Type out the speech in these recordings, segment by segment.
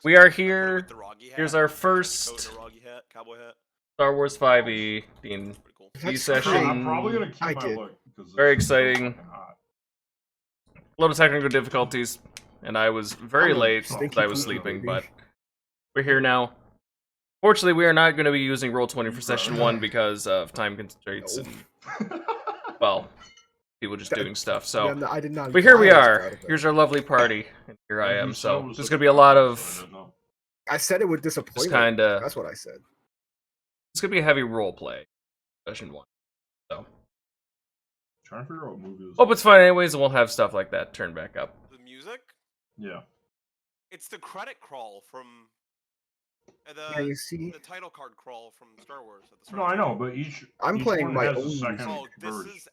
We are With here. the Roggy hat, Here's our trench coat first and a Roggy hat, cowboy hat. Star Wars 5e D&D Cool. session. I'm probably gonna keep I my did. look because Very it's so exciting. fucking hot. A lot of technical difficulties, and I was very late because I was stinky sleeping, baby. but we're here now. Fortunately, we are not going to be using Roll20 for session 1 because of time constraints and, well, people just doing stuff. So, I did not. but here we are. Here's our lovely party, and here I am. So, there's going to be a lot of. I said it would disappoint. Just kind of. That's what I said. It's going to be a heavy role play, session 1. So. Trying to figure out what movie is. Hope it's fun anyways, and we'll have stuff like that turn back up. The music? Yeah. It's the credit crawl from Yeah, you see? the title card crawl from Star Wars. At the start No, of I the know, game. but each I'm playing one my has own a second music. Oh, this version. is.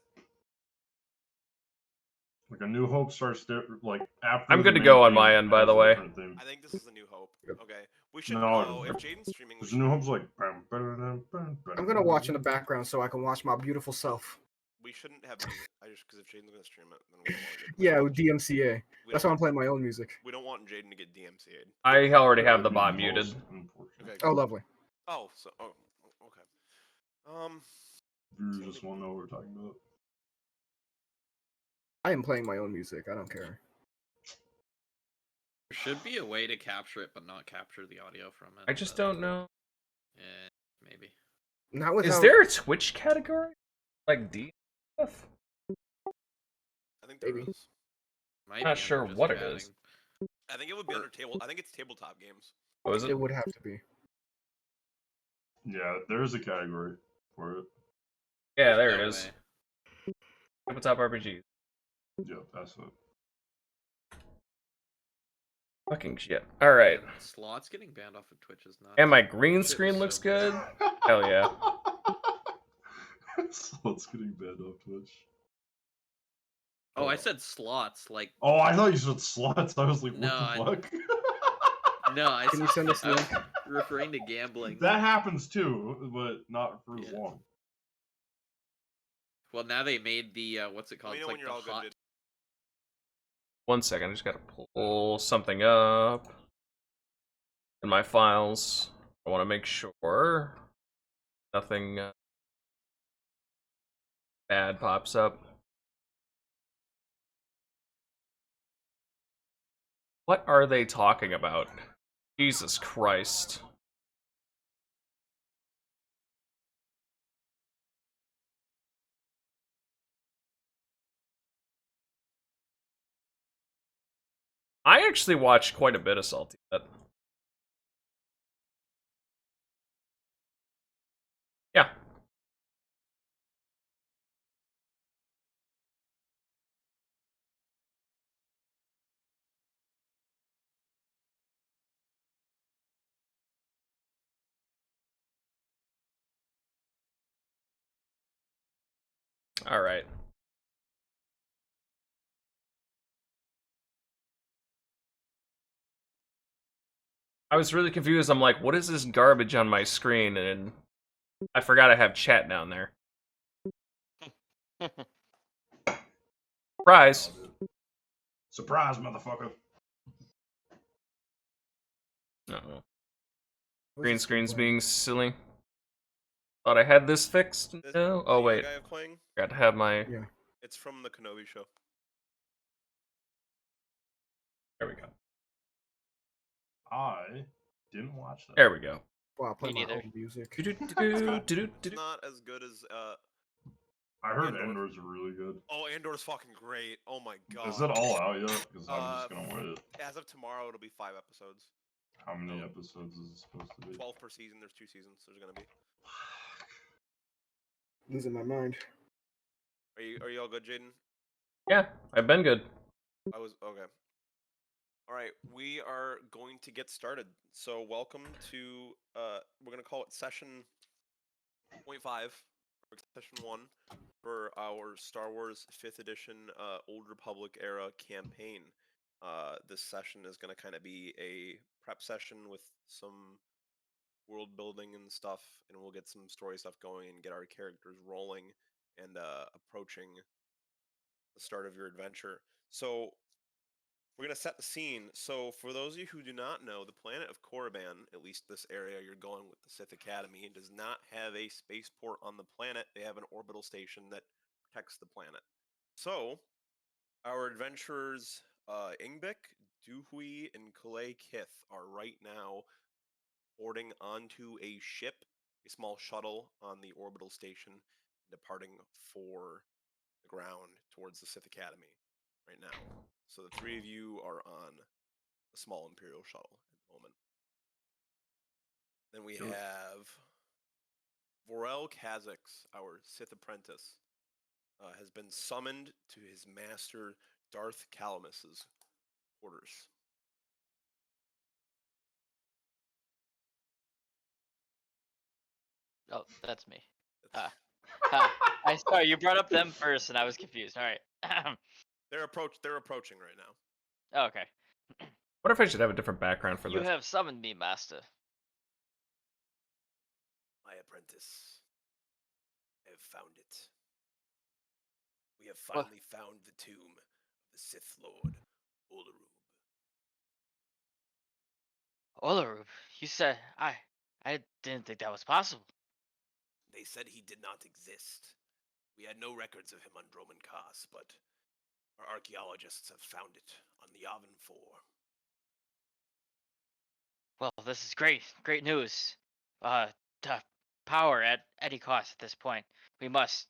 Like A New Hope starts there, like after. I'm good the to go main on my theme end, by has the a way. different theme. I think this is a New Hope. Okay, we should. No, if Jaden's streaming, we Because New Hope's like. I'm gonna watch in the background so I can watch my beautiful self. we shouldn't have music. Because if Jaden's gonna stream it, then we don't want to Yeah, with DMCA. we That's don't why I'm playing my own music. We don't want Jaden to get DMCA'd. I already have the bot muted. Okay. Oh, lovely. Oh, so okay. Viewers just won't know what we're talking about. I am playing my own music. I don't care. There should be a way to capture it, but not capture the audio from it. I just don't know. Yeah, maybe. Not without... Is there a Twitch category? Like D stuff? I think there Maybe. is. Might Not be sure under just what it chatting. is. I think it would be under table. I think it's tabletop games. Oh, is it? It would have to be. Yeah, there is a category for it. Yeah, there No it is. way. Tabletop RPG. Yeah, that's it. Fucking shit. Alright. Slots getting banned off of Twitch is not. And my green Shit screen is looks so good. Hell yeah. Slots getting banned off Twitch. Oh, I said slots. Like, Oh, I thought you said slots. I was like, what No, the fuck? no, I Can you send us I the was referring to gambling. That happens too, but not for as Yeah. long. Well, now they made the what's it called? Let me know It's when like you're all the good. hot. Dude. 1 second, I just gotta pull something up in my files. I want to make sure nothing bad pops up. What are they talking about? Jesus Christ. I actually watched quite a bit of Salty Pet. Yeah. All right. I was really confused. I'm like, what is this garbage on my screen? And I forgot I have chat down there. Surprise. Surprise, motherfucker. Uh-oh. Green screen's being silly. Thought I had this fixed. No? Oh, wait. Guy playing? Got to have my... Yeah. It's from the Kenobi show. There we go. I didn't watch that. There we go. Wow, play Me my neither. own music. It's not as good as I heard Andor. Andor's really good. Oh, Andor's fucking great. Oh my god. Is it all out yet? Because I'm just gonna wait. As of tomorrow, it'll be 5 episodes. How many episodes is it supposed to be? 12 per season. There's 2 seasons. There's gonna be. Losing my mind. Are you all good, Jaden? Yeah, I've been good. I was okay. All right, we are going to get started. So welcome to we're gonna call it session 0.5, or session 1 for our Star Wars 5th edition Old Republic era campaign. This session is gonna kind of be a prep session with some world building and stuff, and we'll get some story stuff going and get our characters rolling and approaching the start of your adventure. So we're gonna set the scene. So, for those of you who do not know, the planet of Korriban, at least this area you're going with the Sith Academy, does not have a spaceport on the planet. They have an orbital station that protects the planet. So, our adventurers, Ingbik, Duhui, and Kalei Kith are right now boarding onto a ship, a small shuttle on the orbital station, departing for the ground towards the Sith Academy right now. So the three of you are on a small Imperial shuttle at the moment. Then we Sure. have Vorel Kha'Zix, our Sith apprentice, has been summoned to his master Darth Calamis's orders. Oh, that's me. That's- I sorry, you brought up them first, and I was confused. All right. They're approaching right now. Okay. What if I should have a different background for You this? have summoned me, master. My apprentice. I have found it. We have What? finally found the tomb of the Sith Lord, Olarub. Olarub, you said I didn't think that was possible. They said he did not exist. We had no records of him on Droman Khas, but our archaeologists have found it on the Yavin 4. Well, this is great news. To power at any cost at this point. We must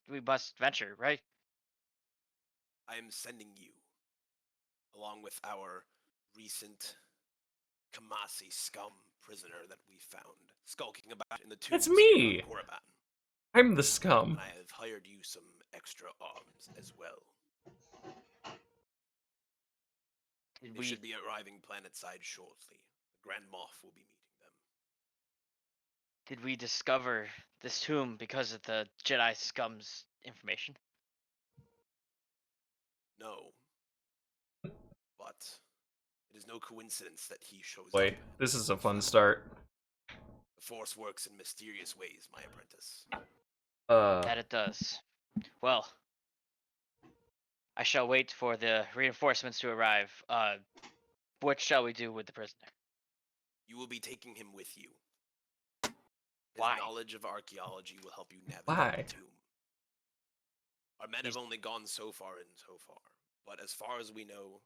venture, right? I am sending you, along with our recent Kamasi scum prisoner that we found, skulking about in the tombs It's me! on Korriban. I'm the scum. And I have hired you some extra arms as well. They should be arriving planetside shortly. The Grand Moff will be meeting them. Did we discover this tomb because of the Jedi scum's information? No. But it is no coincidence that he shows Wait, up. this is a fun start. The Force works in mysterious ways, my apprentice. That it does. Well, I shall wait for the reinforcements to arrive. What shall we do with the prisoner? You will be taking him with you. His Why? knowledge of archaeology will help you navigate Why? the tomb. Our men have only gone so far and so far, but as far as we know,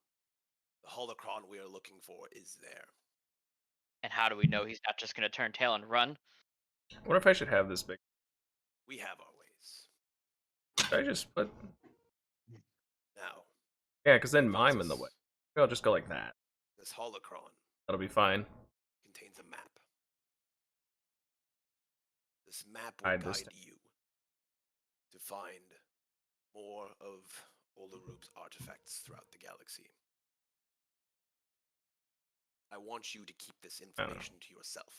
the holocron we are looking for is there. And how do we know he's not just going to turn tail and run? What if I should have this big? We have our ways. Should I just put? Now, Yeah, because then I'm in the way. Maybe I'll just go like that. this holocron That'll be fine. contains a map. This map will Hide this guide you to find more of Olarub's artifacts throughout the galaxy. I want you to keep this information to yourself.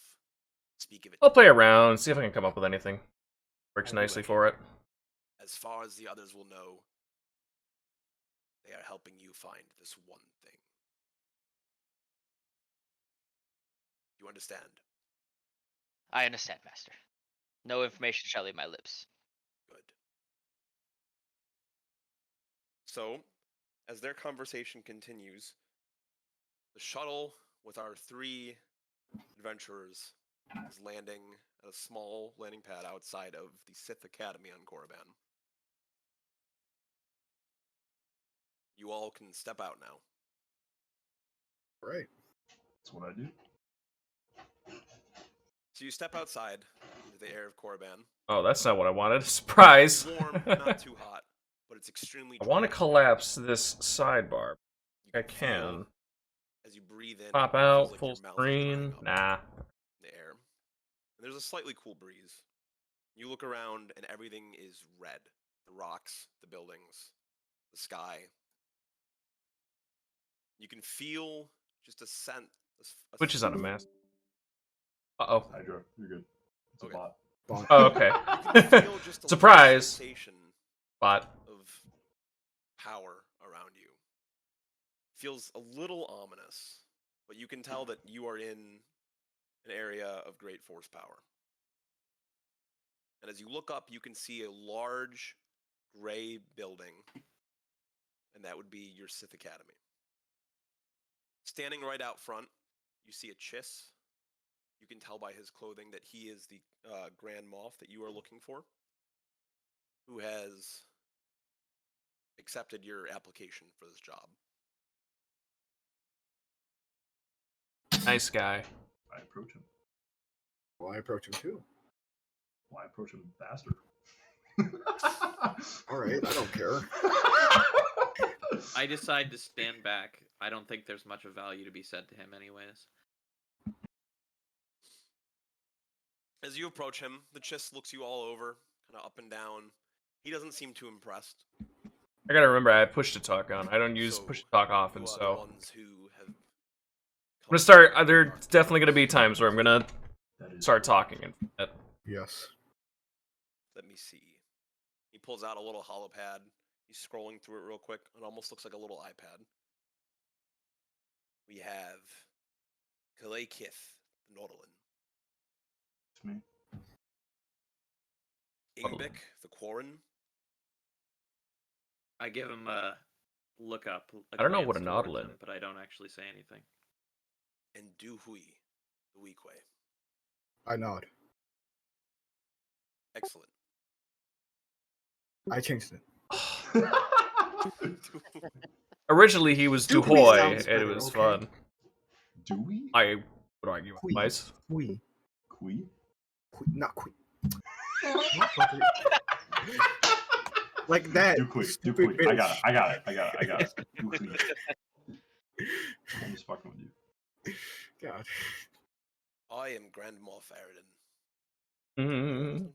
Speak of it. I'll play around, see if I can come up with anything. Works I do nicely any. for it. As far as the others will know, they are helping you find this one thing. You understand? I understand, master. No information shall leave my lips. Good. So, as their conversation continues, the shuttle with our three adventurers is landing at a small landing pad outside of the Sith Academy on Korriban. You all can step out now. Right. That's what I do. So you step outside into the air of Korriban. Oh, that's not what I wanted. Surprise! It's warm, not too hot, but it's extremely I dry. want to collapse this sidebar. You I feel can. as you breathe in, Pop it feels out, like full your mouth is drying screen. up Nah. in the air. And there's a slightly cool breeze. You look around and everything is red. The rocks, the buildings, the sky. You can feel just a scent. Which is on a mask. Uh-oh. Hydra, you're good. It's Okay. a bot. Oh, okay. You can feel just a Surprise! sensation Bot. of power around you. Feels a little ominous, but you can tell that you are in an area of great force power. And as you look up, you can see a large gray building, and that would be your Sith Academy. Standing right out front, you see a Chiss. You can tell by his clothing that he is the Grand Moff that you are looking for, who has accepted your application for this job. Nice guy. I approach him. Well, I approach him too. Well, I approach him faster. All right, I don't care. I decide to stand back. I don't think there's much of value to be said to him, anyways. As you approach him, the Chiss looks you all over, kind of up and down. He doesn't seem too impressed. I gotta remember I have push to talk on. I don't use So, push to talk You often, are the so ones who have I'm gonna start. There's definitely gonna be times where I'm gonna That is start talking. And Yes. Let me see. He pulls out a little holopad. He's scrolling through it real quick. It almost looks like a little iPad. We have Kalakith, the Nautilin. It's me. Ingbik, the Quarren. I give him a look up. I don't know what glance a towards Nautilin him, but I don't actually say anything. And Duhui, the Weequay. I nod. Excellent. I changed it. originally he was Duhui Duhoy, sounds and it better, was okay? fun. Do we? I would argue Queen. otherwise. Queen. Queen? Not queen. Like that. Do quick. Do stupid quick. I bitch. got it. Do quick. I'm just fucking with you. God. I am Grand Moff Aridin. Mhm.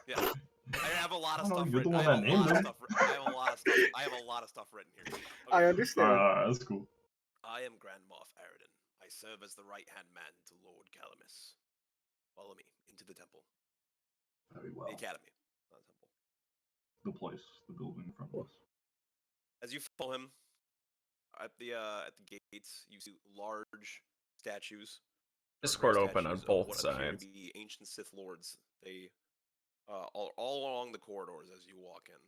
Yeah. I have a lot of I don't know, stuff you're the written. one I have that a named lot of them. stuff. I have a lot of stuff written here. I Okay. understand. That's cool. I am Grand Moff Aridin. I serve as the right-hand man to Lord Calamus. Follow me into the temple. Very well. The academy, not temple. The place, the building in front of us. As you follow him at the gates, you see large statues. Discord great open on statues of both what appear to sides. be ancient Sith lords. They all along the corridors as you walk in.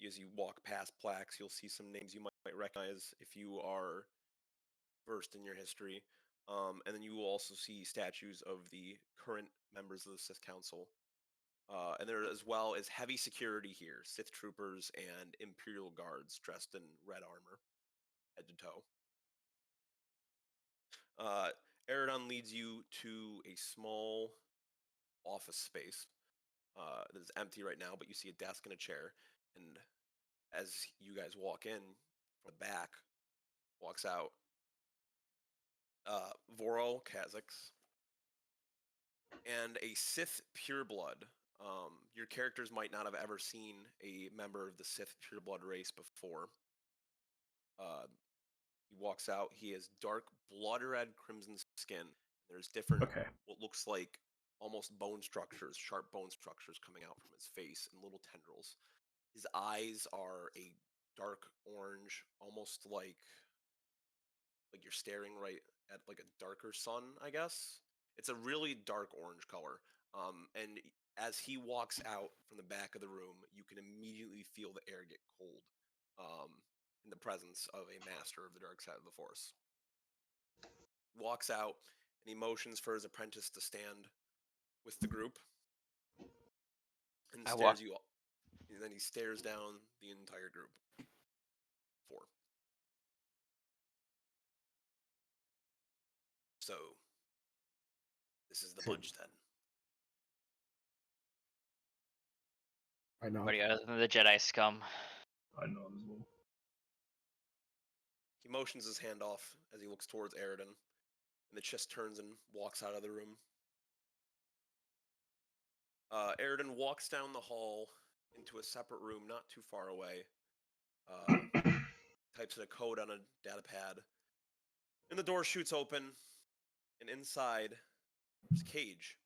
As you walk past plaques, you'll see some names you might recognize if you are versed in your history. And then you will also see statues of the current members of the Sith Council. And there as well is heavy security here, Sith troopers and Imperial guards dressed in red armor, head to toe. Eridon leads you to a small office space that is empty right now, but you see a desk and a chair. And as you guys walk in, from the back walks out Voro Kha'Zix and a Sith pureblood. Your characters might not have ever seen a member of the Sith pureblood race before. He walks out. He has dark blood red crimson skin. There's different, Okay. what looks like almost bone structures, sharp bone structures coming out from his face and little tendrils. His eyes are a dark orange, almost like you're staring right at like a darker sun, I guess. It's a really dark orange color. And as he walks out from the back of the room, you can immediately feel the air get cold in the presence of a master of the dark side of the Force. Walks out and he motions for his apprentice to stand with the group and stares you up. And then he stares down the entire group. 4. So, this is the bunch then. I know. What other than the Jedi scum? I know as well. He motions his hand off as he looks towards Aridin, and the Chiss turns and walks out of the room. Aridin walks down the hall into a separate room not too far away. Types in a code on a data pad. And the door shoots open, and inside there's a cage.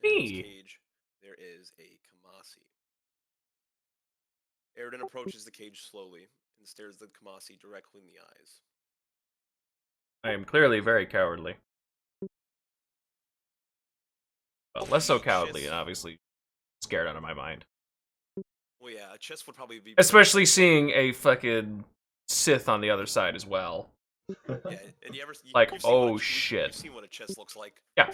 And in this cage, there is a Kamasi. Aridin approaches the cage slowly and stares the Kamasi directly in the eyes. I am clearly very cowardly. Well, less so cowardly, and obviously scared out of my mind. Well, yeah, a Chiss would probably be... Especially seeing a fucking Sith on the other side as well. Yeah, and Like, you've seen what oh, a shit. You've seen what a Chiss looks like. Yeah.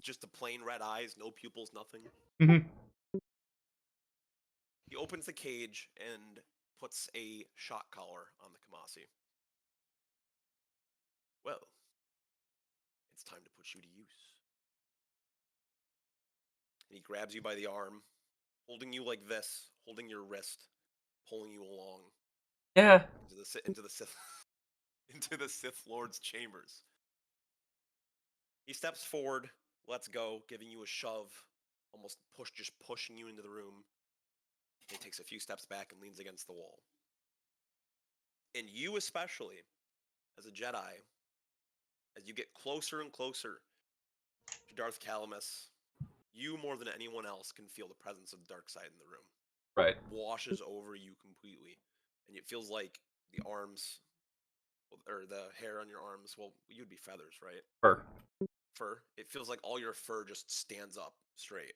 Just the plain red eyes, no pupils, nothing. Mhm. He opens the cage and puts a shock collar on the Kamasi. Well, it's time to put you to use. And he grabs you by the arm, holding you like this, holding your wrist, pulling you along Yeah. into the Sith into the Sith Lord's chambers. He steps forward, lets go, giving you a shove, almost just pushing you into the room. He takes a few steps back and leans against the wall. And you especially, as a Jedi, as you get closer and closer to Darth Calamus, you more than anyone else can feel the presence of the dark side in the room. Right. It washes over you completely. And it feels like the arms, or the hair on your arms, well, you'd be feathers, right? Fur. It feels like all your fur just stands up straight.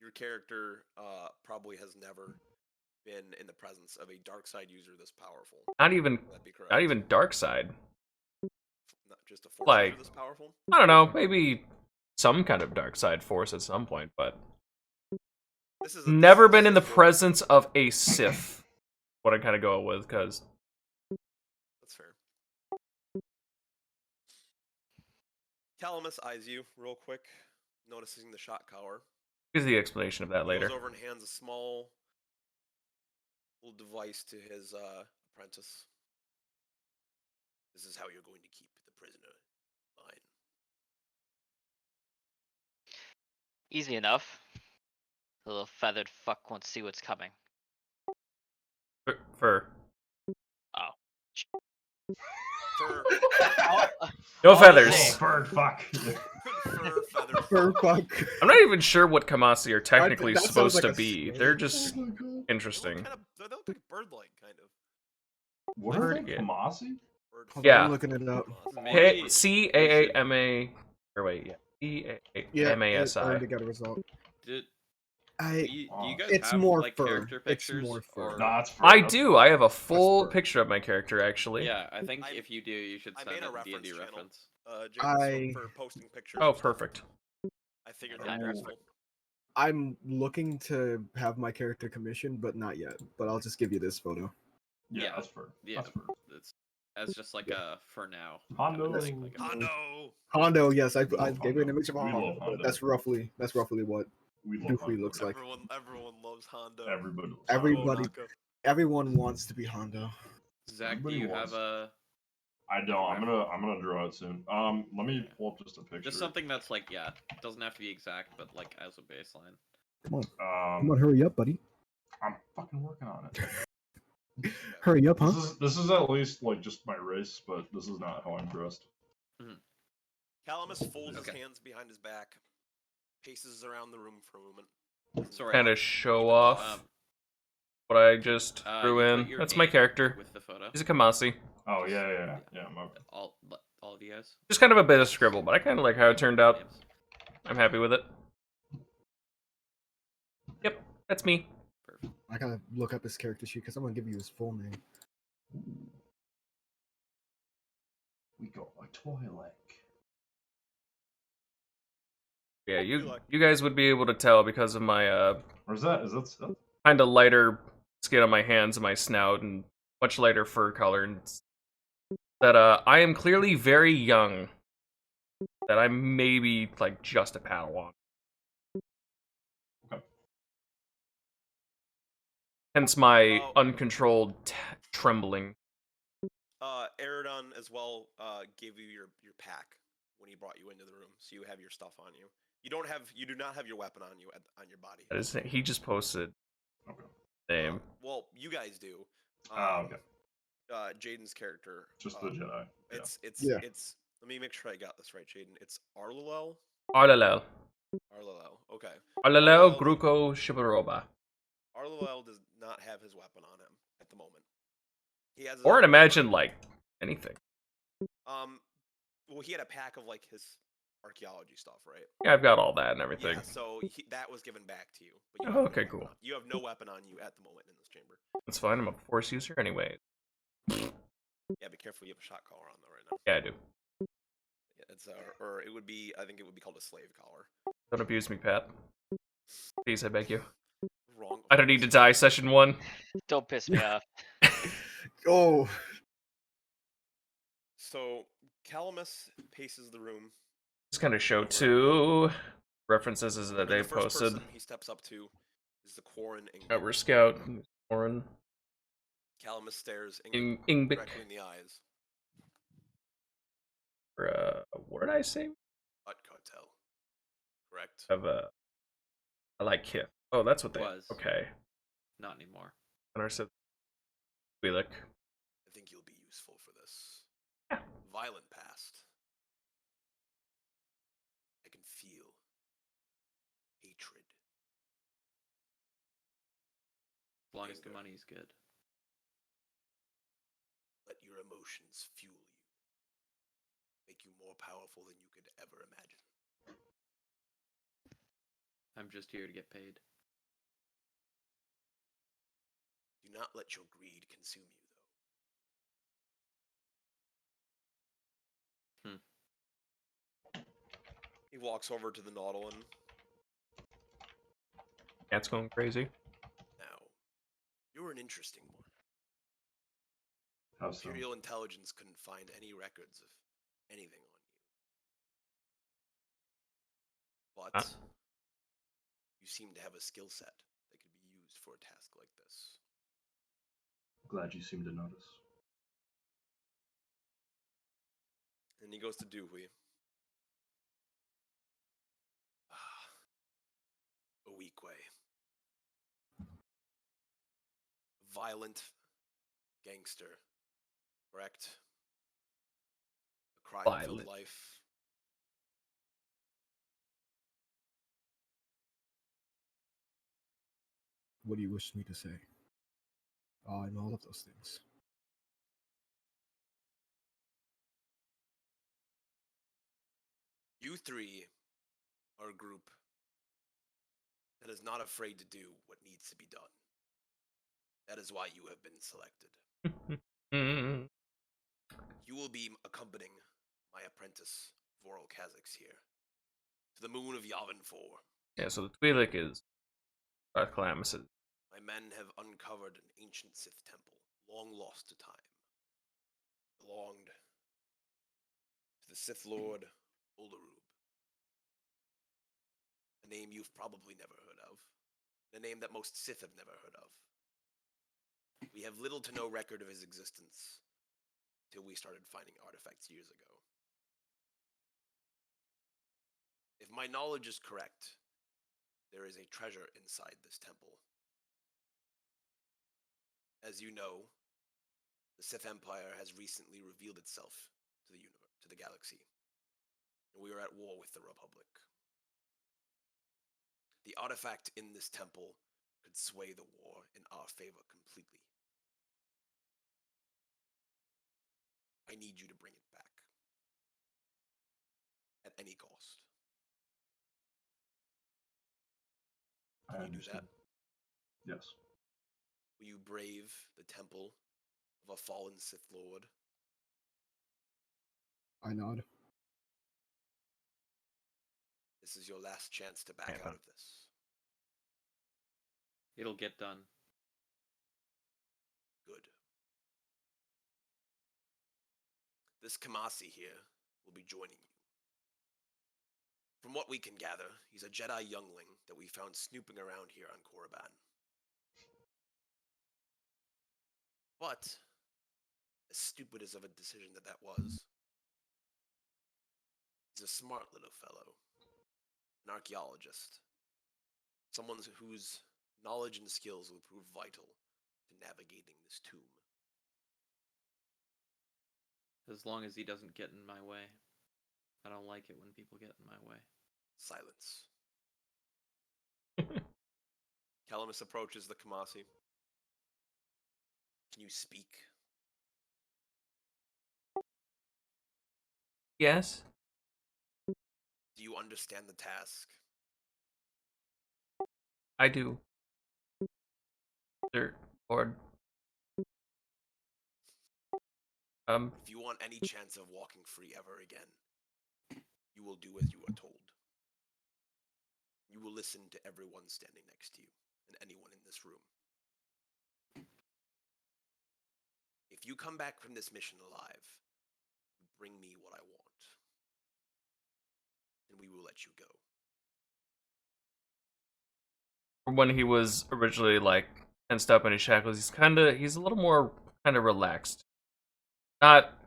Your character probably has never been in the presence of a dark side user this powerful. Not even That'd be correct. Not even dark side. Not just a force Like, user this powerful? I don't know, maybe some kind of dark side force at some point, but never been in the presence of a Sith. What I kind of go with, because that's fair. Calamus eyes you real quick, noticing the shot collar. here's the explanation of that later. Goes over and hands a small little device to his apprentice. This is how you're going to keep the prisoner fine. Easy enough. The little feathered fuck won't see what's coming. Fur. Oh. Fur. No feathers. Oh, bird fuck. Fur, feathers. Fur fuck. I'm not even sure what Kamasi are technically That sounds supposed like to a be. snake. They're just Oh my God. interesting. They look like bird-like, kind of. What are Bird, they? yeah. Kamasi? Bird Hold on, Yeah. I'm looking it up. Maybe C-A-A-M-A... Or wait, yeah. Yeah, I C-A-A-M-A-S-I. already got a result. do I you guys It's have more like fur. character It's pictures? more fur. or- Nah, it's fur. I That's do. fur. I have a full fur. picture of my character, actually. Yeah, I think I'm- if you do, you should I send made a a reference D&D channel. reference. James, for posting pictures. Oh, and stuff. perfect. I figured Okay. that'd be Oh. useful. I'm looking to have my character commissioned, but not yet. But I'll just give you this photo. Yeah, Yeah. that's fur. Yeah, That's fur. it's as just like a for now. Hondo. Kind of like a- Hondo! Hondo, yes, I love gave you an Hondo. image of We love Hondo. But Hondo. that's roughly what We love Doofy Hondo. looks like. Everyone loves Hondo. Everybody loves Everybody- Hondo. Naka. everyone wants to be Hondo. Zach, do Everybody you wants- have a I don't. I'm gonna draw it soon. Let me pull up just a picture. just something that's like doesn't have to be exact, but like as a baseline. Come on, Um, hurry up, buddy. I'm fucking working on it. Hurry up, huh? This is at least like just my race, but this is not how I'm dressed. Calamus folds his Okay. hands behind his back, paces around the room for a moment. Sorry. Kind of show off what I just threw you put in. your That's my name character. with the photo. He's a Kamasi. Oh yeah. All of you guys. Just kind of a bit of scribble, but I kind of like how it turned out. Names. I'm happy with it. Yep, that's me. Perfect. I gotta look up his character sheet because I'm gonna give you his full name. We got a Twi'lek. Yeah, you guys would be able to tell because of my Or is that? kind of lighter skin on my hands and my snout and much lighter fur color, and that I am clearly very young. That I'm maybe like just a Padawan. Okay. Hence my uncontrolled trembling. Eridon as well gave you your pack when he brought you into the room, so you have your stuff on you. You do not have your weapon on you on your body. That is, he just posted Okay. name. Well, you guys do. Okay. Jaden's character. Just the Jedi. Yeah. It's. Let me make sure I got this right, Jaden. It's Arlalel. Arlalel. Okay. Arlalel Gruko Shibaroba. Arlalel does not have his weapon on him at the moment. He has. Or imagine like anything. Well, he had a pack of like his archaeology stuff, right? Yeah, I've got all that and everything. Yeah, so that was given back to you. But you Oh, have no okay, weapon cool. on- You have no weapon on you at the moment in this chamber. That's fine. I'm a force user anyway. Yeah, be careful. You have a shot collar on though right now. Yeah, I do. Yeah, it's or it would be. I think it would be called a slave collar. Don't abuse me, Pat. Please, I beg you. Wrong. I don't need to die. Session 1. Don't piss me off. Oh, So Calamus paces the room. Just kind of show Over. 2 references that And they the first posted. person he steps up to is the Quarren Ingbic. Our scout, Warren. Calamus stares Ingbic. directly in the eyes. What did I say? Ut cartel. Correct. Of I like Kith. Oh, that's what they. Was. Okay. Not anymore. And I said, Twi'lek. I think you'll be useful for this. Yeah. Violent past. I can feel hatred. As long as the Anger. money's good. Let your emotions fuel you. Make you more powerful than you could ever imagine. I'm just here to get paid. Do not let your greed consume you, though. He walks over to the Nautilin. Cat's going crazy. Now, you're an interesting one. How so? Imperial intelligence couldn't find any records of anything on you. But you seem to have a skill set that could be used for a task like this. Glad you seem to notice. And he goes to Dewey. A weak way. Violent gangster. Correct? A crime-filled Violent. life. what do you wish me to say? I'm all of those things. You three are a group that is not afraid to do what needs to be done. That is why you have been selected. Mm. You will be accompanying my apprentice, Voral Kha'Zix here, to the moon of Yavin 4. Yeah, so the Twi'lek is Calamus. My men have uncovered an ancient Sith temple, long lost to time. Belonged to the Sith Lord Olarub. A name you've probably never heard of. A name that most Sith have never heard of. We have little to no record of his existence till we started finding artifacts years ago. If my knowledge is correct, there is a treasure inside this temple. As you know, the Sith Empire has recently revealed itself to the universe, to the galaxy, and we are at war with the Republic. The artifact in this temple could sway the war in our favor completely. I need you to bring it back. At any cost. I Can you do understand. that? Yes. Will you brave the temple of a fallen Sith Lord? I nod. This is your last chance to back Yeah. out of this. It'll get done. Good. This Kamasi here will be joining you. From what we can gather, he's a Jedi youngling that we found snooping around here on Korriban. But, as stupid as of a decision that was, he's a smart little fellow. An archaeologist. Someone whose knowledge and skills will prove vital to navigating this tomb. As long as he doesn't get in my way. I don't like it when people get in my way. Silence. Calamus approaches the Kamasi. Can you speak? Yes. you understand the task? I do. Sir, Lord. If you want any chance of walking free ever again, you will do as you are told. You will listen to everyone standing next to you and anyone in this room. If you come back from this mission alive, you bring me what I want, and we will let you go. when he was originally like tensed up in his shackles, he's a little more kind of relaxed. Not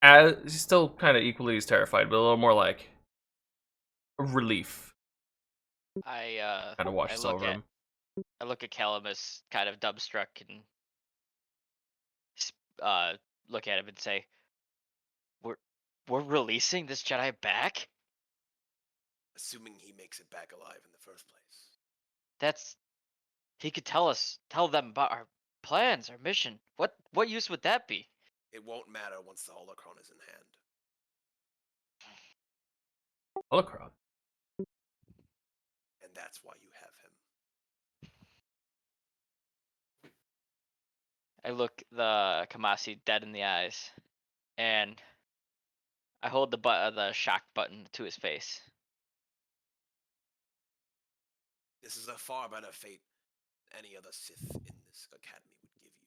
as he's still kind of equally as terrified, but a little more like relief I kind of washes over him. I look at Calamus kind of dumbstruck and look at him and say, "We're we're releasing this Jedi back? Assuming he makes it back alive in the first place. That's he could tell them about our plans, our mission. What use would that be?" It won't matter once the holocron is in hand. Holocron. And that's why you have him. I look the Kamasi dead in the eyes, and I hold the shock button to his face. This is a far better fate than any other Sith in this academy would give you.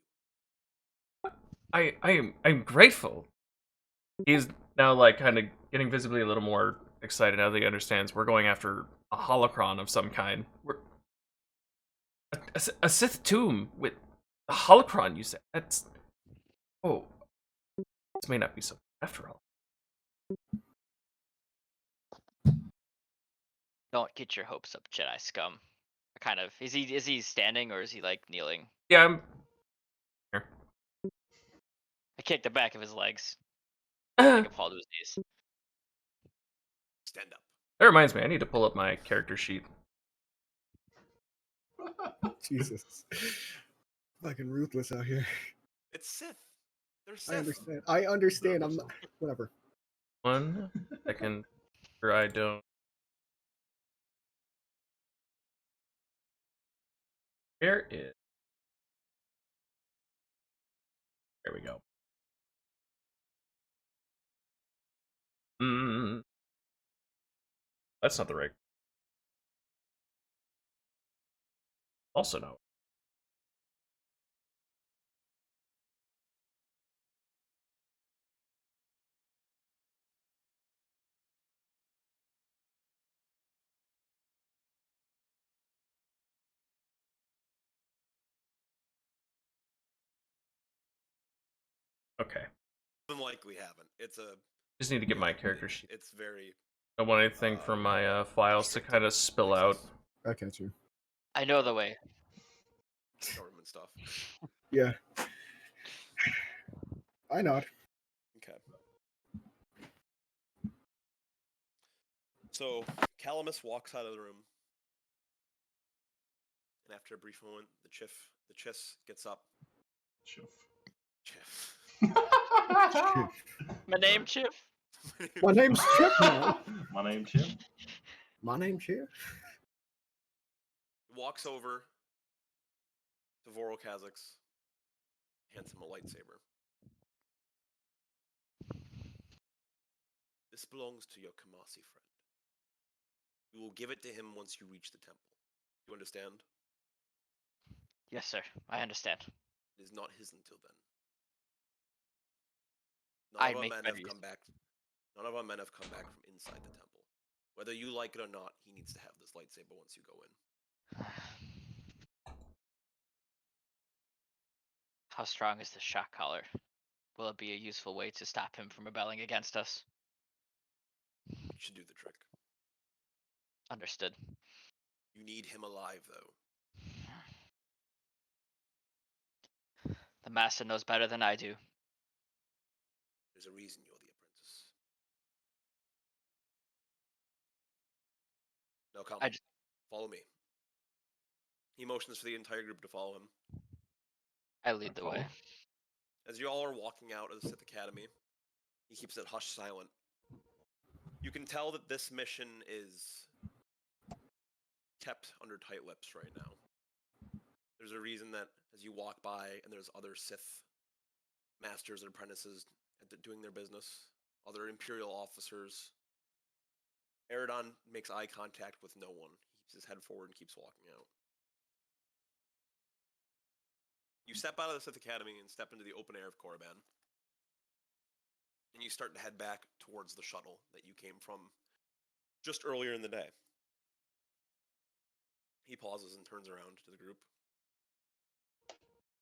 I'm grateful. He's now like kind of getting visibly a little more excited now that he understands we're going after a holocron of some kind. We're a Sith tomb with a holocron. You said that's this may not be so after all. Don't get your hopes up, Jedi scum. Kind of. Is he standing or is he like kneeling? Yeah, I'm here. I kick the back of his legs. Make him fall to his knees. Stand up. That reminds me, I need to pull up my character sheet. Jesus. Fucking ruthless out here. It's Sith. They're Sith. I understand. I'm not. Whatever. 1 second, or I don't. Where is? There we go. That's not the right. Also no. Okay. More than likely haven't. It's a. Just need to get my character sheet. It's very. I don't want anything from my files to kind of spill out. I catch you. I know the way. Government stuff. Yeah. I nod. Okay. So Calamus walks out of the room, and after a brief moment, the Chiss gets up. Chiff. My name, Chip. My name's Chip now. My name Chip. My name's Chip. Walks over to Voro Kha'Zix, hands him a lightsaber. This belongs to your Kamasi friend. You will give it to him once you reach the temple. You understand? Yes, sir. I understand. It is not his until then. I None of our make men better have come back. None of our men have come back from inside the temple. Whether you like it or not, he needs to have this lightsaber once you go in. How strong is the shock collar? Will it be a useful way to stop him from rebelling against us? It should do the trick. Understood. You need him alive, though. The master knows better than I do. There's a reason you're the apprentice. Now come. Follow me. He motions for the entire group to follow him. I lead the way. As you all are walking out of the Sith Academy, he keeps it hush silent. You can tell that this mission is kept under tight lips right now. There's a reason that as you walk by and there's other Sith masters and apprentices doing their business, other Imperial officers, Eridon makes eye contact with no one. He keeps his head forward and keeps walking out. You step out of the Sith Academy and step into the open air of Korriban. And you start to head back towards the shuttle that you came from just earlier in the day. He pauses and turns around to the group.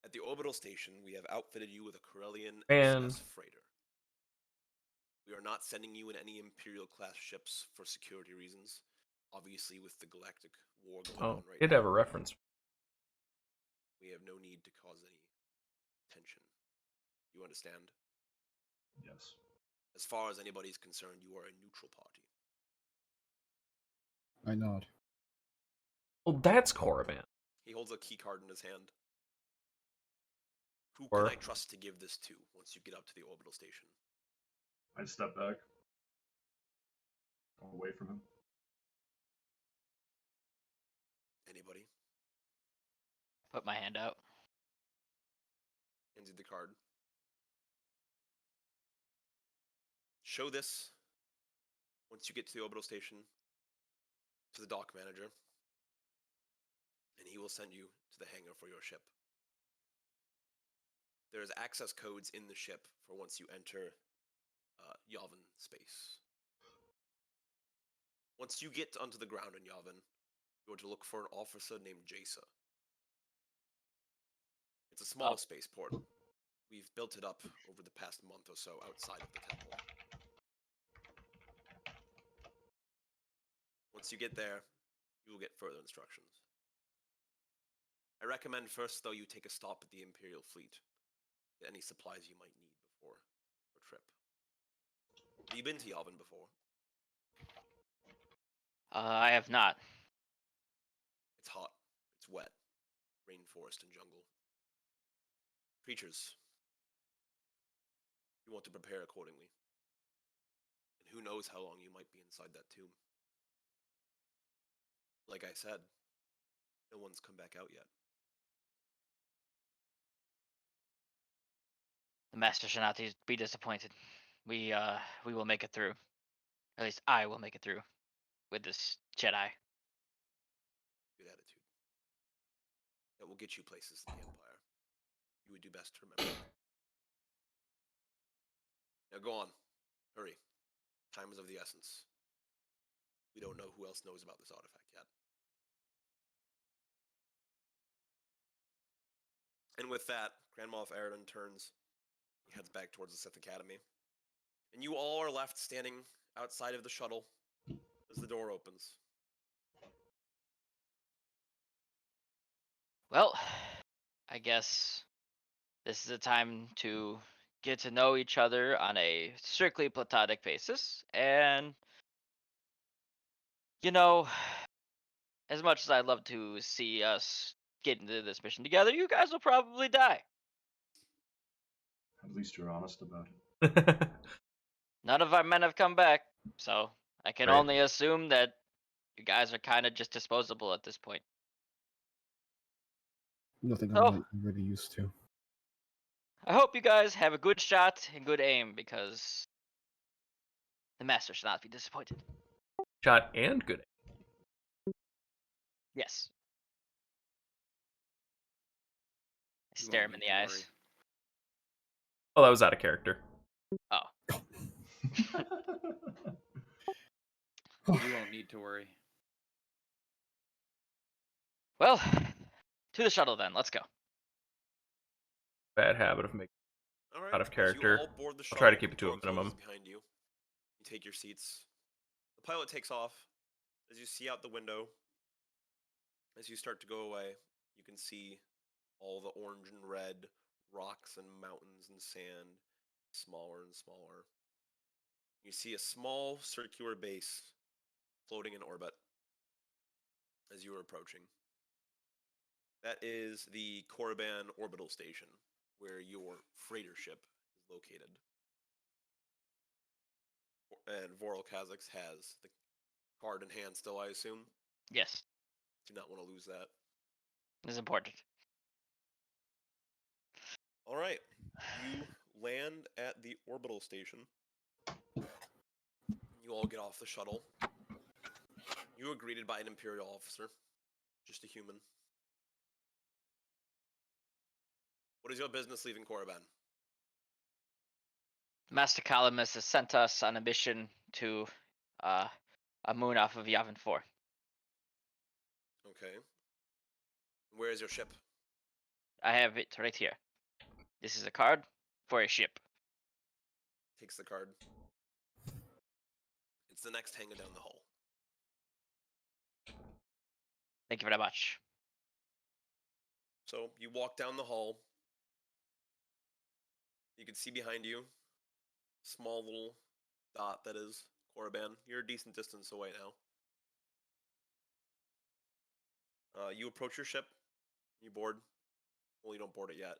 At the orbital station, we have outfitted you with a Corellian Man. SS freighter. We are not sending you in any Imperial-class ships for security reasons. Obviously, with the galactic war going Oh, on right did now, have a reference. we have no need to cause any tension. You understand? Yes. As far as anybody's concerned, you are a neutral party. I nod. Well, that's Korriban. He holds a key card in his hand. Who Or- can I trust to give this to once you get up to the orbital station? I step back. Away from him. Anybody? Put my hand out. Hands you the card. Show this once you get to the orbital station to the dock manager, and he will send you to the hangar for your ship. There's access codes in the ship for once you enter Yavin space. Once you get onto the ground in Yavin, you are to look for an officer named Jasa. It's a small spaceport. We've built it up over the past month or so outside of the temple. Once you get there, you will get further instructions. I recommend first, though, you take a stop at the Imperial fleet. Get any supplies you might need before your trip. Have you been to Yavin before? I have not. It's hot. It's wet. Rainforest and jungle. Creatures. You want to prepare accordingly. And who knows how long you might be inside that tomb. Like I said, no one's come back out yet. The master should not be disappointed. We will make it through. At least I will make it through with this Jedi. Good attitude. That will get you places in the Empire. You would do best to remember. Now go on. Hurry. Time is of the essence. We don't know who else knows about this artifact yet. And with that, Grand Moff Aridon turns. He heads back towards the Sith Academy. And you all are left standing outside of the shuttle as the door opens. Well, I guess this is a time to get to know each other on a strictly platonic basis. And, you know, as much as I'd love to see us get into this mission together, you guys will probably die. At least you're honest about it. None of our men have come back, so I can Right. only assume that you guys are kind of just disposable at this point. Nothing Oh. I'm not already used to. I hope you guys have a good shot and good aim, because the master should not be disappointed. Shot and good. Yes. I You stare won't him in need the to eyes. worry. Oh, that was out of character. You won't need to worry. Well, to the shuttle then. Let's go. Bad habit of making. All right. Out of as character. You all board the I'll try to shuttle, keep it the to a door closes minimum. behind you. You take your seats. The pilot takes off. As you see out the window, as you start to go away, you can see all the orange and red rocks and mountains and sand, smaller and smaller. You see a small circular base floating in orbit as you are approaching. That is the Korriban orbital station, where your freighter ship is located. and Voral Kazakhs has the card in hand still, I assume. Yes, Do not want to lose that. this is important. All right. You land at the orbital station. You all get off the shuttle. You are greeted by an Imperial officer, just a human. What is your business leaving Korriban? Master Calamus has sent us on a mission to a moon off of Yavin 4. Okay. Where is your ship? I have it right here. This is a card for a ship. Takes the card. It's the next hangar down the hall. Thank you very much. So you walk down the hall. You can see behind you, small little dot that is Korriban. You're a decent distance away now. You approach your ship. You board. Well, you don't board it yet.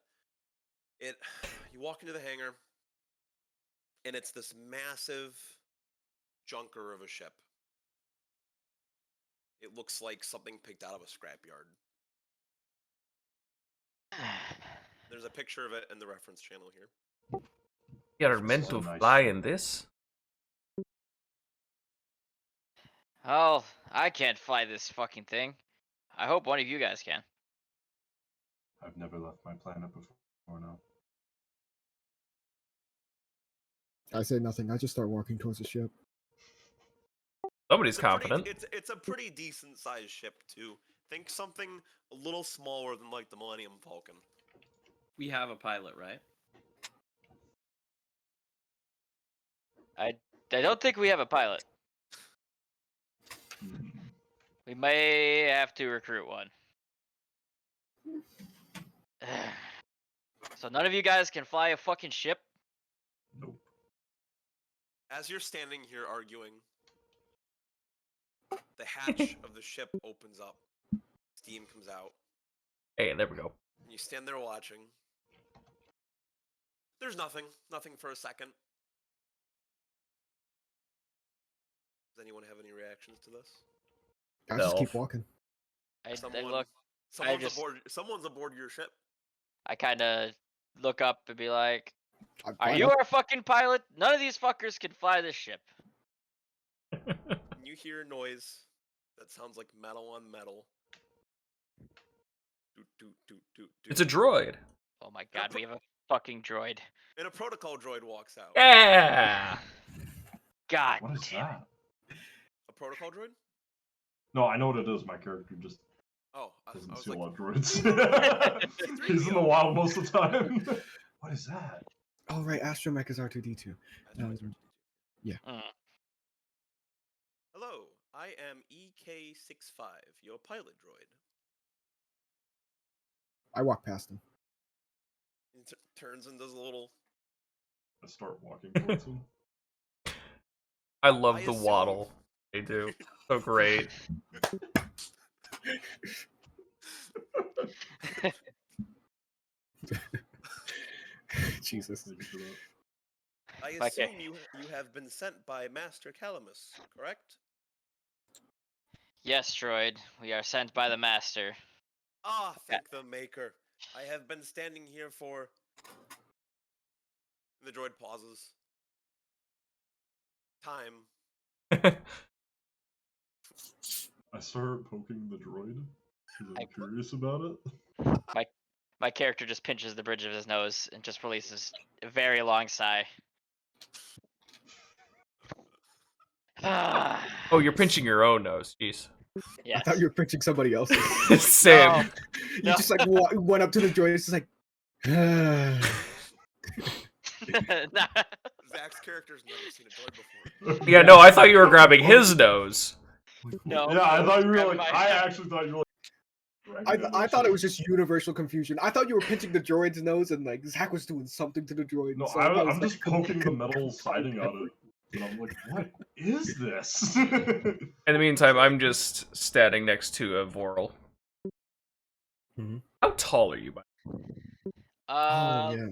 You walk into the hangar, and it's this massive junker of a ship. It looks like something picked out of a scrapyard. There's a picture of it in the reference channel here. We are meant So to nice. fly in this. Oh, I can't fly this fucking thing. I hope one of you guys can. I've never left my planet before now. I say nothing. I just start walking towards the ship. Somebody's It's a pretty- confident. It's a pretty decent sized ship too. Think something a little smaller than like the Millennium Falcon. We have a pilot, right? I don't think we have a pilot. Hmm. We may have to recruit one. So none of you guys can fly a fucking ship? Nope. As you're standing here arguing, the hatch of the ship opens up. Steam comes out. Hey, there we go. And you stand there watching. There's nothing. Nothing for a second. Does anyone have any reactions to this? I just keep Self. walking. I Someone, look. someone's aboard. Someone's aboard your ship. I kind of look up and be like, I "Are fly you up. our fucking pilot? None of these fuckers can fly this ship." And you hear a noise that sounds like metal on metal. Doot, doot, doot, doot, doot. It's a droid. Oh my god, we have a fucking droid. And a protocol droid walks out. Yeah. God What is damn it. that? A protocol droid? No, I know what it is. My character just Oh, I doesn't was see like, a lot of droids. He's in the wild most of the time. What is that? Oh right, Astromech is R2D2. that's was- right. Mm. Hello, I am EK65, your pilot droid. I walk past him. He turns and does a little. I start walking towards him. I love I the assume- waddle. They do. So great. Jesus. Thank you for that. I Okay. assume you have been sent by Master Calamus, correct? Yes, droid. We are sent by the master. Ah, thank the Maker. I have been standing here for. The droid pauses. Time. I start poking the droid because I'm I- curious about it. My character just pinches the bridge of his nose and just releases a very long sigh. Oh, you're pinching your own nose. Jeez. I Yes. thought you were pinching somebody else's. Same. No. You No. just like went up to the droid. It's just like. Nah. Zach's character's never seen a droid before. Yeah, no, I thought you were grabbing his nose. No. Yeah, I thought you were Grab like. my- I actually thought you were like. I thought it was just universal confusion. I thought you were pinching the droid's nose and like Zach was doing something to the droid. No, so I was I'm like, just poking the metal siding on it. And I'm like, what is this? In the meantime, I'm just standing next to a Voral. Mhm. How tall are you? Oh yeah.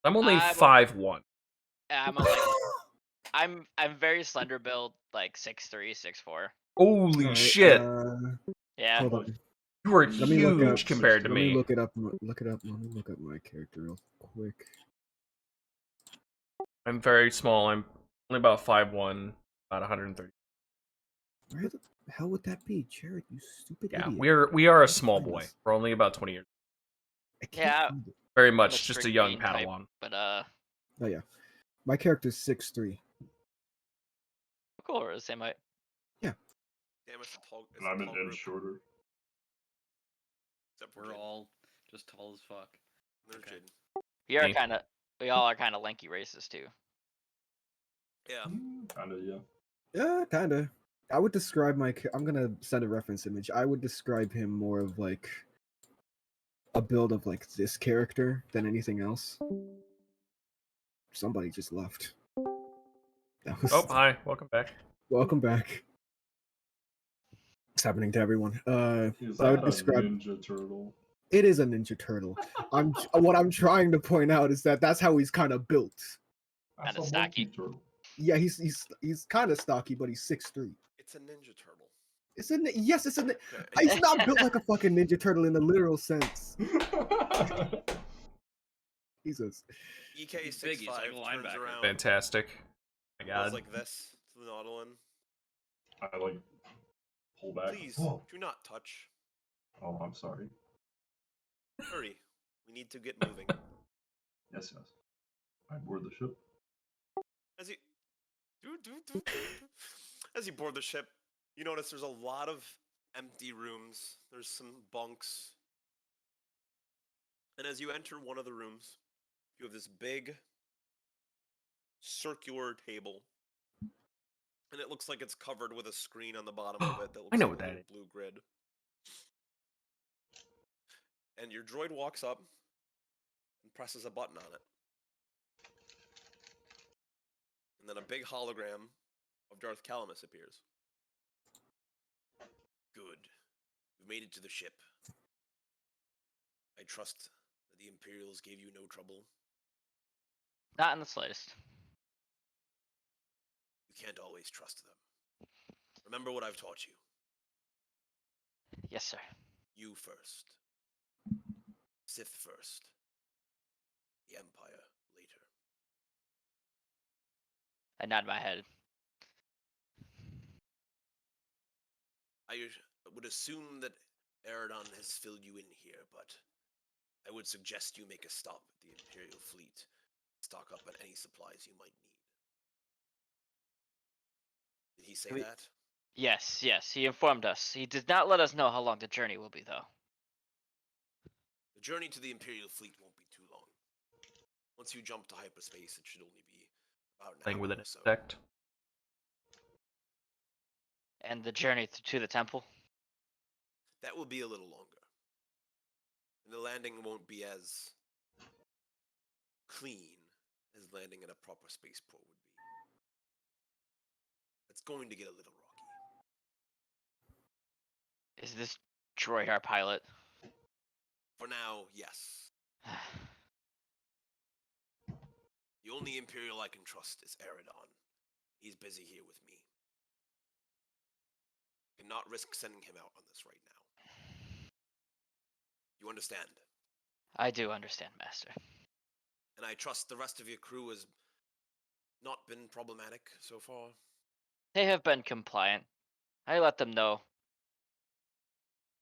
I'm only I'm a- 5'1". I'm a, like I'm very slender build, like 6'3", 6'4". Holy Alright, shit! Yeah. Hold on. You are Let me look huge up. compared to Let me me. look it up. Look it up. Let me look up my character real quick. I'm very small. I'm only about 5'1", about 130. Where the hell would that be, Jared? You stupid Yeah, idiot. we are a Can't small find boy. this. We're only about 20 years. I can't Yeah. find it. Very I'm a much just a strict young being type, Padawan. but Oh yeah, my character's 6'3". cool. We're the same height. Damn, it's a tall. It's And a I'm an tall inch group. shorter. Except for We're Jaden. all just tall as fuck. There's okay. Jaden. We all are kind of lanky races too. Yeah. Kinda, yeah. Yeah, kinda. I would describe I'm gonna send a reference image. I would describe him more of like a build of like this character than anything else. Somebody just left. That was Oh, hi. Welcome back. welcome back. What's happening to everyone? Is I that would a describe Ninja Turtle? it is a Ninja Turtle. What I'm trying to point out is that that's how he's kind of built. That's Kinda a stocky. monkey turtle. Yeah, he's kind of stocky, but he's 6'3". It's a Ninja Turtle. Yes, it's a. Okay. He's not built like a fucking Ninja Turtle in the literal sense. Jesus. EK He's big, he's like a 6'5" turns linebacker. around. Fantastic. My Goes God. like this to the Nautilin. I like pull back. Please Oh, do not touch. oh, I'm sorry. Hurry. We need to get moving. Yes, yes. I board the ship. As you as you board the ship, you notice there's a lot of empty rooms. There's some bunks. And as you enter one of the rooms, you have this big circular table. And it looks like it's covered with a screen on the bottom of it that looks I know like what a that little is. blue grid. And your droid walks up and presses a button on it. And then a big hologram of Darth Calamus appears. Good. You've made it to the ship. I trust that the Imperials gave you no trouble. Not in the slightest. You can't always trust them. Remember what I've taught you. Yes, sir. You first. Sith first. The Empire later. I nod my head. I would assume that Eridon has filled you in here, but I would suggest you make a stop at the Imperial fleet. Stock up on any supplies you might need. Did he say that? Yes, he informed us. He did not let us know how long the journey will be, though. The journey to the Imperial fleet won't be too long. Once you jump to hyperspace, it should only be about an Playing hour with an or so. insect. And the journey to the temple. That will be a little longer. And the landing won't be as clean as landing in a proper spaceport would be. It's going to get a little rocky. Is this droid our pilot? For now, yes. The only Imperial I can trust is Eridon. He's busy here with me. Cannot risk sending him out on this right now. You understand? I do understand, Master. And I trust the rest of your crew has not been problematic so far. They have been compliant. I let them know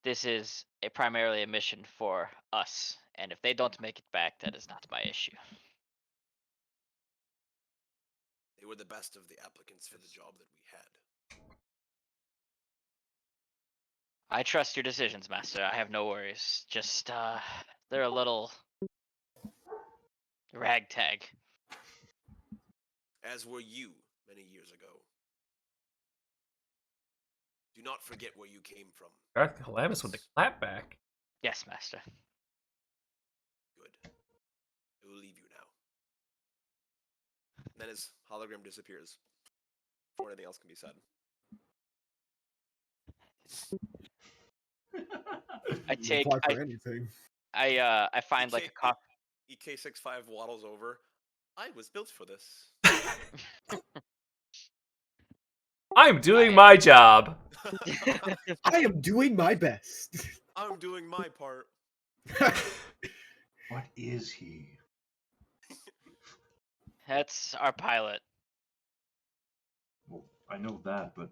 this is primarily a mission for us, and if they don't make it back, that is not my issue. They were the best of the applicants for the job that we had. I trust your decisions, Master. I have no worries. Just, they're a little ragtag. As were you many years ago. Do not forget where you came from. Darth Calamus with the clapback. Yes, Master. Good. I will leave you now. Then his hologram disappears. Before anything else can be said. I take, Apply for anything. I find like a coffee. EK65 waddles over. I was built for this. I'm doing my job. I am doing my best. I'm doing my part. What is he? That's our pilot. Well, I know that, but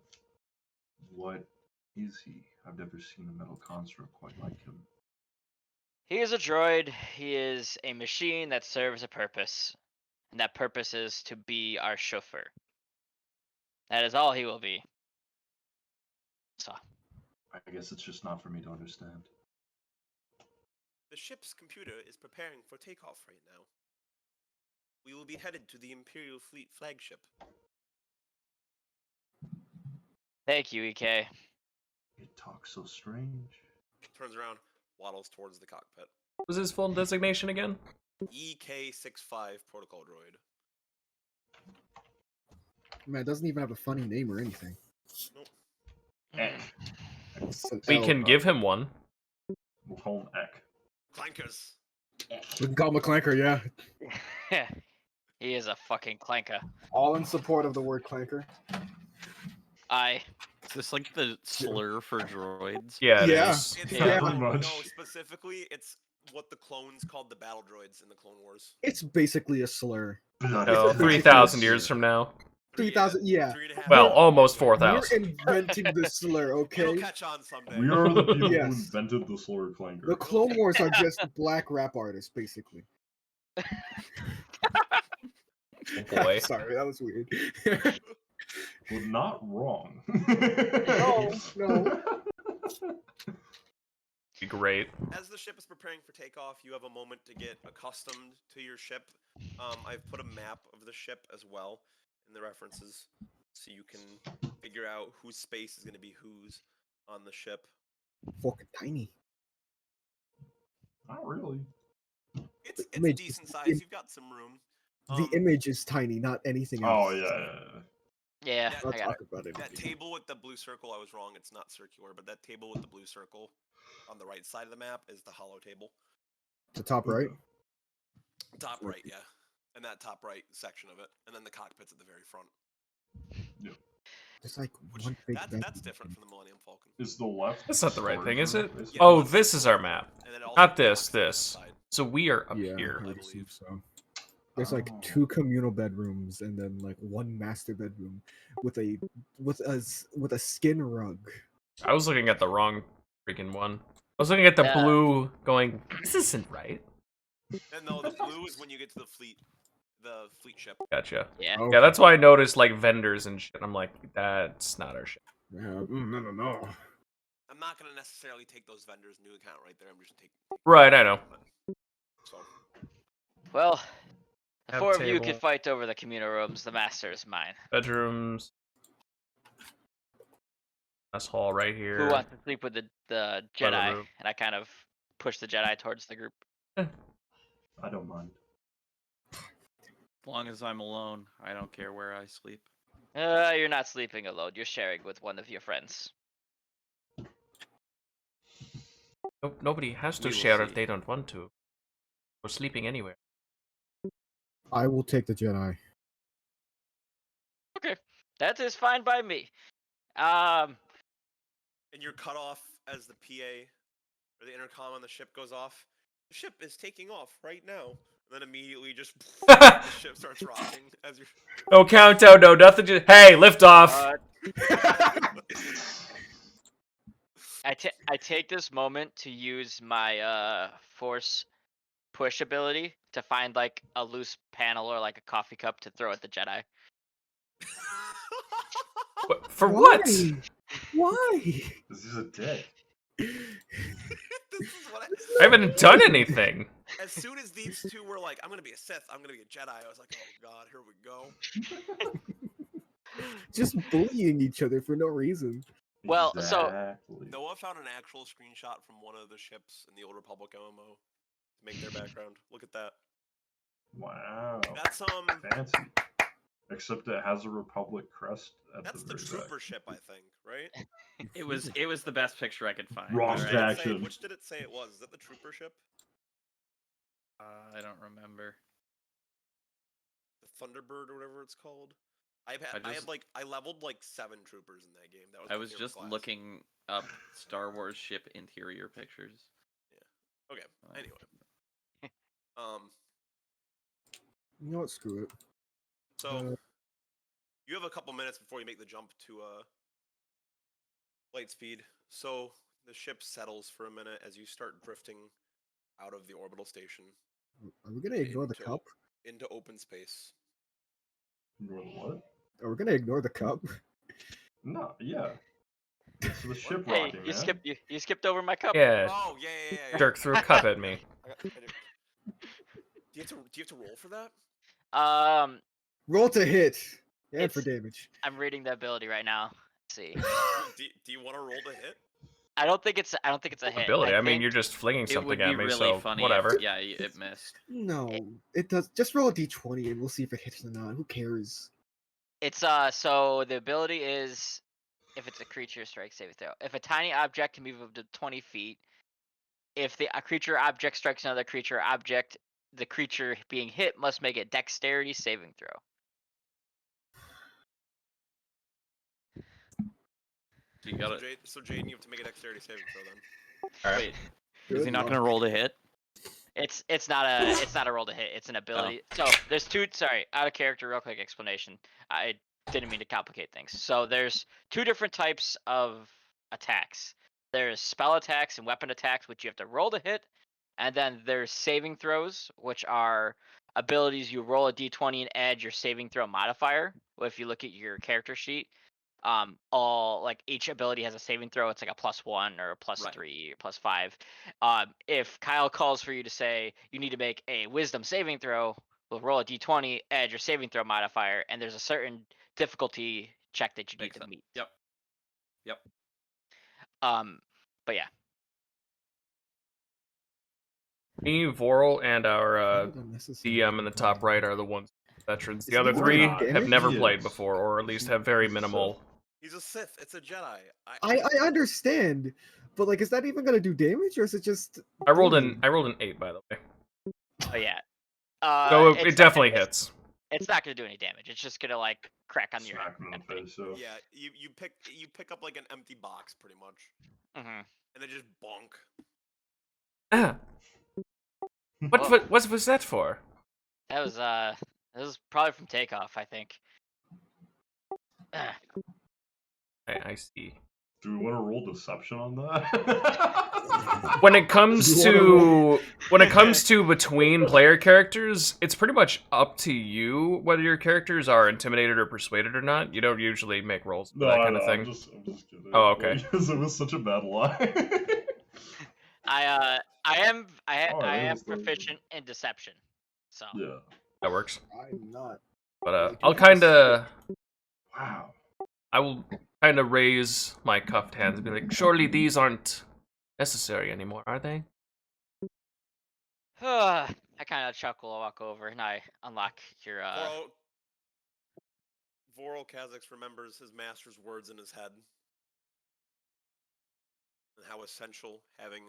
what is he? I've never seen a metal construct quite like him. He is a droid. He is a machine that serves a purpose. And that purpose is to be our chauffeur. That is all he will be. So, I guess it's just not for me to understand. The ship's computer is preparing for takeoff right now. We will be headed to the Imperial Fleet flagship. thank you, EK. It talks so strange. Turns around, waddles towards the cockpit. What was his full designation again? EK-65 protocol droid. Man, it doesn't even have a funny name or anything. Nope. Eck. It's an We L. can give him one. We'll call him Eck. Clankers. We can call him a clanker, yeah. He is a fucking clanker. All in support of the word clanker. Is this like the slur for droids? Yeah, it Yeah. is. It's Yeah. Pretty much. No, specifically, it's what the clones called the battle droids in the Clone Wars. It's basically a slur. Bloody No, It's a 3,000 years from now. 3,000, yeah. 3.5 Well, million. almost We're 4,000. inventing the slur, okay? It'll catch on someday. We are the people who Yes. invented the slur clanker. The Clone Wars are just black rap artists, basically. Oh boy. Sorry, that was weird. But not wrong. No. Be great. As the ship is preparing for takeoff, you have a moment to get accustomed to your ship. I've put a map of the ship as well in the references, so you can figure out whose space is going to be whose on the ship. Fucking tiny. Not really. It's a image- decent the size. im- You've got some room. The image is tiny, not anything else. Oh yeah. Yeah, I'll I got talk it. about it. That table with the blue circle, I was wrong. It's not circular, but that table with the blue circle on the right side of the map is the hollow table. The top right. Top right, yeah. And that top right section of it. And then the cockpit's at the very front. It's like Which, one big that's different from the Millennium Falcon. Is the left? That's not the right thing, is it? storage room? Yeah, Oh, left this is our storage. map. And then it also Not this, blocks the other this. side. So we are up Yeah, here. I would I assume believe. so. There's like Oh. 2 communal bedrooms and then like 1 master bedroom with a skin rug. I was looking at the wrong freaking one. I was looking at the Yeah. blue going, this isn't right. And no, the blue is when you get to the fleet ship. Gotcha. Yeah. Oh, Yeah, that's why I noticed like vendors and shit. I'm like, that's not our shit. yeah. No. I'm not gonna necessarily take those vendors into account right there. I'm just gonna take. Right, I know. So Well, the Have 4 of you table. can fight over the communal rooms. The master is mine. Bedrooms. Mess hall right here. Who wants to sleep with the Jedi? room. And I kind of push the Jedi towards the group. I don't mind. As long as I'm alone, I don't care where I sleep. You're not sleeping alone. You're sharing with one of your friends. Nope, nobody has to We will share if see. they don't want to. We're sleeping anywhere. I will take the Jedi. Okay, that is fine by me. and you're cut off as the PA or the intercom on the ship goes off. The ship is taking off right now. And then immediately just the ship starts rocking as you're. No countdown, no nothing. Just hey, lift off. I take this moment to use my force push ability to find like a loose panel or like a coffee cup to throw at the Jedi. For what? Why? This is a dick. This is what I haven't done anything. As soon as these two were like, "I'm gonna be a Sith, I'm gonna be a Jedi," I was like, "Oh God, here we go." Just bullying each other for no reason. Well, so- Exactly. Noah found an actual screenshot from one of the ships in the Old Republic MMO to make their background. Look at that. Wow. That's Fancy. Except it has a Republic crest at that's the the very trooper back. ship, I think, right? It was the best picture I could find. Wrong Which alright? did it say- faction. Which did it say it was? Is that the trooper ship? I don't remember. The Thunderbird or whatever it's called? I leveled like 7 troopers in that game. That was I my was favorite just class. looking up Star Wars ship interior pictures. Okay. Oh. Anyway. You know what? Screw it. So you have a couple minutes before you make the jump to light speed. So the ship settles for a minute as you start drifting out of the orbital station Are we gonna ignore the cup? into open space. Ignore the what? Are we gonna ignore the cup? No, yeah. It's the ship Hey, rocking, you man. skipped over my cup. Yeah, Oh yeah. Dirk threw a cup at me. Do you have to roll for that? Um, Roll to hit. And for It's- damage. I'm reading the ability right now. Let's see. Do you want to roll to hit? I don't think it's a hit. Ability. I mean, think you're just flinging It something would at be me, really so funny whatever. if it missed. No, it does. Just roll a d20 and we'll see if it hits or not. Who cares? it's so the ability is if it's a creature strike saving throw. If a tiny object can move up to 20 feet, if a creature object strikes another creature object, the creature being hit must make a dexterity saving throw. So you got it. So Jaden, you have to make a dexterity saving throw then. All right. Wait, is Good he not luck. gonna roll to hit? It's not a roll to hit. It's an ability. So there's two. Sorry, out of character. Real quick explanation. I didn't mean to complicate things. So there's two different types of attacks. There's spell attacks and weapon attacks, which you have to roll to hit, and then there's saving throws, which are abilities you roll a d20 and add your saving throw modifier. If you look at your character sheet, all like each ability has a saving throw. It's like a +1 or a +3 or +5. If Kyle calls for you to say you need to make a wisdom saving throw, we'll roll a d20, add your saving throw modifier, and there's a certain difficulty check that you need Makes to sense. meet. Yep. But yeah. Me, Voral, and our Kind of unnecessary. DM in the top right are the ones veterans. The Is other he three doing have damage? never He played is. before, or at least have very He's a minimal. Sith. He's a Sith. It's a Jedi. I understand, but like, is that even gonna do damage, or is it just? I rolled boom? an 8, by the way. Oh yeah. So it's it not definitely gonna- hits. It's not gonna do any damage. It's just gonna like crack on your head. Smack him in the face, so. Yeah, you pick up like an empty box pretty much, Mm-hmm. and then just bonk. Ah. What was that for? That was probably from takeoff, I think. I see. Do we want to roll deception on that? When it comes You to between player characters, it's pretty much up to you whether your characters are intimidated or persuaded or not. You don't usually make rolls for No, that I kind of know, thing. I'm just kidding. Oh, okay. Because it was such a bad lie. I am Alright, I it am was the- proficient in deception. So Yeah. That works. I'm not. But Like, I'll you just- Wow. I will kind of raise my cuffed hands and be like, surely these aren't necessary anymore, are they? I kind of chuckle, walk over, and I unlock your Voral Kazakhs remembers his master's words in his head, and how essential having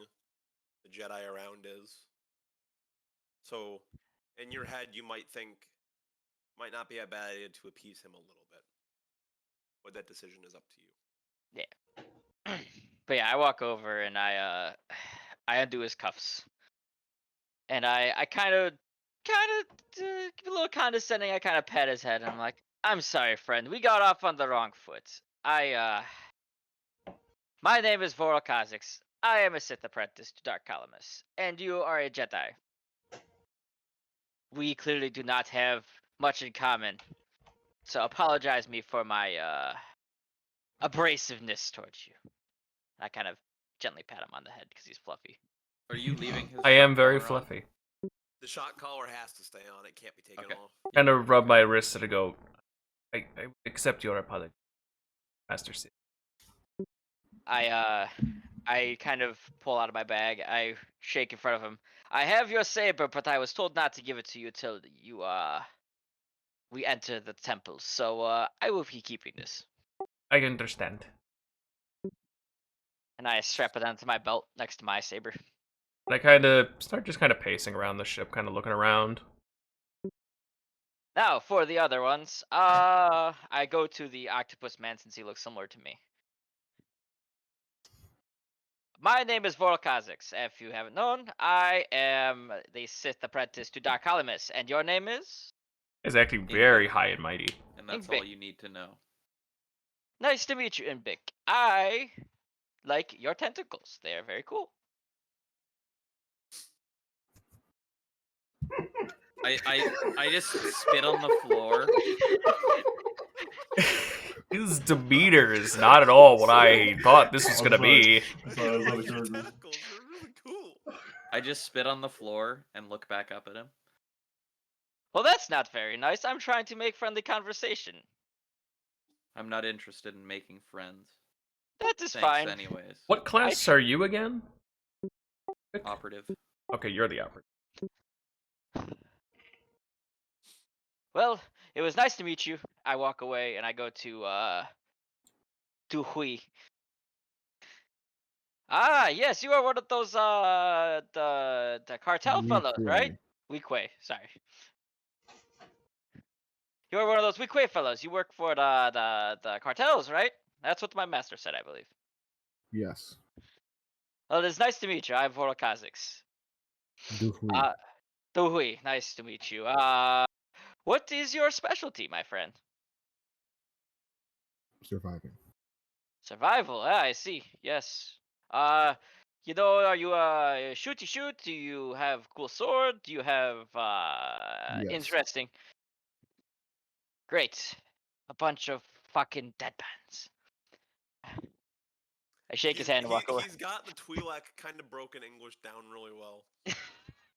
the Jedi around is. So, in your head, you might think, might not be a bad idea to appease him a little bit. But that decision is up to you. But yeah, I walk over and I undo his cuffs, and I kind of a little condescending. I kind of pat his head, and I'm like, "I'm sorry, friend. We got off on the wrong foot. My name is Voral Kazakhs. I am a Sith apprentice to Dark Calamus, and you are a Jedi. We clearly do not have much in common, so apologize me for my abrasiveness towards you." I kind of gently pat him on the head because he's fluffy. Are you leaving his? I am shot very collar on? The fluffy. shot collar has to stay on. It can't be taken Okay. off. Kind of rub my wrist and go, I accept your apology, Master Sith. I kind of pull out of my bag. I shake in front of him. I have your saber, but I was told not to give it to you till we enter the temple. So I will be keeping this. I understand. And I strap it onto my belt next to my saber. And I kind of start just kind of pacing around the ship, kind of looking around. Now for the other ones, I go to the octopus man since he looks similar to me. My name is Vorkazix. If you haven't known, I am the Sith apprentice to Dark Holimus, and your name is? It's actually very high and mighty. And that's Ingvic. all you need to know. Nice to meet you, Inbic. I like your tentacles. They are very cool. I just spit on the floor. His demeanor is not at all what I thought this was I'm gonna sorry. be. I thought I was out of Your character. tentacles are really cool. I just spit on the floor and look back up at him. Well, that's not very nice. I'm trying to make friendly conversation. I'm not interested in making friends. That is Thanks fine. anyways. What class are you again? Operative. Okay, you're the operative. Well, it was nice to meet you. I walk away and I go to Hui. Ah, yes, you are one of those the cartel fellows, right? Weequay, sorry. You are one of those Weequay fellows. You work for the cartels, right? That's what my master said, I believe. Yes. Well, it is nice to meet you. I'm Voro Kha'Zix. Duhui. Hui, nice to meet you. What is your specialty, my friend? Surviving. Survival. Ah, I see. Yes. You know, are you shooty shoot? Do you have cool sword? Do you have Yes. interesting? Great. A bunch of fucking deadpans. I shake his hand and walk away. He's got the Twi'lek kind of broken English down really well.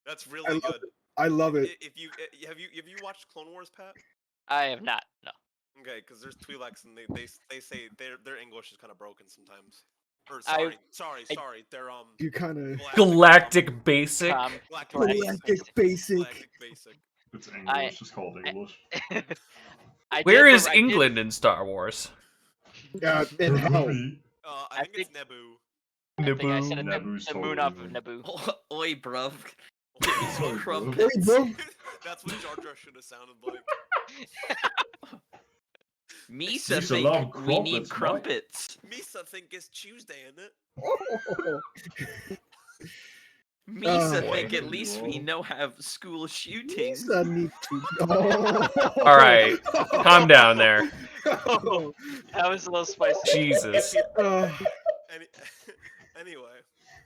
That's I really love good. it. I love it. If you have you watched Clone Wars, Pat? I have not. No. Okay, because there's Twi'leks and they say their English is kind of broken sometimes. Or I- sorry. They're You kind of Galactic Basic. galactic basic. Galactic Basic. It's English. Just called English. Where is England in Star Wars? In hell. Movie. I think it's Naboo. I think I said Naboo. it Naboo's the moon totally off of evil. Naboo. Oi, bruv. Give me some Oi, bruv. crumpets. Hey, bro. That's what Jar Jar should have sounded like. Misa Misa love think we need crumpets, crumpets. Misa think it's Tuesday, isn't it? Misa boy. think at least we know have school shootings. Misa need to. Oh. All right, calm down there. Oh. That was a little spicy. Jesus. Any, anyway,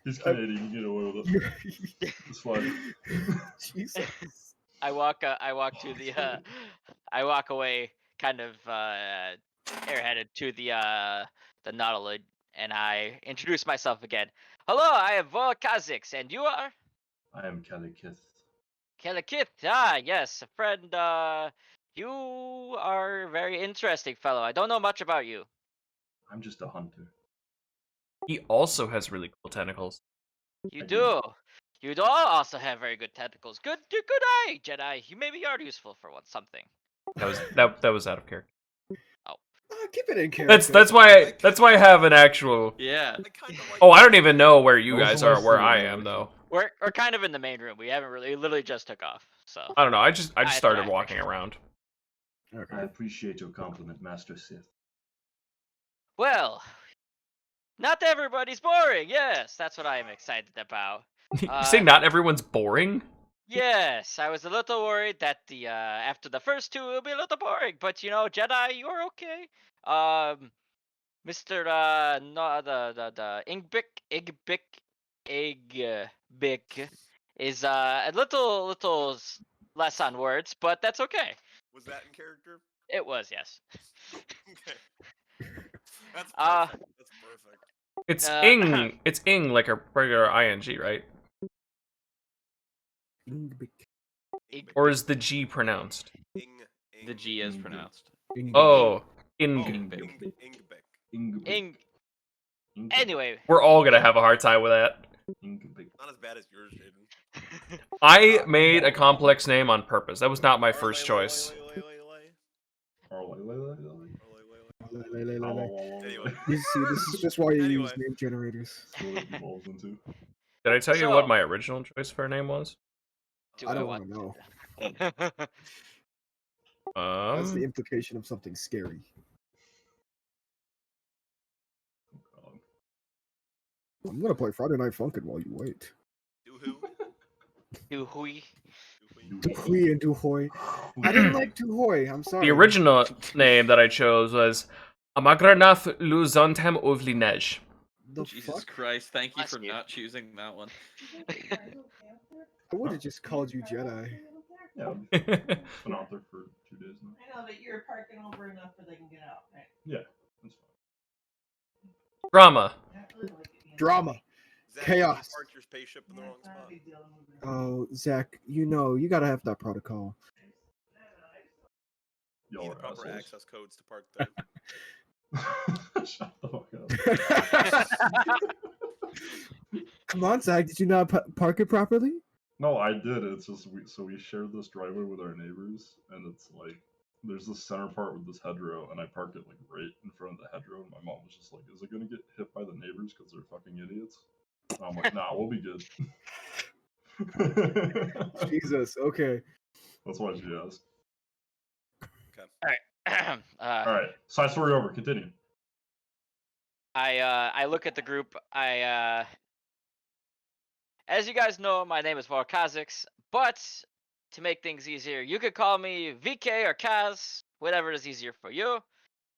He's Canadian. You get away with it. It's fine. Jesus. I walk to the I walk away kind of airheaded to the Nautilus, and I introduce myself again. Hello, I am Vol Kha'Zix, and you are I am Calicith. Kelekith. Ah, yes, a friend. You are a very interesting fellow. I don't know much about you. I'm just a hunter. He also has really cool tentacles. You I do. do. You do also have very good tentacles. Good eye, Jedi. You maybe are useful for something. That was out of character. Keep it in character. That's why I have an actual. Yeah. I kind of like. Oh, I don't even know where you That was guys the are, last where thing I I am liked. though. We're kind of in the main room. We haven't really. We literally just took off. So. I don't know. I just I started thought- walking around. I Okay. appreciate your compliment, Master Sith. Well, not everybody's boring. Yes, that's what I am excited about. You say not everyone's boring? Yes, I was a little worried that the after the first two it'll be a little boring, but you know, Jedi, you're okay. Mr. No, the Igbic is a little less on words, but that's okay. Was that in character? It was, yes. Okay. That's Uh, perfect. That's perfect. It's Uh, It's ing like a regular ing, right? Or is the G pronounced? The G is Ingbic. pronounced. Oh, ing. Ingbic. Ingbic. Ing. Ingbic. Anyway, We're all gonna have a hard time with that. Ingbic. Not as bad as yours, Jaden. I made a complex name on purpose. That was not my first choice. Anyway. You see, this is just why you use Anyway. name generators. That's what it evolves into. Did I tell you So- what my original choice for a name was? do I don't want want to know. That's the implication of something scary. Oh, God. I'm gonna play Friday Night Funkin' while you wait. Doohoo. Doohui. Doohoo. Duhui and Duhoi. I didn't like Duhoi. I'm sorry. The original name that I chose was Amagranath Luzontam Uvlinej. The Jesus fuck? Christ! Thank you Bless for you. not choosing that one. I would have just called you Jedi. Yeah, it's been out there for 2 days now. I know, but you're parking over enough where they can get out, right? Yeah, that's fine. Drama. Drama. Zach, Chaos. You parked your spaceship in the wrong spot. Oh, Zach, you gotta have that protocol. Y'all Need are the proper assholes. access codes to park there. Shut the fuck up. Come on, Zach, did you not park it properly? No, I did. It's just we share this driveway with our neighbors, and it's like there's this center part with this hedgerow, and I parked it like right in front of the hedgerow. And my mom was just like, "Is it gonna get hit by the neighbors because they're fucking idiots?" And I'm like, "Nah, we'll be good." Jesus, okay. That's why she asked. uh, All right, side story over. Continue. I look at the group. As you guys know, my name is Vorkazix, but to make things easier, you could call me VK or Kaz, whatever is easier for you.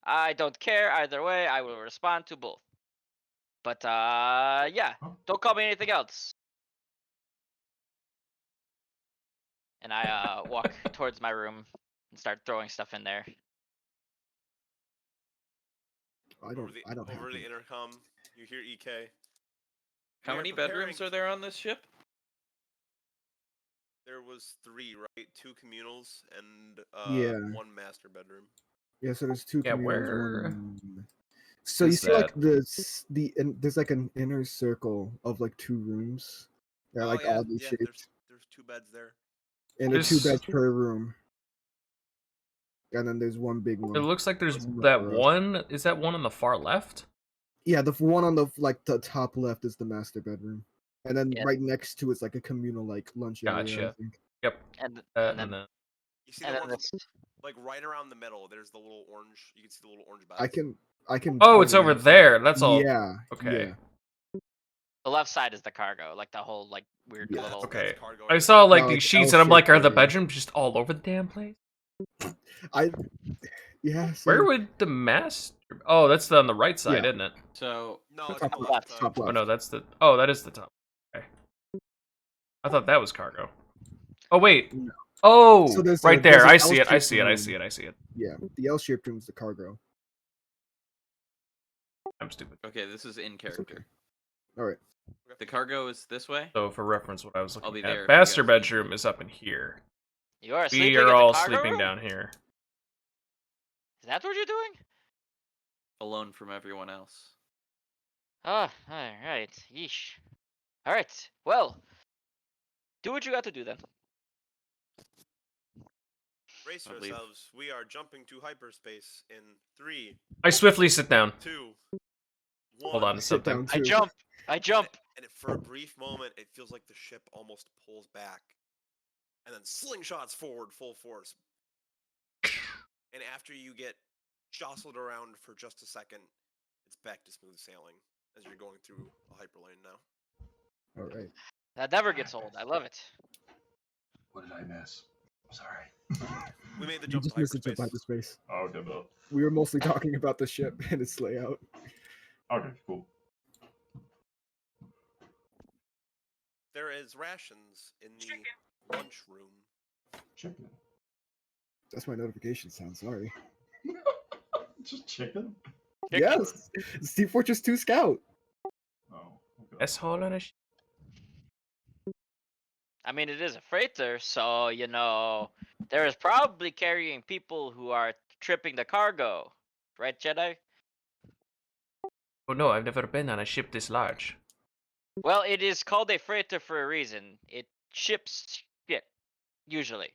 I don't care either way. I will respond to both. But yeah, don't call me anything else. And I walk towards my room and start throwing stuff in there. I don't have Over the it. intercom, you hear EK. How "We are many preparing bedrooms are there on this ship? There was 3, right? 2 communals and Yeah. 1 master bedroom. Yeah, so there's 2 Yeah, communals. where One... So you is see, like that? there's like an inner circle of like 2 rooms. They're like oddly shaped, There's 2 beds there. and There's- 2 beds per room. And then there's one big one. It looks like there's That's enough that for us. one. Is that one on the far left? Yeah, the one on the the top left is the master bedroom, and then Yeah. right next to it's like a communal like lunch area. I Gotcha. think. Yep. And And then then You see and the then one this. like right around the middle. There's the little orange. You can see the little orange beds. I can. oh, it's totally over answer. there. That's all. Yeah. Okay. Yeah. The left side is the cargo, like the whole like weird Yeah. little. Okay. cargo I area. saw like No, these it's sheets, and I'm like, L-shaped are the area. bedrooms just all over the damn place? Yeah. Where same. would the master? Oh, that's on the right side, Yeah. isn't it? So No, it's Top on the left. left side. Top Oh left. no, that's the. Oh, that is the top. Okay. I thought that was cargo. Oh wait. No. Oh, So there's right there's there. an I see it. I L-shaped see it. I room. see it. I see it. Yeah, the L-shaped room is the cargo. I'm stupid. okay, this is in character. All right. The cargo is this way. So for reference, what I was I'll looking be there at, if you master guys need me. bedroom is up in here. You are We sleeping are in the all cargo sleeping room? down here. Is that what you're doing? Alone from everyone else. Ah, alright. Yeesh. Alright, well. Do what you got to do then. Brace I believe. yourselves. We are jumping to hyperspace in 3, I swiftly sit down. 2, 1. Hold on to Sit something. down I too. jump. I jump. And for a brief moment, it feels like the ship almost pulls back, and then slingshots forward full force. And after you get jostled around for just a second, it's back to smooth sailing as you're going through a hyperlane now. All right. That never gets old. I love it. What did I miss? I'm sorry. We made the You jump just to missed the jump hyperspace. hyperspace. Oh, okay, Bill. We were mostly talking about the ship and its layout. Okay, cool. There is rations in the lunchroom. Chicken. That's my notification sound. Sorry. Just chicken? Yes, Steve Fortress 2 Scout. Oh, okay. That's all on a. I mean, it is a freighter, so, you know, there is probably carrying people who are tripping the cargo. Right, Jedi? Oh no, I've never been on a ship this large. Well, it is called a freighter for a reason. It ships shit, usually.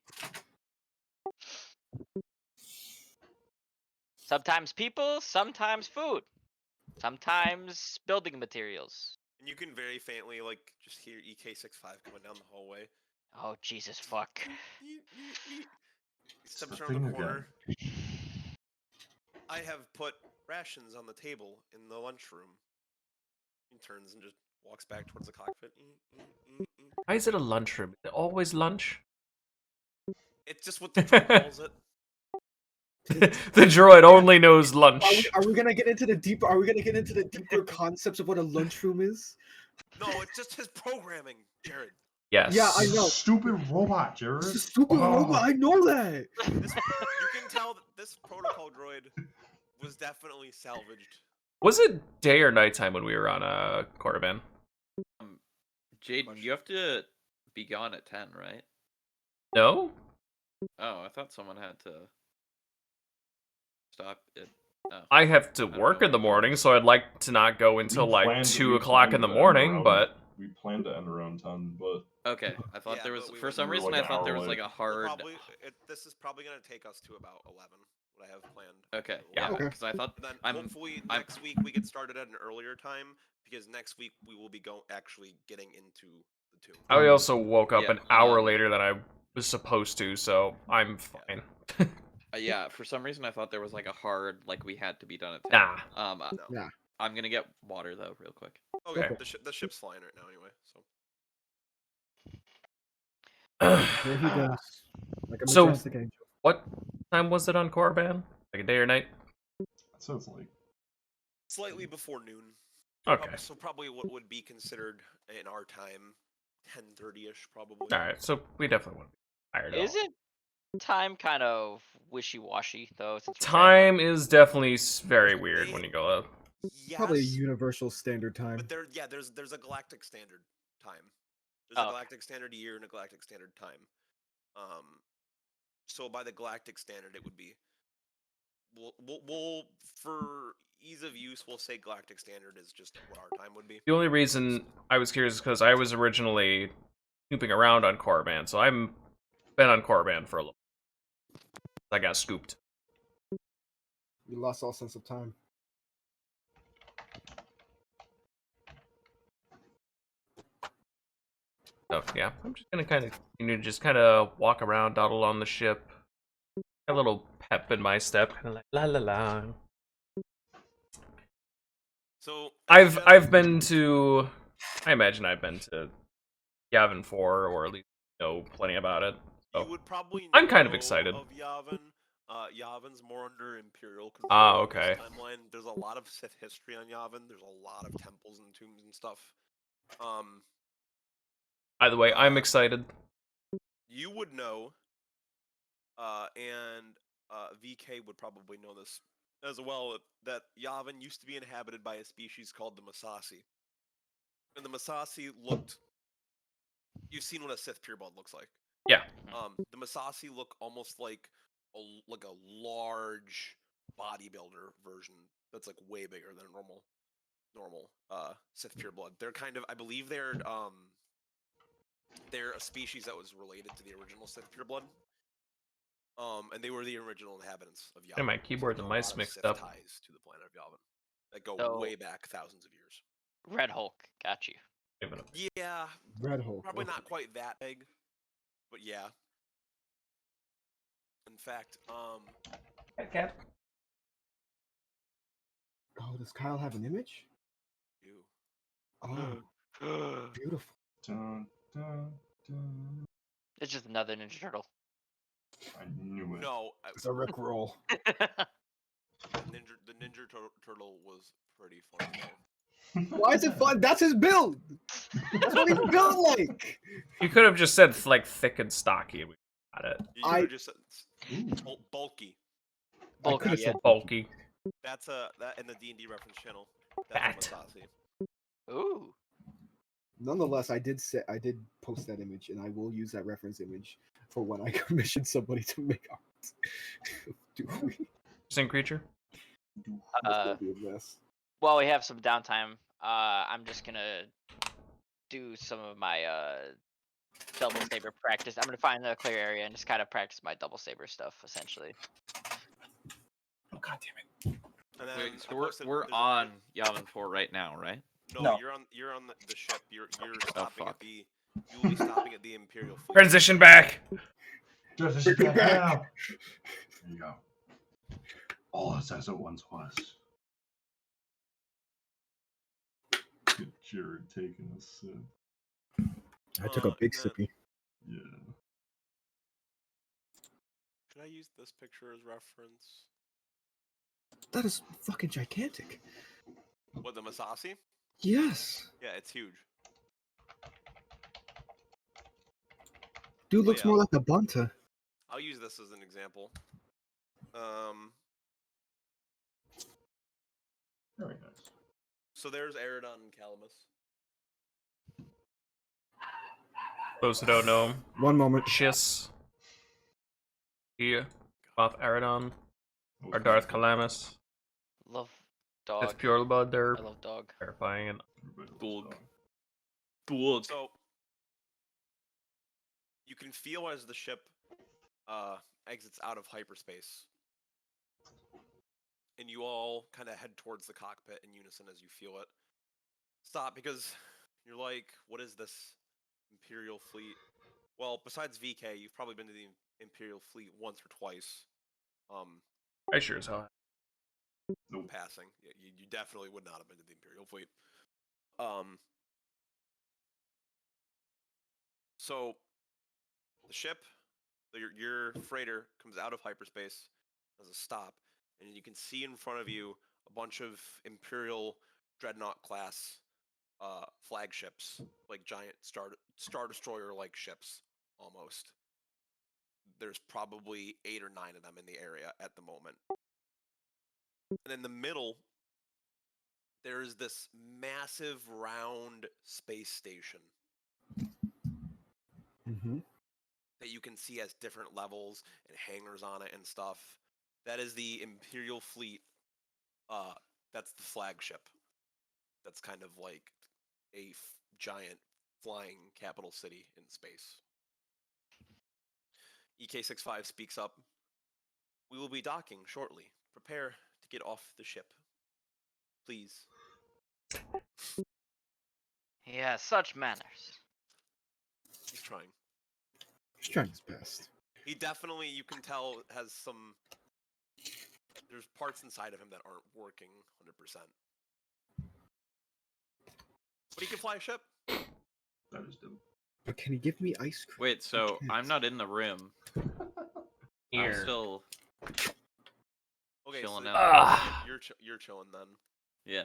Sometimes people, sometimes food, sometimes building materials. And you can very faintly, like, just hear EK65 coming down the hallway. Oh, Jesus fuck. steps the around the thing corner. I have put rations on the table in the lunchroom. He turns and just walks back towards the cockpit. Why is it a lunchroom? Is it always lunch? It's just what the droid calls it. The droid only knows lunch. Are we gonna get into the deeper? Are we gonna get into the deeper concepts of what a lunchroom is? No, it's just his programming, Jared. Yes. Yeah, I know. Stupid robot, Jared. It's a stupid robot. I know that. You can tell that this protocol droid was definitely salvaged. Was it day or nighttime when we were on Korriban? Jaden, you have to be gone at 10, right? No? Oh, I thought someone had to stop it. Oh. I have to don't work know. in the morning, so I'd like to not go until We like planned- 2 we o'clock planned in the to end morning, around- but We planned to end around 10, but Okay, I thought Yeah, there was but we for went- some we were reason like I an thought there hour was like late. a hard. This is probably gonna take us to about 11. What I have planned. Okay, Yeah. yeah, Okay. because I thought And then I'm hopefully I'm- next week we get started at an earlier time because next week we will be actually getting into the tomb. I also woke up Yeah, an hour later than I was supposed to, so I'm fine. yeah. For some reason I thought there was like a hard like we had to be done at 10. Nah. No. Nah. I'm gonna get water though, real quick. Okay. Okay. The ship's flying right now anyway. So There he goes, like a So- majestic angel. What time was it on Korriban? Like a day or night? so it's like slightly before noon. Okay. So probably what would be considered in our time 10:30ish probably. Alright, so we definitely won't be tired at all. Isn't time kind of wishy-washy though? Since we're Time is definitely very weird when you go up. Yes. Probably a universal standard time. But there's a galactic standard time. There's Oh, a okay. galactic standard year and a galactic standard time. So by the galactic standard, it would be. We'll for ease of use, we'll say galactic standard is just what our time would be. The only reason I was curious is because I was originally snooping around on Korriban, so I'm been on Korriban for a little. I got scooped. You lost all sense of time. So yeah, I'm just gonna kind of walk around, dawdle on the ship. A little pep in my step, kind of like la la la. So I've been to. I imagine I've been to Yavin 4, or at least know plenty about it. You So would probably. I'm kind of know excited. Of Yavin. Yavin's more under Imperial control. Ah, in this okay. Timeline. There's a lot of Sith history on Yavin. There's a lot of temples and tombs and stuff. Either way, I'm excited. You would know, and VK would probably know this as well, that Yavin used to be inhabited by a species called the Masasi. And the Masasi looked... You've seen what a Sith pureblood looks like. Yeah. The Masasi look almost like a large bodybuilder version that's like way bigger than a normal Sith pureblood. They're kind of... I believe they're a species that was related to the original Sith pureblood. And they were the original inhabitants of Yavin. And my keyboard So and there's a mice lot of mixed Sith up. ties to the planet of Yavin that go So- way back thousands of years. Red Hulk, got you. Yeah, Red Hulk. probably okay. not quite that big, but yeah. In fact, Okay. Oh, does Kyle have an image? you. Oh, beautiful. dun, dun, dun. It's just another Ninja Turtle. I knew it. No, It's a Rick roll. the Ninja Turtle was pretty funny though. Why is it fun? That's his build. That's what he's built like. You could have just said like thick and stocky. We got it. You I- could've just said bulky. I Bulky, could've yeah. said Bulky. That's that in the D&D reference channel. Fat. That's a Masasi. Ooh. Nonetheless, I did post that image, and I will use that reference image for when I commission somebody to make art. Do we? Interesting creature. That's gonna be a mess. While we have some downtime, I'm just gonna do some of my double saber practice. I'm gonna find a clear area and just kind of practice my double saber stuff, essentially. Oh god damn it! And then Wait, I so posted- we're there's a- on Yavin 4 right now, right? No, No. you're on the ship. You're stopping at fuck. the. You will be stopping at the Imperial fleet. Transition back. Just as you get help. There you go. All us as it once was. Get Jared taking a sip. I took a big and then- sippy. Yeah. Should I use this picture as reference? That is fucking gigantic. What, the Masasi? Yes. Yeah, it's huge. Dude Oh, looks yeah. more like a bunta. I'll use this as an example. Very nice. So there's Aerodon and Calamus. Those who don't know, One moment. Chiss, the Moth Aradon, or Okay. Darth Calamus. Love That's dog. pure blood. They're I love dog. terrifying. And Everybody loves Dog. dog. Dog. So you can feel as the ship exits out of hyperspace, and you all kind of head towards the cockpit in unison as you feel it stop, because you're like, what is this Imperial fleet? Well, besides VK, you've probably been to the Imperial fleet once or twice. I sure as hell. Nope. Passing. Yeah, you definitely would not have been to the Imperial fleet. So the ship, your freighter, comes out of hyperspace as a stop, and you can see in front of you a bunch of Imperial dreadnought class flagships, like giant star destroyer like ships almost. There's probably 8 or 9 of them in the area at the moment. And in the middle, there's this massive round space station Mm-hmm. that you can see has different levels and hangars on it and stuff. That is the Imperial fleet. That's the flagship. That's kind of like a giant flying capital city in space. EK65 speaks up. We will be docking shortly. Prepare to get off the ship. Please. He has such manners. He's trying. He's trying his best. He definitely, you can tell, has some... There's parts inside of him that aren't working 100%. But he can fly a ship. That is dope. But can he give me ice cream? Wait, so can't. I'm not in the room. I'm Here. still. Okay, Chilling so out. Ah. you're chilling then. Yeah.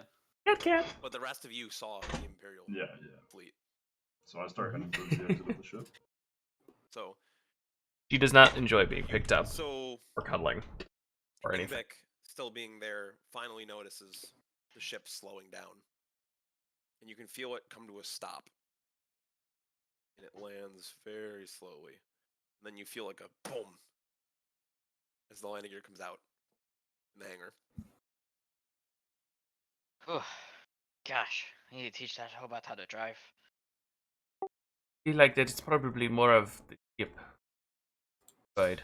Cat. But the rest of you saw the Imperial Yeah. fleet. So I start heading towards the exit of the ship. So She does not enjoy being picked up so or cuddling or anything. Invik, still being there, finally notices the ship slowing down. And you can feel it come to a stop. And it lands very slowly. And then you feel like a boom as the landing gear comes out in the hangar. Whew. Gosh, I need to teach that robot how to drive. I feel like that it's probably more of the ship side.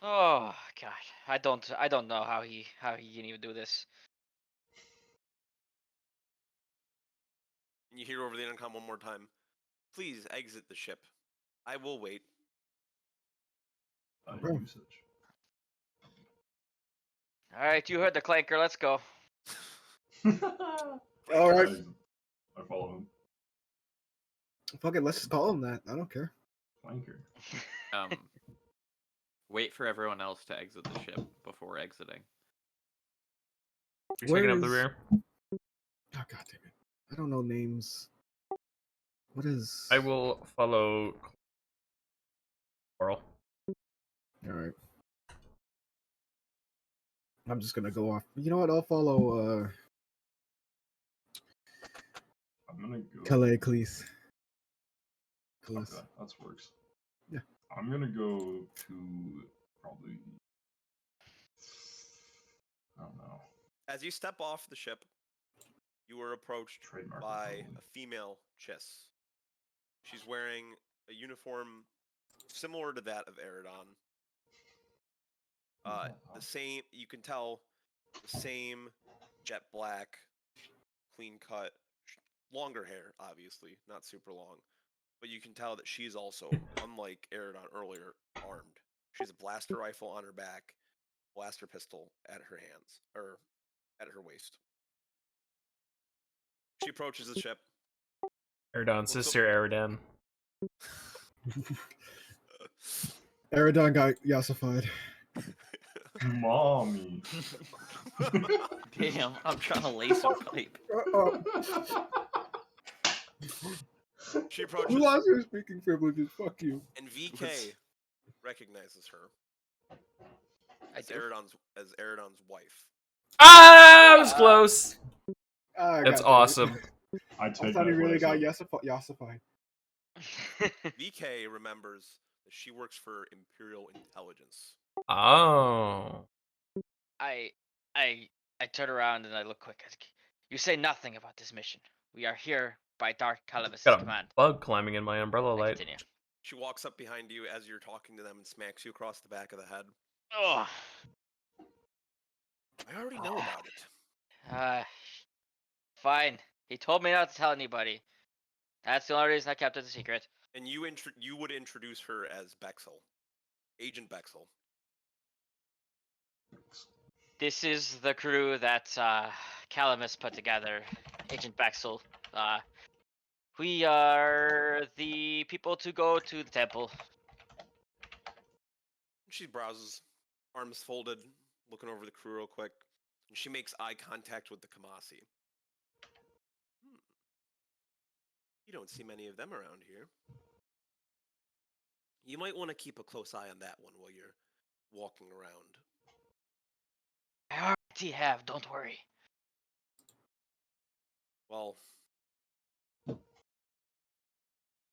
Oh God, I don't know how he can even do this. And you hear over the intercom one more time, please exit the ship. I will wait. Bro. Usage. All right, you heard the clanker. Let's go. All right. I follow him. Fuck it, let's just call him that. I don't care. Flanker. Wait for everyone else to exit the ship before exiting. You're Where taking up the is- rear. Oh God damn it! I don't know names. What is? I will follow Coral. All right. I'm just gonna go off. You know what? I'll follow. I'm gonna go. Calais. Okay, that works. Yeah. I'm gonna go to probably. I don't know. As you step off the ship, you are approached Trademark. by probably. a female Chiss. She's wearing a uniform similar to that of Aerodon. The same, you can tell, the same jet black, clean cut, longer hair, obviously, not super long, but you can tell that she's also, unlike Aerodon earlier, armed. She has a blaster rifle on her back, blaster pistol at her hands, or at her waist. She approaches the ship. Erdon, sister Eridan. Aerodon got yassified. Mommy. Damn, I'm trying to lace a pipe. She approaches, Who lost your speaking privileges? Fuck you. and VK recognizes her I as do. Aerodon's wife. Ah, I was close. Ah, That's goddamn it. awesome. I I take thought he that really got what yassified. VK remembers that she works for Imperial Intelligence. Oh. I turn around and I look quick. You say nothing about this mission. We are here by Dark Calibus' Got a command. bug climbing in my umbrella I light. continue. She walks up behind you as you're talking to them and smacks you across the back of the head. Oh. I already know about it. Fine. He told me not to tell anybody. That's the only reason I kept it a secret. And you would introduce her as Bexel, Agent Bexel. This is the crew that Calamus put together. Agent Bexel. We are the people to go to the temple. She browses, arms folded, looking over the crew real quick, and she makes eye contact with the Kamasi. You don't see many of them around here. You might want to keep a close eye on that one while you're walking around. I already have, don't worry. Well,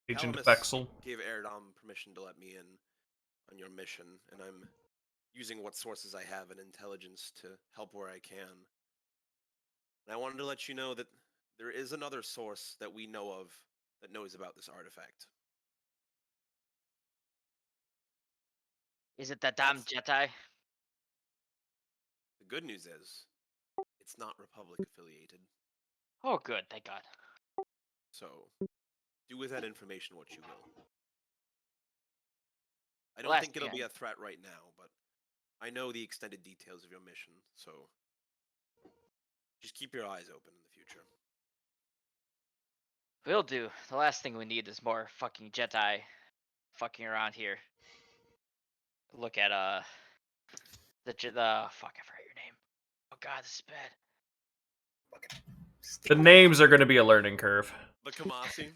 Agent Calamus Bexel. gave Aerodon permission to let me in on your mission, and I'm using what sources I have in intelligence to help where I can. And I wanted to let you know that there is another source that we know of that knows about this artifact. Is it that damn Jedi? The good news is, it's not Republic affiliated. Oh, good, thank God. So, do with that information what you will. I Well, don't think that's it'll be good. a threat right now, but I know the extended details of your mission, so just keep your eyes open in the future. Will do. The last thing we need is more fucking Jedi fucking around here. Look at the fuck, I forgot your name. Oh God, this is bad. The names are going to be a learning curve. The Kamasi.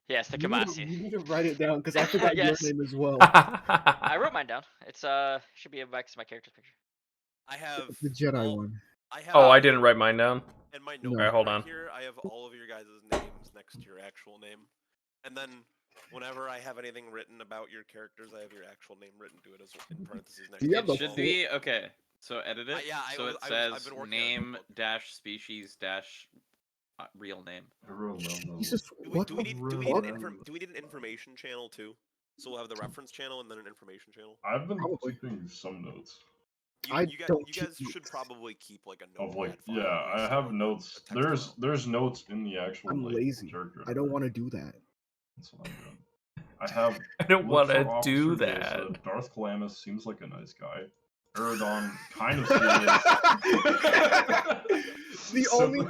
Yes, the You Kamasi. need to write it down because I forgot Yes. your name as well. I wrote mine down. It's should be back to my character's picture. I have The Jedi all, one. I have Oh, I didn't write mine down. in my No. notebook Alright, hold right on. here. I have all of your guys' names next to your actual name, and then whenever I have anything written about your characters, I have your actual name written to it as in parentheses next Do to you it. have the It should full- be okay. So edit it. yeah, so it I've says been working on a name notebook. dash species dash real name. Jesus, Do what we the need do we need an information channel too? So we'll have the reference channel and then an information channel. I've been Probably. keeping some notes You don't guys keep should notes. probably keep like a of notepad like file. yeah, where you I save have a notes. text file. There's notes in the actual I'm like, lazy. character. I don't want to do that. That's what I'm doing. I have. I don't look want to for do Officer that. Joseph. Darth Calamus seems like a nice guy. Aerodon, kind of serious. the only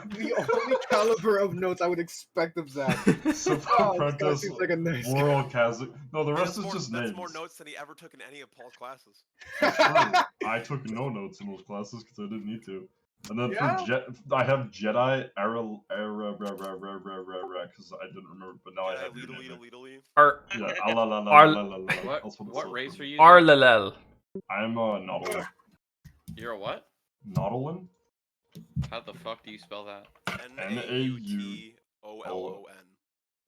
caliber of notes I would expect of Zach. This guy Apprentice, seems like a nice Moral Kazakh. No, the Hey, rest that's is just that's names. more notes than he ever took in any of Paul's classes. That's true. I took no notes in those classes because I didn't need to. And then Yeah? for I have Jedi era because I didn't remember, but now I have your name there. Ar Yeah, What race are you? Arlalel. I'm a Nautilin. You're a what? Nautilin? How the fuck do you spell that? Nautilon.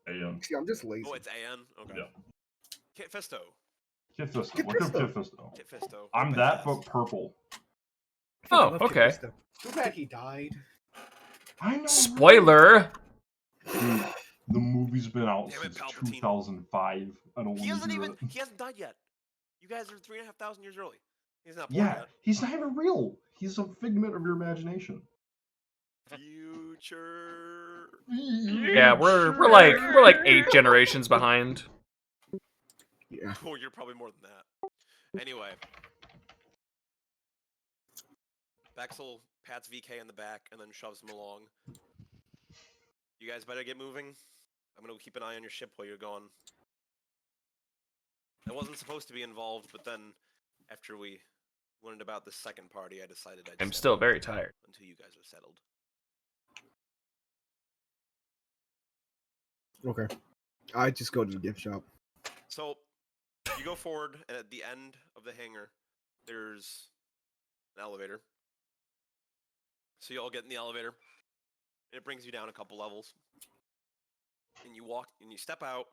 A.M. See, I'm just lazy. Oh, it's An. Okay. Yeah. Kit Fisto. Kit Fisto. Kit Look up Fisto. Kit Fisto. Kit Fisto. I'm Whip that, ass. but purple. I Oh, love Kit okay. Fisto. Too bad he died. I know. Spoiler. Dude, the movie's been out Damn it, since Palpatine. 2005. I don't want to do it. He hasn't died yet. You guys are 3,500 years early. He's not born Yeah, yet. he's not even real. He's a figment of your imagination. Future. Yeah, we're like 8 generations behind. Yeah. Oh, you're probably more than that. Anyway, Bexel pats VK in the back and then shoves him along. You guys better get moving. I'm gonna keep an eye on your ship while you're gone. I wasn't supposed to be involved, but then after we learned about the second party, I decided I'd I'm step still in very tired. until you guys are settled. Okay. I just go to the gift shop. So you go forward, and at the end of the hangar, there's an elevator. So you all get in the elevator, and it brings you down a couple levels. And you walk, and you step out,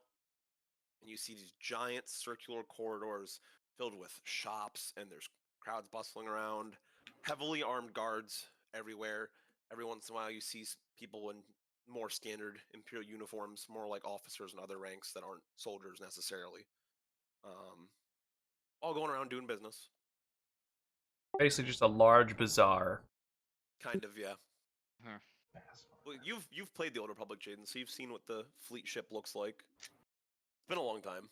and you see these giant circular corridors filled with shops, and there's crowds bustling around, heavily armed guards everywhere. Every once in a while, you see people in more standard Imperial uniforms, more like officers and other ranks that aren't soldiers necessarily. All going around doing business. Basically, just a large bazaar. Kind of, yeah. Hmm. Well, you've played the Old Republic, Jaden, so you've seen what the fleet ship looks like. It's been a long time.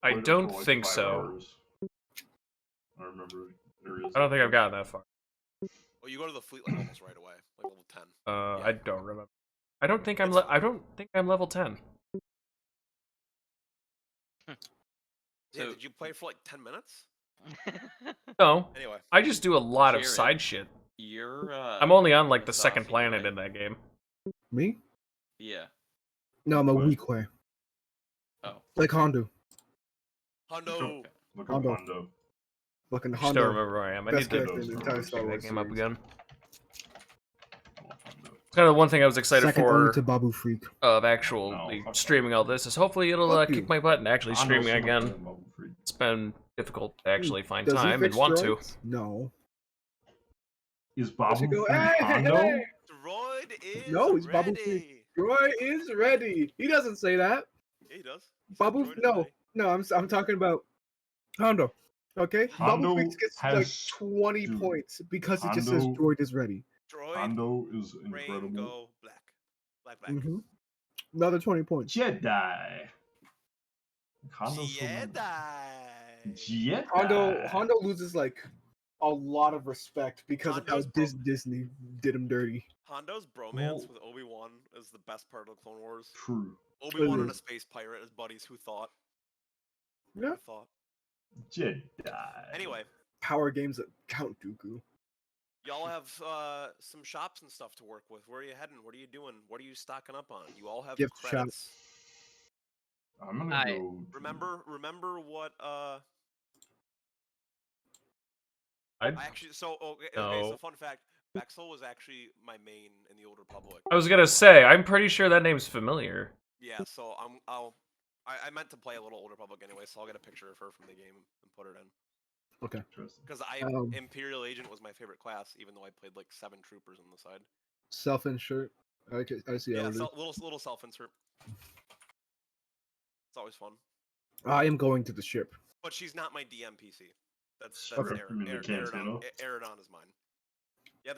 I Played it don't for, like, think 5 so. hours. I remember areas. I don't think I've gotten that far. Oh, you go to the fleet like almost right away, like level 10. I don't remember. I don't think I'm. It's I don't think I'm level 10. Yeah, So- did you play for like 10 minutes? No, Anyway, I just do a lot of Jared, side shit. You're I'm only on like the Masasi, second planet right? in that game. Me? Yeah. No, I'm a What? weak way. Oh. Like Hondo. Hondo. Okay. Look up Hondo. Hondo. Fucking I just Hondo. don't remember where I am. I Best need to character in the entire Star pick that Wars game up series. again. Love Hondo. It's kind of one thing I was excited Second only for to Babu Freak. of actually No, fuck streaming all this is hopefully it'll Fuck kick you. my butt and actually Hondo's streaming so much better again. than Babu Freak. It's been difficult to actually find Does he time and fix want to. droids? No. Is Does Babu he go, Freak hey, hey, Hondo? hey. Droid is No, he's ready. Babu Freak. Droid is ready. He doesn't say that. Yeah, he does. He said Babu, droid is no, ready. no, I'm talking about Hondo. Okay, Hondo Babu Freak gets like has- 20 dude, points because it just says Hondo- droid is ready. Droid, Hondo is rain, incredible. go, black. Black, black. Mm-hmm. Another 20 points. Jedi. Hondo's so good. Jedi. Jedi. Hondo loses like a lot of respect because of how Hondo's Disney did him dirty. Hondo's bromance Well- with Obi-Wan is the best part of the Clone Wars. True. Obi-Wan and is. a space pirate as buddies. Who thought? Yeah. Who thought? Jedi. Anyway, Power games that Count Dooku. y'all have some shops and stuff to work with. Where are you heading? What are you doing? What are you stocking up on? You all have Gift shop. credits. I'm gonna I- go. Remember what I I actually okay, so No. fun fact, Bexel was actually my main in the Old Republic. was gonna say I'm pretty sure that name's familiar. Yeah, so I meant to play a little Old Republic anyway, so I'll get a picture of her from the game and put it in. Interesting. Because Imperial Agent was my favorite class, even though I played like 7 troopers on the side. Self-insert. I see how Yeah, it is. little self-insert. It's always fun. I am going to the ship. But she's not my DM PC. That's Okay. Aaron. You mean the cantina? Aerodon is mine. Yeah,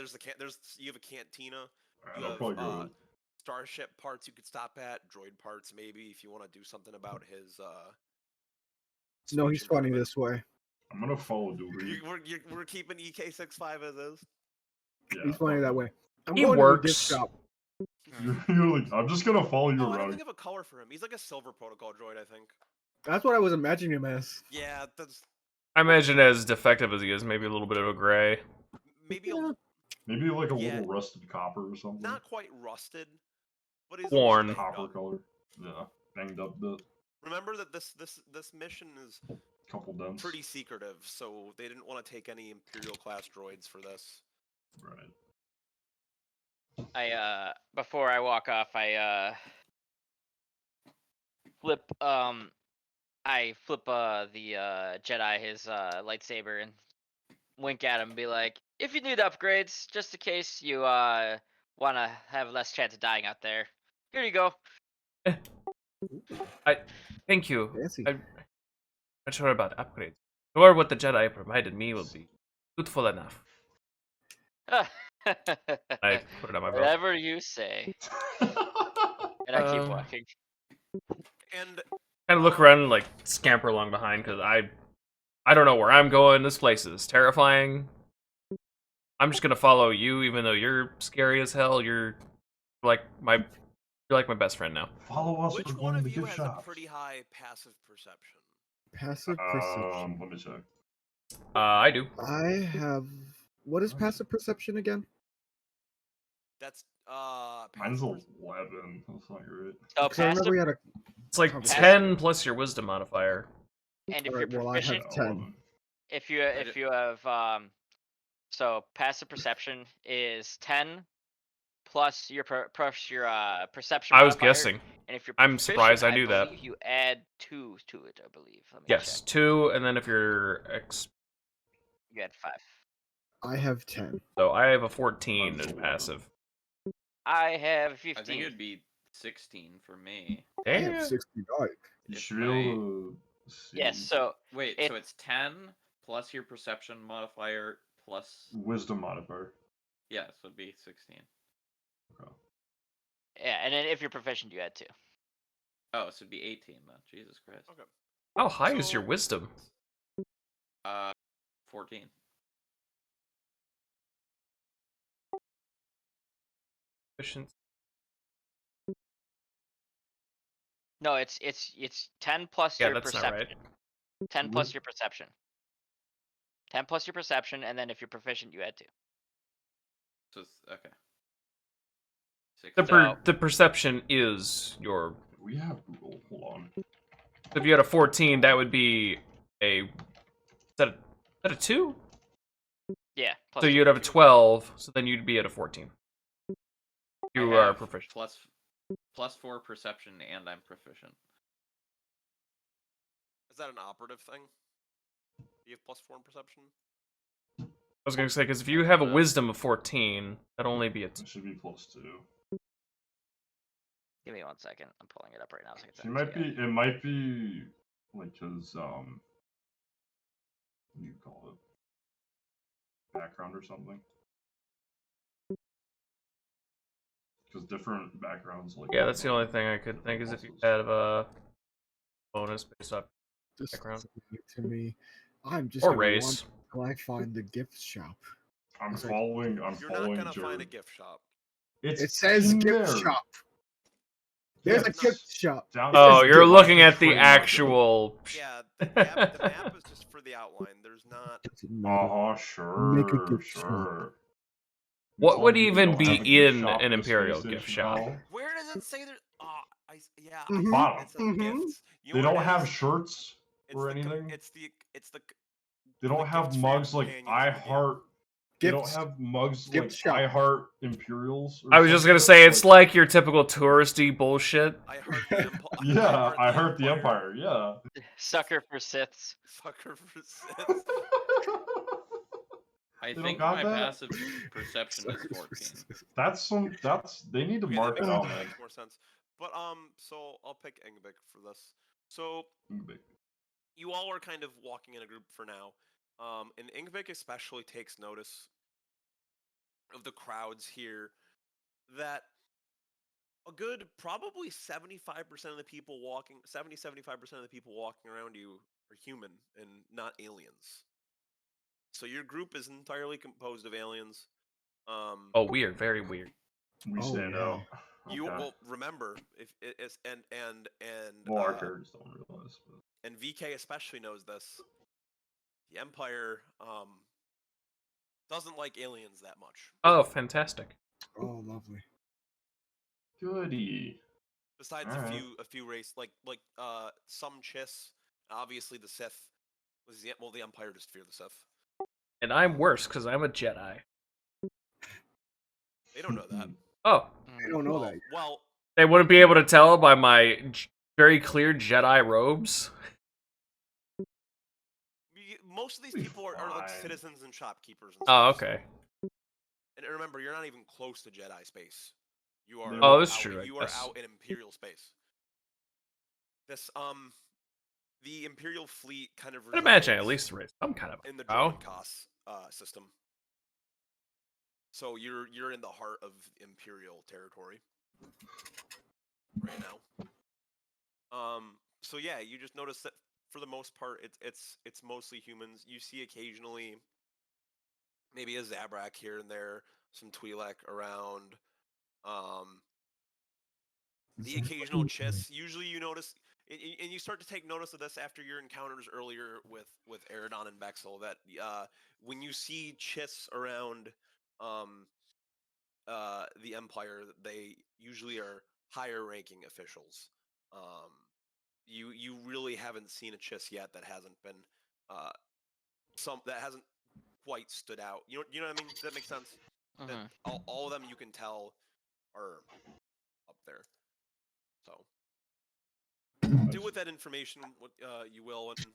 you have a cantina. Alright, You I'll have probably go. starship parts you could stop at, droid parts maybe if you want to do something about his. No, he's speech funny improvement. this way. I'm gonna follow Doobie. We're keeping EK65 as is. Yeah, He's funny fuck that it. way. I'm He going to the gift works. shop. You're like, I'm just gonna follow you Oh, I don't around. think I have a color for him. He's like a silver protocol droid, I think. That's what I was imagining him as. Yeah, that's I imagine as defective as he is, maybe a little bit of a gray. maybe Yeah. Maybe like a Yeah. little rusted copper or something. not quite rusted, but he's Worn. banged Copper up. color. Yeah, banged up bit. Remember that this mission is Couple dents. pretty secretive, so they didn't want to take any Imperial class droids for this. Right. I before I walk off, I flip the Jedi his lightsaber and wink at him and be like, if you need upgrades, just in case you wanna have less chance of dying out there, here you go. Thank you. Fancy. I'm not sure about upgrades. Or what the Jedi provided me will be useful enough. I put it on my belt. Whatever you say. And I keep Uh, walking. And kind of look around and like scamper along behind because I don't know where I'm going. This place is terrifying. I'm just gonna follow you, even though you're scary as hell. Like my you're like my best friend now. Follow us. which We're one going to of the you gift has shop. a pretty high passive perception? Passive perception. Let me check. I do. I have. What is Oh. passive perception again? That's Mine's passive 11. That's not great. So Because I remember passive, we had a. It's like Conversation. 10 plus your wisdom modifier. and if Alright, you're well, I have proficient, 10. if you have so passive perception is 10 plus your perception I was modifier, guessing. and if you're I'm proficient, surprised I knew that. believe you add 2 to it. I believe. Let me Yes, check. 2, and then if you're You add 5. I have 10. so I have a 14 Mine's in 11. passive. I have I think 15. it'd be 16 for me. I have Damn. 69. You If should be able to see. Yes. So Wait, It- so it's 10 plus your perception modifier plus Wisdom modifier. yeah, so it'd be 16. Okay. yeah, and then if you're proficient, you add 2. Oh, so it'd be 18 then. Jesus Christ. Okay. How high is So- your wisdom? 14. Efficient- No, it's 10 plus Yeah, your that's not perception. right. 10 plus your perception. 10 plus your perception, and then if you're proficient, you add 2. So it's okay. The 16. the perception is your. We have Google. Hold on. If you had a 14, that would be a. Is that a 2? Yeah. Plus So 2. you'd have a 12, so then you'd be at a 14. You I are have proficient. plus 4 perception and I'm proficient. Is that an operative thing? You have +4 in perception? I was gonna say, because if you have a wisdom of 14, that'd only be a. It should be +2. Give me 1 second. I'm pulling it up right now. So I can She send might it to you. be. It might be like his what do you call it? Background or something. Because different backgrounds like. Yeah, that's the only thing I could think is if you had a bonus based off Just background. send it to me. I'm just Or gonna race. want till I find the gift shop. I'm It's like- following. I'm You're not following gonna find a Jared. gift shop. It's It says in gift there. shop. There's a Yes. gift shop. Down Oh, there. you're Like looking the at the trademark. actual. Yeah, the map is just for the outline. There's not. Doesn't matter. Uh-huh, Make a sure, gift shop. sure. You What told would me they even don't be have a gift in shop an in the Imperial space gift station shop? hall? Where does it say there? Yeah. Mhm. Bottom. It says Mhm. gifts. You They know what don't it have is? shirts It's or the com- anything. It's the. They don't the have gifts for your mugs like companions I in the game. heart. They don't Gifts. have mugs Gift like shop. I heart Imperials. Or I was just something. gonna say it's like your typical touristy bullshit. I heard the Empire. Yeah, I heard the Empire. Yeah. Sucker for Siths. Sucker for Sith. I They think don't my got that? passive perception is 14. That's they need to Okay, mark that it makes, out, that man. makes more sense. But so I'll pick Engbik for this. So you all are kind of walking in a group for now, and Ingvik especially takes notice of the crowds here. That a good probably 75% of the people walking, 75% of the people walking around you are human and not aliens. So your group is entirely composed of aliens. Oh, weird, very weird. We Oh, stand yeah. out. You Okay. well remember if it is and Well, our characters don't realize. But... and VK especially knows this. The Empire doesn't like aliens that much. Oh, fantastic. Oh, lovely. Goody. Besides Alright. a few race like some Chiss, obviously the Sith was the Empire just fear the Sith. And I'm worse because I'm a Jedi. They don't know that. Oh, I don't know well, that yet. well, they wouldn't be able to tell by my very clear Jedi robes. most of these people are like Fine. citizens and shopkeepers. And Oh, stuff, okay. And remember, you're not even close to Jedi space. You are. Oh, that's out, true, I You are guess. out in Imperial space. This the Imperial fleet kind of. I'd imagine at resides least raise some kind of. in the Oh, Droidcast system. So you're in the heart of Imperial territory. right now. So yeah, you just notice that for the most part, it's mostly humans. You see occasionally maybe a Zabrak here and there, some Twi'lek around. The occasional Chiss. Usually, you notice, and you start to take notice of this after your encounters earlier with Eridon and Bexel. That when you see Chiss around the Empire, they usually are higher ranking officials. You really haven't seen a Chiss yet that hasn't been uh, that hasn't quite stood out. You know what I mean? Does that make sense? That Mhm. all of them you can tell are up there. So do with that information what you will, and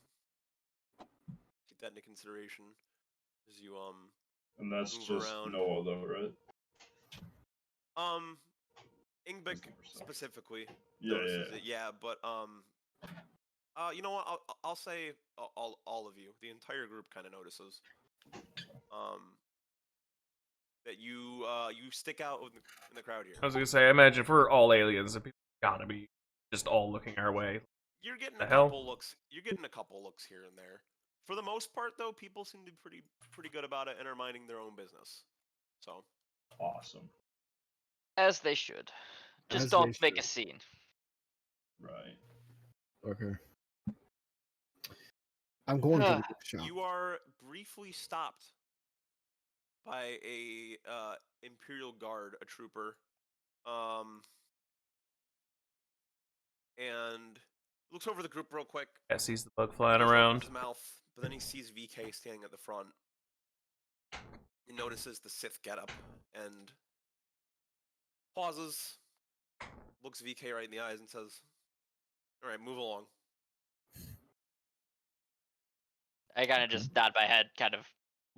keep that into consideration as you And that's move just around. Noah, though, right? Ingbic That's number 7. specifically Yeah, notices yeah. it, yeah, but you know what? I'll say all of you, the entire group, kind of notices that you stick out in the crowd here. I was gonna say, I imagine if we're all aliens, the people gotta be just all looking our way. You're getting The a hell? couple looks. You're getting a couple looks here and there. For the most part, though, people seem to be pretty good about it and are minding their own business. So Awesome. As they should. Just As don't they make a should. scene. Right. Okay. I'm going to the gift shop. you are briefly stopped by a Imperial Guard, a trooper, and looks over the group real quick. Yeah, sees the bug flying Doesn't open around. his mouth, but then he sees VK standing at the front. He notices the Sith getup and pauses, looks VK right in the eyes, and says, "All right, move along." I kind of just nod my head, kind of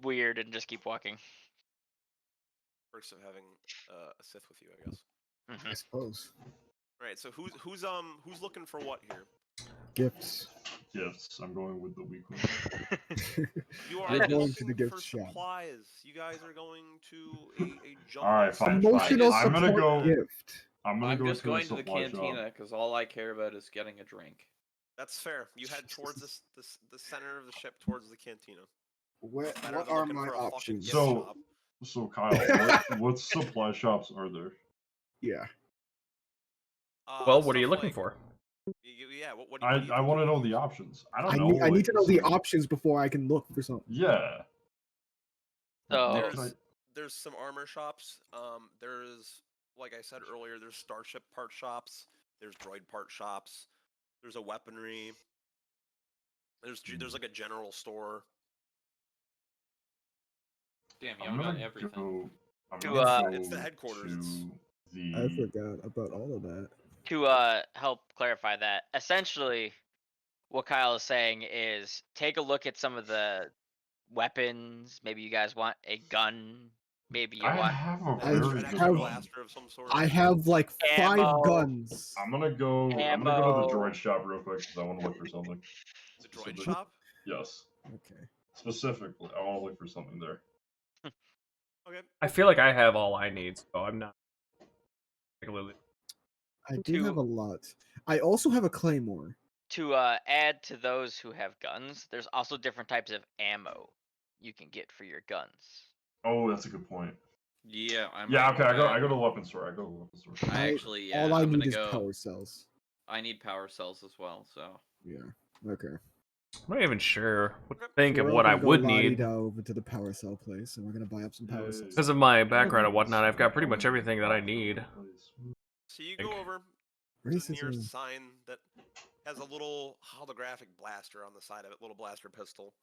weird, and just keep walking. Perks of having a Sith with you, I guess. Mhm. I suppose. All right, so who's looking for what here? Gifts. Gifts. I'm going with the weekly. You I'm are going to the looking gift for shop. supplies. You guys are going to a jungle. All right, fine, Emotional fine. I'm gonna support go. gift. I'm gonna I'm go just to the going to the supply shop. cantina because all I care about is getting a drink. That's fair. You head towards the center of the ship, towards the cantina. What Better what than are looking my for a fucking options? gift So, shop. so Kyle, what supply shops are there? Yeah. Well, what are you Stuff looking like- for? Yeah, what do you I think want to you know would the use? options. I don't I know. need like, to know the some- options before I can look for something. Yeah. So- What can I- There's some armor shops. There's, like I said earlier, there's starship part shops. There's droid part shops. There's a weaponry. There's like a general store. Damn, I'm y'all got gonna everything. go. I'm To, gonna go It's the headquarters. to I the. forgot about all of that. To help clarify that, essentially, what Kyle is saying is take a look at some of the weapons. Maybe you guys want a gun. Maybe you I want have a I very An good extra have- one. blaster of some sort. I have like 5 Ammo. guns. I'm gonna go to the Ammo. droid shop real quick because I want to look for something. The droid specific. shop. Yes, Okay. specifically, I want to look for something there. Okay. I feel like I have all I need, so I'm not particularly. I do have a lot. I also have a claymore. To add to those who have guns, there's also different types of ammo you can get for your guns. Oh, that's a good point. Yeah, I'm. Yeah, okay. I go to the weapon store. I actually, yeah, all I I'm need gonna is go. power cells. I need power cells as well, so. Yeah. Okay. I'm not even sure what to Okay. think So of we're all what I gonna go would la-di-da need. over to the power cell place, and we're gonna buy up some power cells. Because of my background and whatnot, I've got pretty much everything that I need. So you Think. go over to the nearest Racism. sign that has a little holographic blaster on the side of it, little blaster pistol.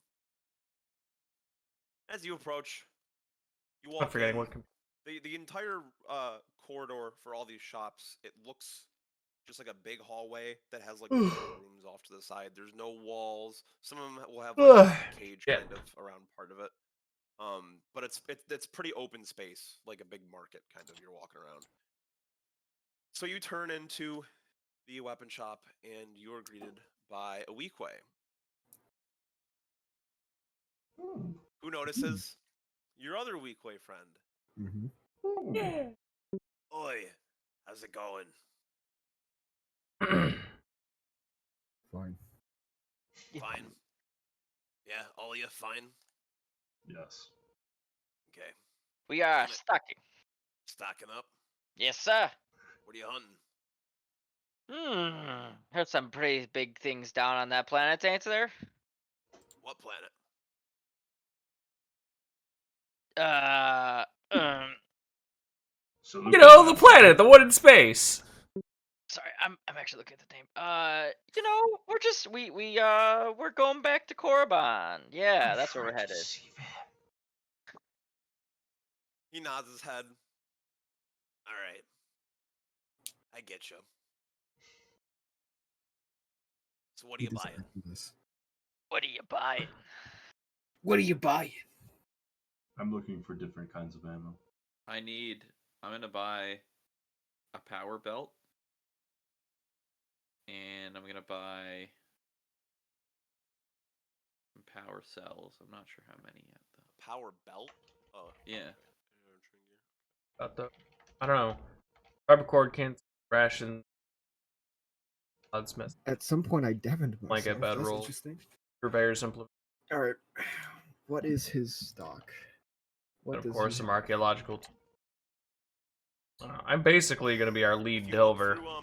As you approach, you I'm walk forgetting in. what. The entire corridor for all these shops, it looks just like a big hallway that has like rooms off to the side. There's no walls. Some of them will have like a cage Yeah. kind of around part of it. But it's pretty open space, like a big market kind of. You're walking around. So you turn into the weapon shop, and you're greeted by a Weequay, who notices your other Weequay friend. Mm-hmm. Oi, how's it going? Fine. Fine. Yeah, all of you fine? Yes. Okay. We are On it. stocking. Stocking up. Yes, sir. What are you hunting? Heard some pretty big things down on that planet, ain't there? What planet? Uh, um, So You know, the planet, the one in space. sorry, I'm actually looking at the name. You know, we're going back to Korriban. Yeah, that's where we're headed. He nods his head. All right. I get you. So what are He you doesn't buying? do this. What are you buying? What are you buying? I'm looking for different kinds of ammo. I'm gonna buy a power belt, and I'm gonna buy some power cells. I'm not sure how many yet, though. Power belt? Oh. Yeah. About the, I don't know. Rubber cord, cans, ration, Smith, At some point, I deafened Like a myself. bad That's roll. interesting. purveyors implement, All right. What is his stock? What and of does course he some have? archaeological. I'm basically gonna be our lead If you delver. look through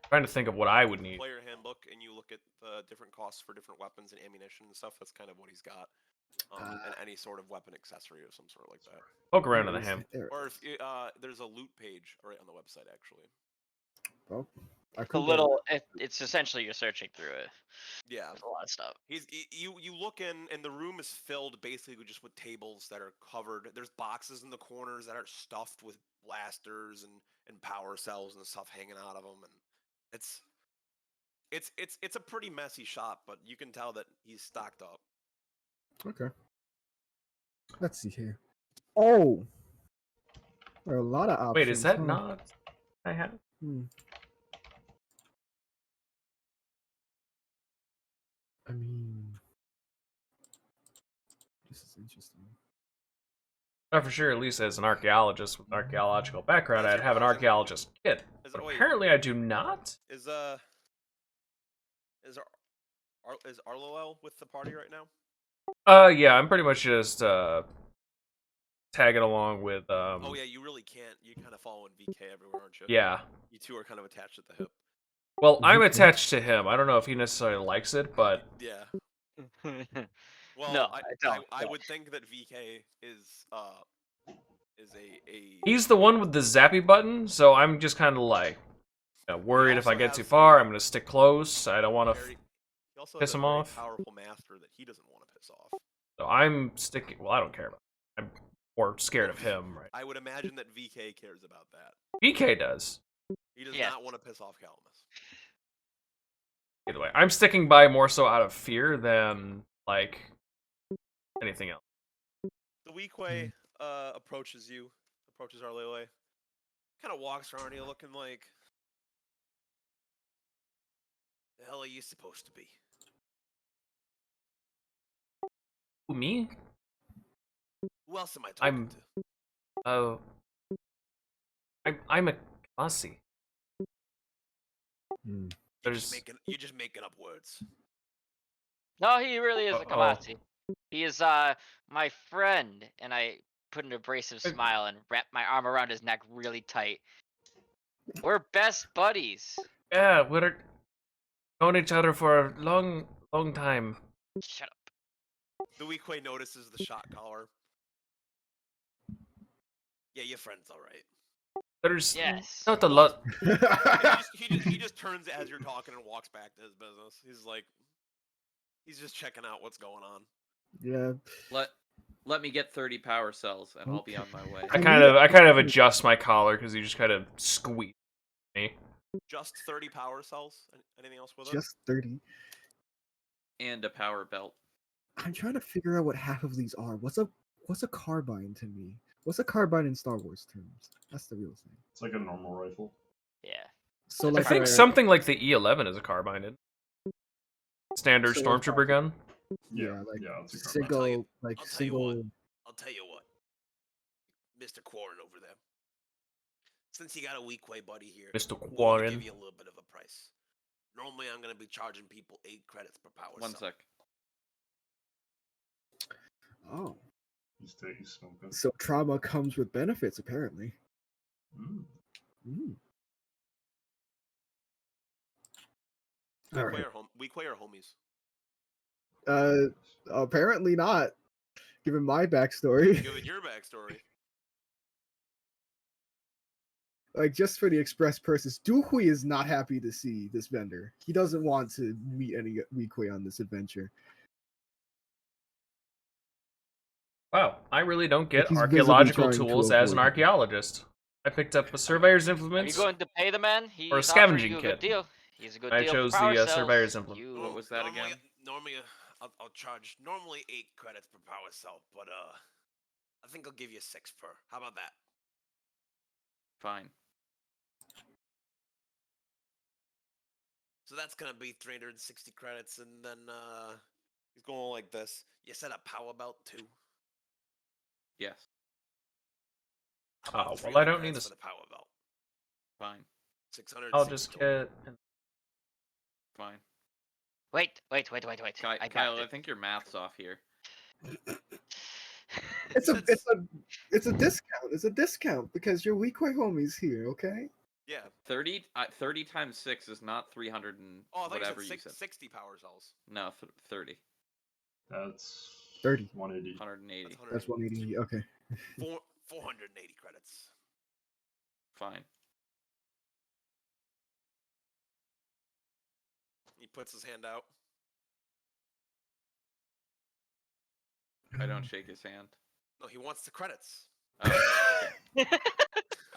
Trying to think of what I would the need. player handbook and you look at the different costs for different weapons and ammunition and stuff, that's kind of what he's got. And any sort of weapon accessory of some sort like that. Poke around in There the it is. ham. There it Or is. if there's a loot page right on the website actually. Well, I A could go little. It's essentially you're searching through it. Yeah. There's a lot of stuff. You look in and the room is filled basically just with tables that are covered. There's boxes in the corners that are stuffed with blasters and power cells and stuff hanging out of them, and it's a pretty messy shop, but you can tell that he's stocked up. Okay. Let's see here. Oh, there are a lot of options. Wait, is that huh? not I have? Hmm. I mean, this is interesting. Not for sure, at least as an archaeologist with an archaeological background, As I'd you're have an browsing- archaeologist kit. Is But wait, apparently I do not. is Arloel with the party right now? Yeah, I'm pretty much just tagging along with Oh yeah, you really can't. You're kind of following VK everywhere, aren't you? yeah. You two are kind of attached at the hip. Well, I'm VK? attached to him. I don't know if he necessarily likes it, but Yeah. Well, No, I would think that VK is a he's the one with the zappy button, so I'm just kind of like worried if I also get too has far, a I'm gonna stick close. I don't want to. very, he also piss has a him very off. powerful master that he doesn't want to piss off. So I'm sticking. Well, I don't care about. I'm more scared of him, right? I would imagine that VK cares about that. BK does. He does Yes. not want to piss off Calamus. Either way, I'm sticking by more so out of fear than like anything else. The Weequay approaches Arlele. Kind of walks around you looking like, the hell are you supposed to be? Who, me? Who else am I talking I'm- to? Oh, I'm a Kamasi. Hmm. There's You're just making up words. No, he really is a Uh-oh. Kamasi. He is my friend, and I put an abrasive Hey. smile and wrap my arm around his neck really tight. We're best buddies. yeah, we're known each other for a long time. Shut up. The Weequay notices the shot collar. Yeah, your friend's all right. There's Yes. not a lot. He just turns as you're talking and walks back to his business. He's just checking out what's going on. Yeah. Let me get 30 power cells, and I'll be on my way. I kind of adjust my collar because you just kind of squeeze me. Just 30 power cells. Anything else with it? Just 30. And a power belt. I'm trying to figure out what half of these are. What's a carbine to me? What's a carbine in Star Wars terms? That's the real thing. It's like a normal rifle. Yeah. So I like think a- something like the E11 is a carbine. Standard So stormtrooper gun. yeah, like yeah, it's a carbine. I'll tell you- single like I'll tell you what. single. I'll tell you what, Mr. Quarren over there. Since you got a Weequay buddy here, Mr. we'll Quarren. give you a little bit of a price. Normally, I'm gonna be charging people 8 credits per power One cell. sec. Oh, He's smoking. so trauma comes with benefits, apparently. Mm. Mm. We All quay right. our homies. Apparently not. Given my backstory, Given your backstory. like just for the express purpose, Duhui is not happy to see this vendor. He doesn't want to meet any Weequay on this adventure. Wow, I really don't Like, get he's visibly archaeological trying to tools as an avoid him. archaeologist. I picked up a surveyor's Are you implements going to pay the man? or a He's offering scavenging you a kit. good deal. He's a good I deal for chose power the cells. surveyor's implement. You... What was that again? Normally, I'll charge normally 8 credits per power cell, but I think I'll give you 6 per. How about that? Fine. So that's gonna be 360 credits, and then he's going like this. You said a power belt too. Yes. Oh, well, 300 I don't need credits to. for the power belt. Fine. 600. I'll just get. Fine. Wait. I Kyle, grabbed I it. think your math's off here. It's a discount. It's a discount because your Weequay homie's here. Okay. Yeah. 30 times 6 is not 300 and Oh, I thought whatever you you said said. 60 power cells. No, 30. That's 30. 180. 180. That's 180. Okay. 480 credits. Fine. He puts his hand out. I don't shake his hand. No, he wants the credits. Oh,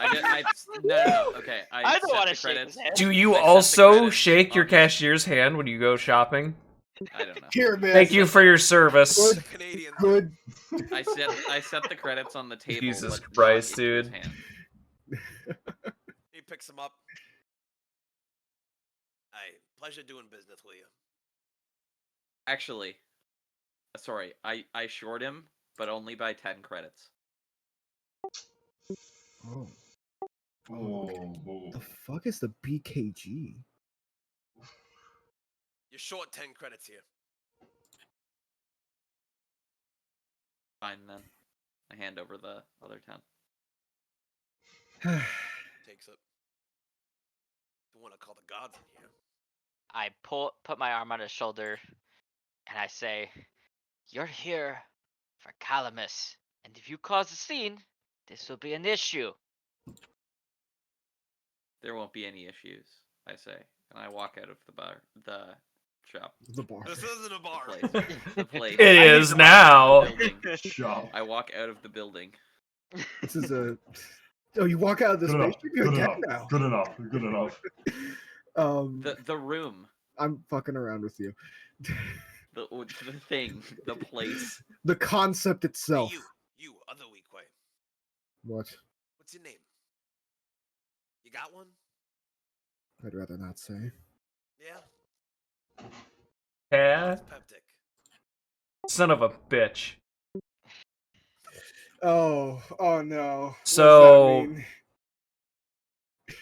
okay. No. Okay. I don't set wanna the shake credits. his hand. Do you I set the also credits shake your on- cashier's hand when you go shopping? I don't know. Here, man. Thank you for your service. Good. Canadian. Good. I set the credits on the table. Jesus but Christ, not into his dude. hand. He picks him up. Hey, pleasure doing business with you. Actually, sorry, I short him, but only by 10 credits. Oh. Oh. The fuck is the BKG? You're short 10 credits here. Fine then. I hand over the other 10. Takes it. Don't want to call the gods in here. I put my arm on his shoulder, and I say, "You're here for Calamus, and if you cause a scene, this will be an issue." There won't be any issues, I say, and I walk out of the shop. The bar. This isn't a bar. The place. It I is walk out now. of the building. Shop. I walk out of the building. This is a. Oh, you walk out of the Good enough. spaceship. You're Good dead enough. now. Good enough. The room. I'm fucking around with you. The thing. The place. The concept Hey, itself. you, other weak way. What? What's your name? You got one? I'd rather not say. Yeah. Yeah, It's Peptic. son of a bitch. Oh no. What does So- that mean? I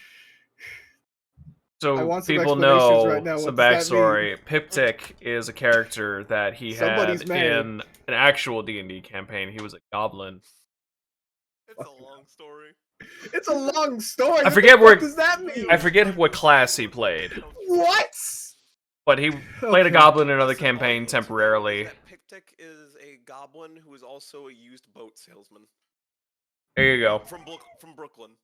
So want some people explanations know right now. some What does that mean? backstory. Piptic is a character that he Somebody's had mad. in an actual D&D campaign. He was a goblin. It's a long story. It's a long story. I What forget the where- fuck does that mean? I forget what class he played, What? but he played a Okay. goblin in another Listen, all you campaign need to know is temporarily. that Piptic is a goblin who is also a used boat salesman. There you go. From Brooklyn.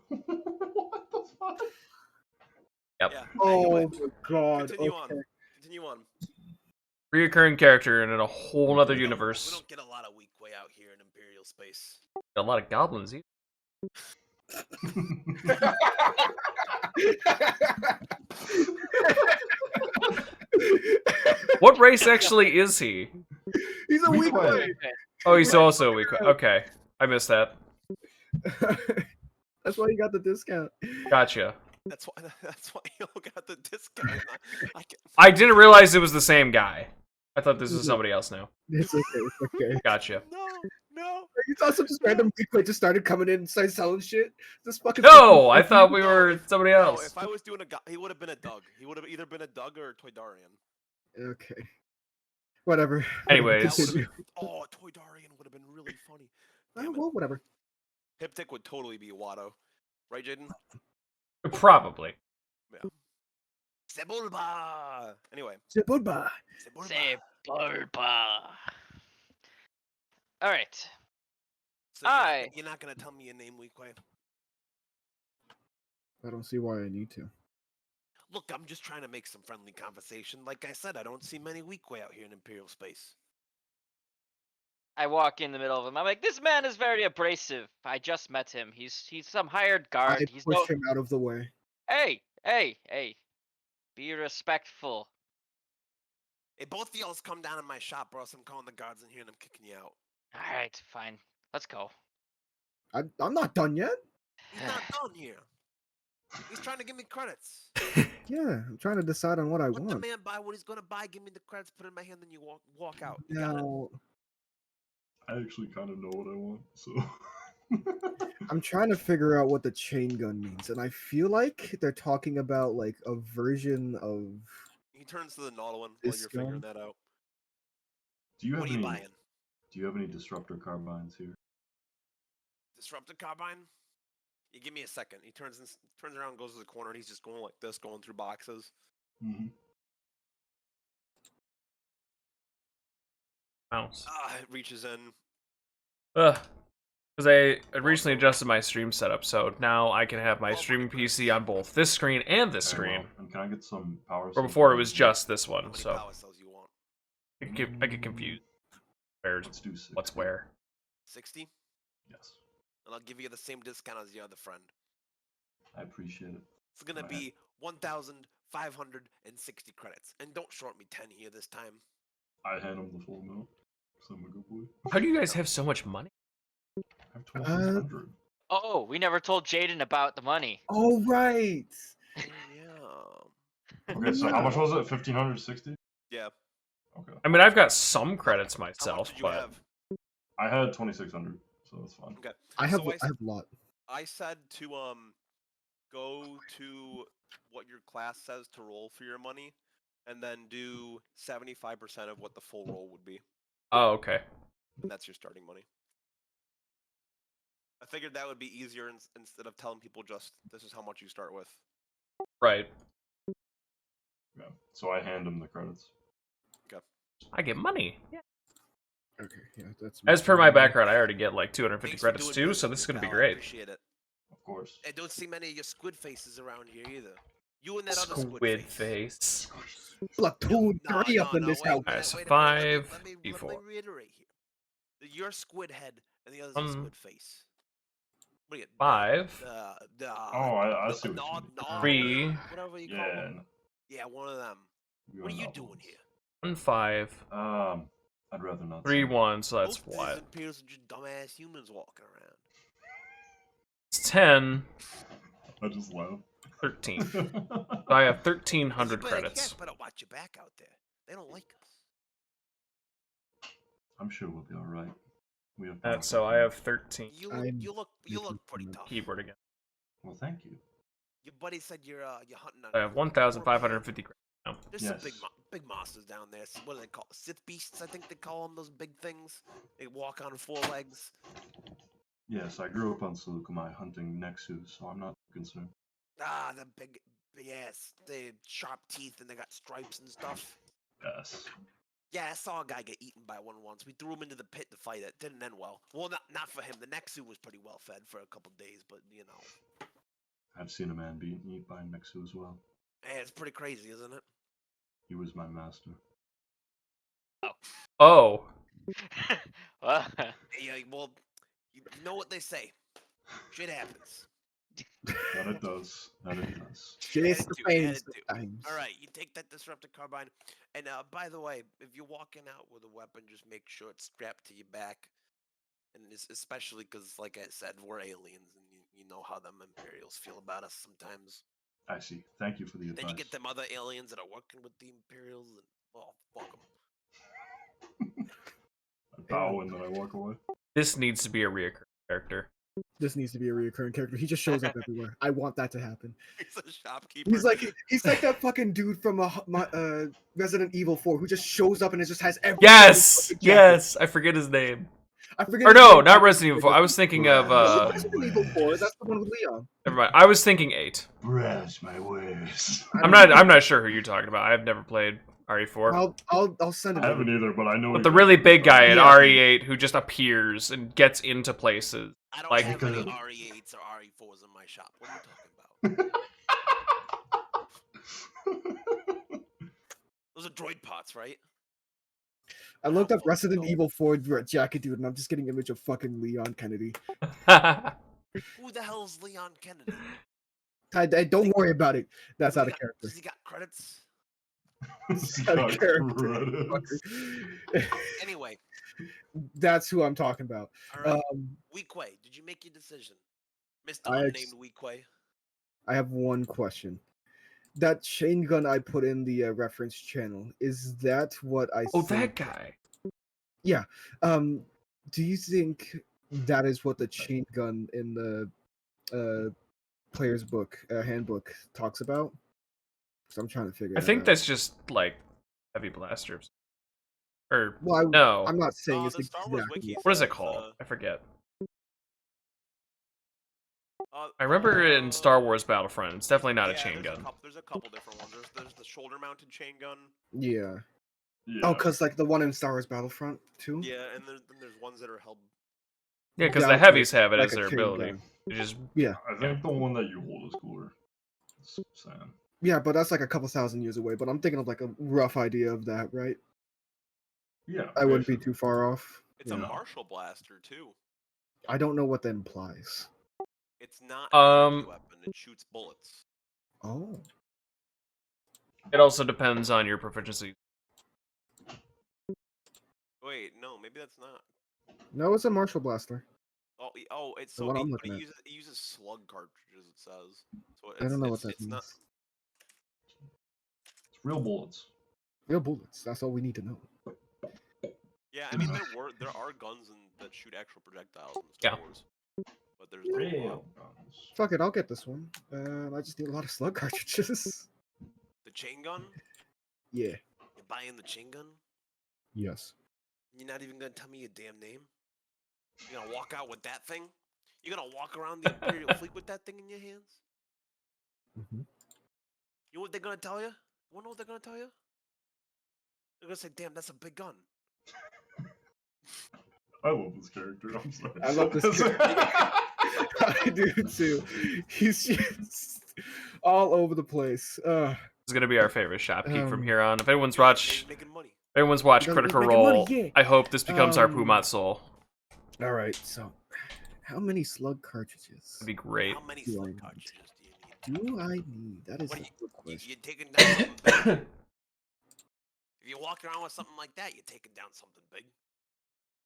What the fuck? Yep. Yeah. Oh Anyway, my god. continue Okay. on. Continue on. Reoccurring character in a whole other We universe. don't get a lot of weak way out here in Imperial space. A lot of goblins. Either. What race actually is he? He's a weak Weequay. way. Oh, he's also weak. Okay, I missed that. That's why you got the discount. Gotcha. That's why you got the discount. I didn't realize it was the same guy. I thought this was somebody else now. It's okay. It's okay. Gotcha. No. You saw some just random Bitcoin just started coming in and started selling shit. This fucking. No, I thought we No, were somebody No, else. if I was doing he would have been a Doug. He would have either been a Doug or a Toydarian. Okay. Whatever. Anyways. That would have Continue. been. Oh, Toydarian would have been really funny. Damn it. Well, whatever. Hiptic would totally be Watto. Right, Jaden? Probably. Yeah. Sebulba! Anyway. Goodbye. Sebulba. Say Bulba. All right. So you're not gonna tell me your name, Weequay? I don't see why I need to. Look, I'm just trying to make some friendly conversation. Like I said, I don't see many Weequay out here in Imperial space. I walk in the middle of him. I'm like, this man is very abrasive. I just met him. He's some hired guard. I He's pushed no. him out of the way. Hey, hey, hey. Be respectful. Hey, both of y'all's come down in my shop, or else I'm calling the guards in here and I'm kicking you out. All right, fine. Let's go. I'm not done yet. He's not done here. He's trying to give me credits. Yeah, I'm trying to decide on what I Let the want. man buy what he's gonna buy. Give me the credits. Put it in my hand. Then you walk out. You got it? Now, I actually kind of know what I want, so. I'm trying to figure out what the chain gun means, and I feel like they're talking about like a version of. He turns to the Nautilin while This you're figuring gun? that out. Do you have What are you any? buying? Do you have any disruptor carbines here? Disruptor carbine? You give me a second. He turns around, goes to the corner, and he's just going like this, going through boxes. Mm-hmm. Mouse. It reaches in. Ugh. Because I recently adjusted my stream setup, so now I can have my Well, streaming money PC on both this screen and this Very screen. well. And can I get some power? Or cells before it from was you? just this How one, many so power cells you want? I get confused. Where's Let's do 60. what's where? 60? Yes, And I'll give you the same discount as your other friend. I appreciate it. It's gonna Go be 1,560 credits. And don't short me 10 here this time. I hand him the full amount, because I'm a good boy. How do you guys have so much money? I have 1,200. Oh, we never told Jaden about the money. Oh right. Oh, yeah. Okay, so how much was it? 1,560? Yeah. Okay. I mean, I've got some credits How much myself, did you but have? I had 2,600, so that's fine. Okay. I have So I have a lot. I said to go to what your class says to roll for your money, and then do 75% of what the full roll would be, oh, okay. and that's your starting money. I figured that would be easier instead of telling people just this is how much you start with. Right. Yeah. So I hand him the credits. I get money. Okay, yeah, that's. As per my background, I already get like 250 Thanks for credits doing too, business so with this is me, gonna be pal. I great. Appreciate it. Of course. I don't see many of your squid faces around here either. You and that other Squid squid face. face. Platoon No, 3 up in this wait, house. Alright, so wait a minute, 5, let me D4. reiterate here. You're squid head, and the other's a Um, squid face. What are you? 5, Oh, I see what you Nog, mean. nog, 3, whatever you call Yeah. them. Yeah, one of them. What are you doing here? 1, 5, 1. I'd rather not. 3, say. 1, so that's Most of what? these Imperials are just dumbass humans walking around. It's 10, I just laugh. 13. So I have Hey, 1,300 you credits. guys better watch your back out there. They don't like us. I'm sure we'll be all right. We have. So I have 13. You I'm look pretty tough. Keyboard again. Well, thank you. Your buddy said you're hunting on. I have 1,550 credits now. There's some Yes. big monsters down there. What do they call Sith beasts? I think they call them those big things. They walk on 4 legs. Yes, I grew up on Seleucumai hunting Nexus, so I'm not concerned. Ah, the big yes, they sharp teeth and they got stripes and stuff. Yes. Yeah, I saw a guy get eaten by one once. We threw him into the pit to fight it. Didn't end well. Well, not for him. The Nexu was pretty well fed for a couple days, but you know. I've seen a man being eaten by Nexu as well. Hey, it's pretty crazy, isn't it? He was my master. Oh. Well, Yeah, well, you know what they say. Shit happens. That it does. That it does. Just the Attitude, face attitude. sometimes. All right, you take that disruptor carbine, and by the way, if you're walking out with a weapon, just make sure it's strapped to your back, and especially because, like I said, we're aliens, and you know how them Imperials feel about us sometimes. I see. Thank you for the advice. Then you get them other aliens that are working with the Imperials, and well, fuck them. I bow and then I walk away. This needs to be a reoccurring character. This needs to be a reoccurring character. He just shows up everywhere. I want that to happen. He's a shopkeeper. He's like that fucking dude from Resident Evil 4 who just shows up and it just has every Yes, fucking jacket. yes. I forget his name. I forget. Or his no, name. not Resident Evil 4. I was thinking of. Resident Evil 4. That's the one with Leon. Never mind. I was thinking 8. Brush my wares. I'm not sure who you're talking about. I've never played RE4. I'll send it. I haven't either, but I know. But the really big guy in RE8 who just appears and gets into places. I don't like- have any RE8s or RE4s in my shop. What are you talking about? Those are droid pots, right? I looked up Resident Evil 4 jacket, dude, and I'm just getting an image of fucking Leon Kennedy. Who the hell is Leon Kennedy? I don't worry about it. That's out of character. Does he got credits? Out of character. Anyway, That's who I'm talking about. all right. Weequay, did you make your decision? Mr. Unnamed Weequay. I have one question. That chain gun I put in the reference channel, is that what I Oh, think? that guy. Yeah. Do you think that is what the chain gun in the player's book, handbook talks about? So I'm trying to figure. I think that's just like heavy blasters. Or Well, no. I'm not saying it's the Star Wars exactly. wiki What is says, it called? I forget. I I remember in Star Wars Battlefront. It's definitely not a chain gun. There's a couple different ones. There's the shoulder-mounted chain gun. Yeah. Yeah. Oh, because like the one in Star Wars Battlefront too. Yeah, and then there's ones that are held. Yeah, because Yeah, the okay, heavies have it like as a their chain ability. gun. They just I think the one that you hold is cooler. Just saying. Yeah, but that's like a couple thousand years away. But I'm thinking of like a rough idea of that, right? Yeah. I wouldn't be basically. too far off. It's Yeah. a martial blaster too. I don't know what that implies. It's not an energy Um, weapon. It shoots bullets. Oh. it also depends on your proficiency. Wait, no, maybe that's not. No, it's a martial blaster. Oh, it's The so one I'm but looking at. it uses slug cartridges. It says. So I don't know what it's, that it's means. not. It's real bullets. Real bullets. That's all we need to know. Yeah, I mean there are guns that shoot actual projectiles in Star Yeah. Wars, but there's not a lot. Real guns. Fuck it, I'll get this one. I just need a lot of slug cartridges. The chain gun. Yeah. You're buying the chain gun. Yes. You're not even gonna tell me your damn name. You're gonna walk out with that thing. You're gonna walk around the Imperial fleet with that thing in your hands. Mm-hmm. You know what they're gonna tell you? You wanna know what they're gonna tell you? They're gonna say, "Damn, that's a big gun." I love this character. I'm sorry. I love this character. I do too. He's just all over the place. This is gonna be our favorite shopkeep from Um, here on. If anyone's Yeah, watched, making money. everyone's watched He's Critical making money, Role, yeah. I hope this becomes our Um, Pumat Soul. All right, so how many slug cartridges That'd be great. How many Do I slug need? cartridges do you need? do I need? That is What a do good question. You're taking down something big. If you walk around with something like that, you're taking down something big.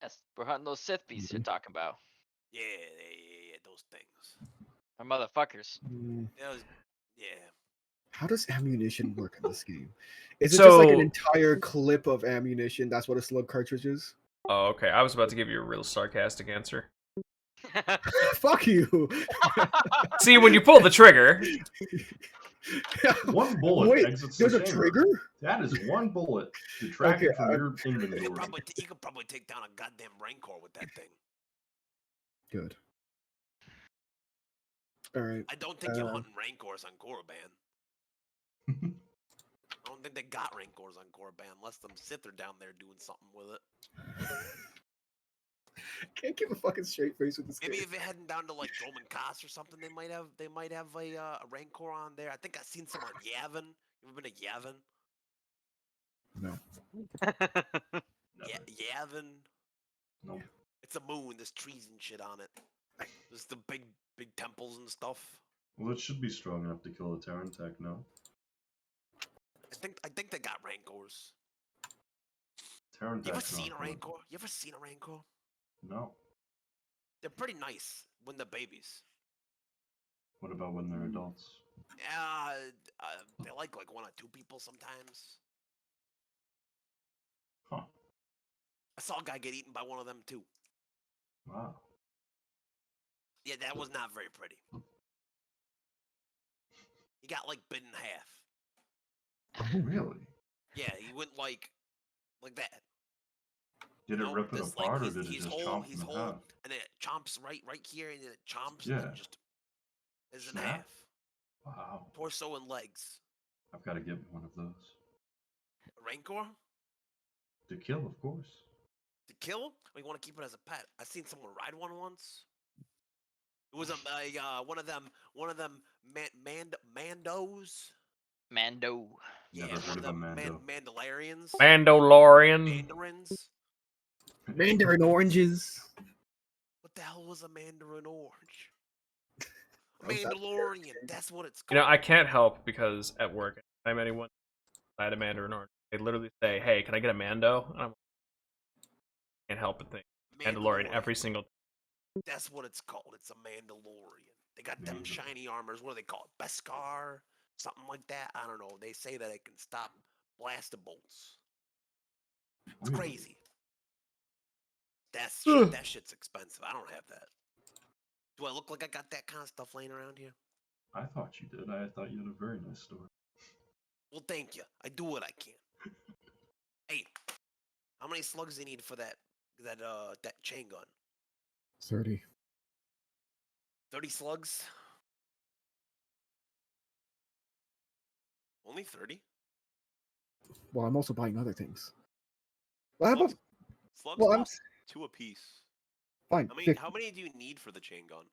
Yes, we're hunting those Sith beasts you're talking about. Yeah, those things. Or motherfuckers. Yeah. How does ammunition work in this game? Is it just like an So- entire clip of ammunition? That's what a slug cartridge is? Oh, okay. I was about to give you a real sarcastic answer. Fuck you! See, when you pull the trigger, One bullet Wait, exits there's the a chamber. trigger? That is one bullet detracted Okay, from your You inventory. could probably take down a goddamn Rancor with that thing. Good. All right. I don't think you're Uh, hunting Rancors on Korriban. I don't think they got Rancors on Korriban unless them Sith are down there doing something with it. Can't keep a fucking straight face with this Maybe game. if you're heading down to like Droman Koss or something, they might have a Rancor on there. I think I've seen some on Yavin. You ever been to Yavin? No. Yavin. No. It's a moon. There's trees and shit on it. There's the big temples and stuff. Well, it should be strong enough to kill a Terran tech, no? I think they got Rancors. Terran You ever tech's seen not a good. Rancor? You ever seen a Rancor? No. They're pretty nice when they're babies. What about when they're adults? They like one or two people sometimes. Huh. I saw a guy get eaten by one of them too. Wow. Yeah, that was not very pretty. He got like bit in half. Oh, really? Yeah, he went like that. Did it No, rip it this, like, apart, or did it he's just whole, chomp he's him in whole, half? and then it chomps right here, and then it chomps, and Yeah. then just is in Snap? half. Wow. Torso and legs. I've got to get me one of those. Rancor? To kill, of course. To kill? Or you want to keep it as a pet? I seen someone ride one once. It was one of them Mandos. Mando. Yeah, Never one heard of of a them Mando. Mandalorians. Mandalorian. Mandarins. Mandarin oranges. What the hell was a Mandarin orange? A Oh, that's Mandalorian. That's what it's You called. know, I can't help because at work, anytime anyone had a Mandarin orange, they literally say, "Hey, can I get a Mando?" And I'm like, can't help but think Mandalorian every single. That's what it's called. It's a Mandalorian. They got them Mandalorian. shiny armors. What do they call it? Beskar? Something like that. I don't know. They say that it can stop blaster bolts. It's Really? crazy. That shit's expensive. I don't have that. Do I look like I got that kind of stuff laying around here? I thought you did. I thought you had a very nice store. Well, thank you. I do what I can. Hey, how many slugs do you need for that chain gun? 30. 30 slugs? Only 30? Well, I'm also buying other things. Well, how Slugs, about, slugs well, I'm cost 2 apiece. fine. I mean, 50. how many do you need for the chain gun?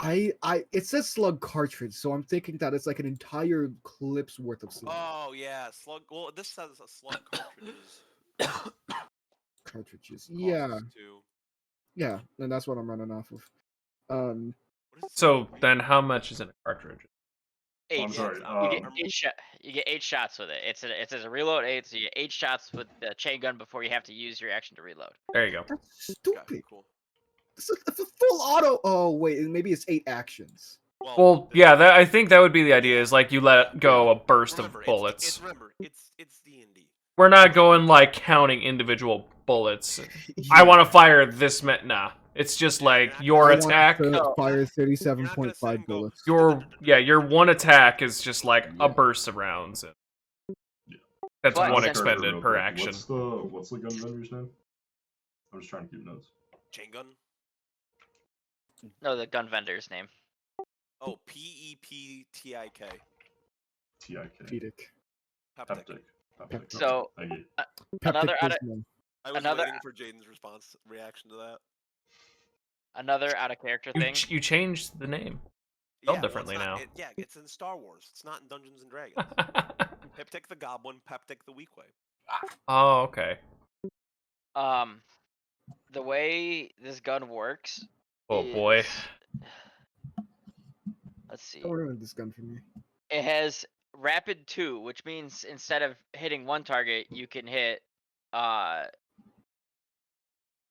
It says slug cartridge, so I'm thinking that it's like an entire clip's worth of slug Oh yeah, slug. Well, this says a slug cartridges. cartridges. Costs Yeah, 2. yeah, and that's what I'm running off of. What does it say? So then, how much is in a cartridge? Oh, 8. I'm sorry. You get 8 You get 8 shots with it. It says a reload 8, so you get 8 shots with the chain gun before you have to use your action to reload. There you go. That's Okay, stupid. cool. It's a full auto. Oh wait, maybe it's 8 actions. Well, yeah, I think that would be the idea. Is like you let go a burst remember, of bullets. It's D&D. We're not going like counting individual bullets. I Yeah. want to fire this. Nah, it's just Yeah, like you're your not gonna- attack. No. Fire You're not gonna sit 37.5 and go, bullets. Your one attack is just like Yeah. a burst of rounds. Yeah. That's But one since- expended Real per quick, action. What's the gun vendor's name? I'm just trying to keep notes. Chain gun. No, the gun vendor's name. Oh, PEPTIK. TIK. Pedic. Peptic. Peptic. So, Thank you. Another Peptic out of- Bismol. I was Another- waiting for Jaden's reaction to that. Another out of character You, thing. you changed the name. Spelled differently now. It's in Star Wars. It's not in Dungeons and Dragons. Peptic the Goblin, Peptic the Weak Way. Oh, okay. The way this gun works. Oh boy. is- Let's see. Don't ruin this gun for me. It has rapid 2, which means instead of hitting one target, you can hit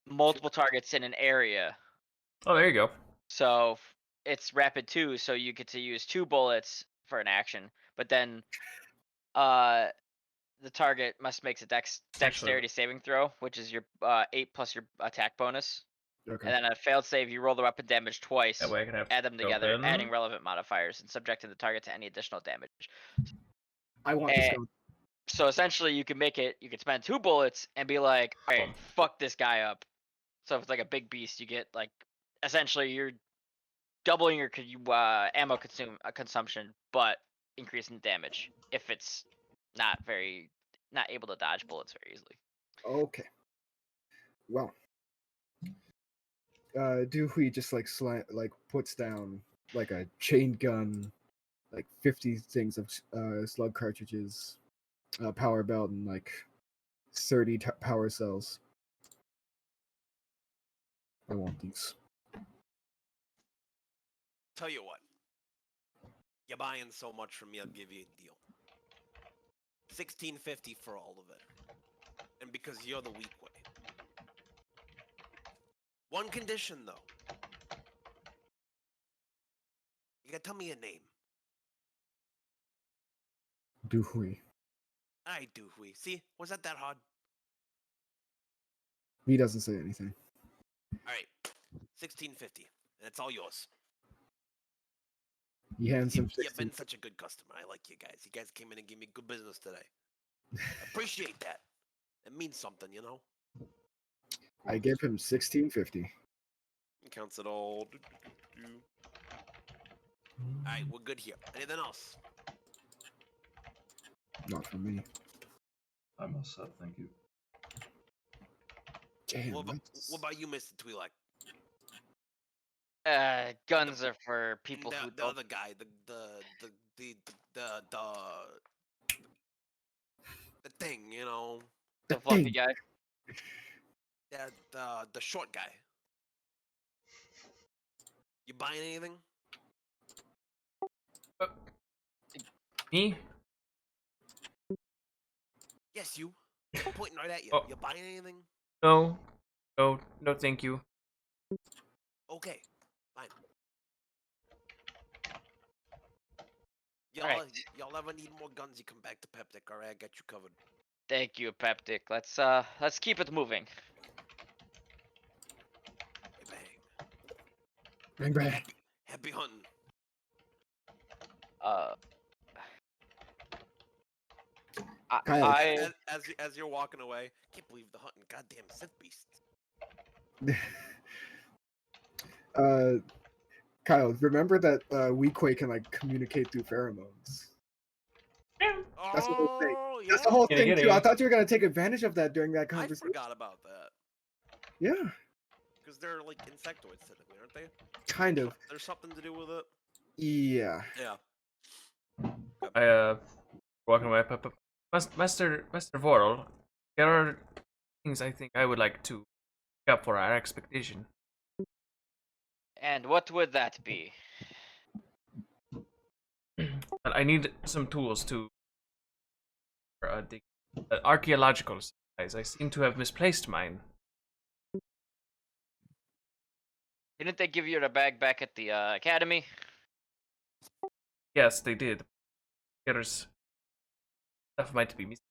multiple targets in an area. Oh, there you go. So it's rapid 2, so you get to use 2 bullets for an action, but then the target must make a dexterity saving throw, which is your 8 plus your attack bonus. Okay. And then a failed save, you roll the weapon damage twice, That way I can have add them together, open. adding relevant modifiers, and subjecting the target to any additional damage. I want this gun. So essentially, you can spend 2 bullets and be like, all right, fuck this guy up. So if it's like a big beast, you get like, essentially you're doubling your ammo consumption, but increasing damage if it's not able to dodge bullets very easily. Okay. Well. Dewey just like puts down like a chain gun, like 50 things of slug cartridges, power belt, and like 30 power cells. I want these. Tell you what. You're buying so much from me, I'll give you a deal. $16.50 for all of it. And because you're the weak way. One condition, though. You gotta tell me your name. Dewey. Alright, Dewey. See? Was that hard? He doesn't say anything. Alright. $16.50, and it's all yours. He hands him You've 16. been such a good customer. I like you guys. You guys came in and gave me good business today. Appreciate that. It means something, you know. I give him 16.50. He counts it all. All right, we're good here. Anything else? Not for me. I'm all set, thank you. Damn. What about you, Mr. Twi'lek? Guns are for people the, who the don't. other guy, the thing, you know, The fluffy thing. guy. the short guy. You buying anything? Me? Yes, you. I'm pointing right at you. Oh. You buying anything? No. No, thank you. Okay, fine. Alright. Y'all ever need more guns? You come back to Peptic. All right, I got you covered. Thank you, Peptic. Let's keep it moving. Bang. Bang bang. Happy hunting. Kyle. As you're walking away, can't believe the hunting goddamn Sith beast. Kyle, remember that Weequay can like communicate through pheromones. That's the whole thing. Oh, yeah. That's the whole Giddy, thing too. giddy. I thought you were gonna take advantage of that during that I conversation. forgot about that. Yeah, Because they're like insectoids, typically, aren't they? kind of. There's something to do with it. Yeah. Yeah. I walking away. Master Vorl, there are things I think I would like to pick up for our expedition. And what would that be? But I need some tools to dig archaeological supplies. I seem to have misplaced mine. Didn't they give you the bag back at the academy? Yes, they did. There's stuff might be missing.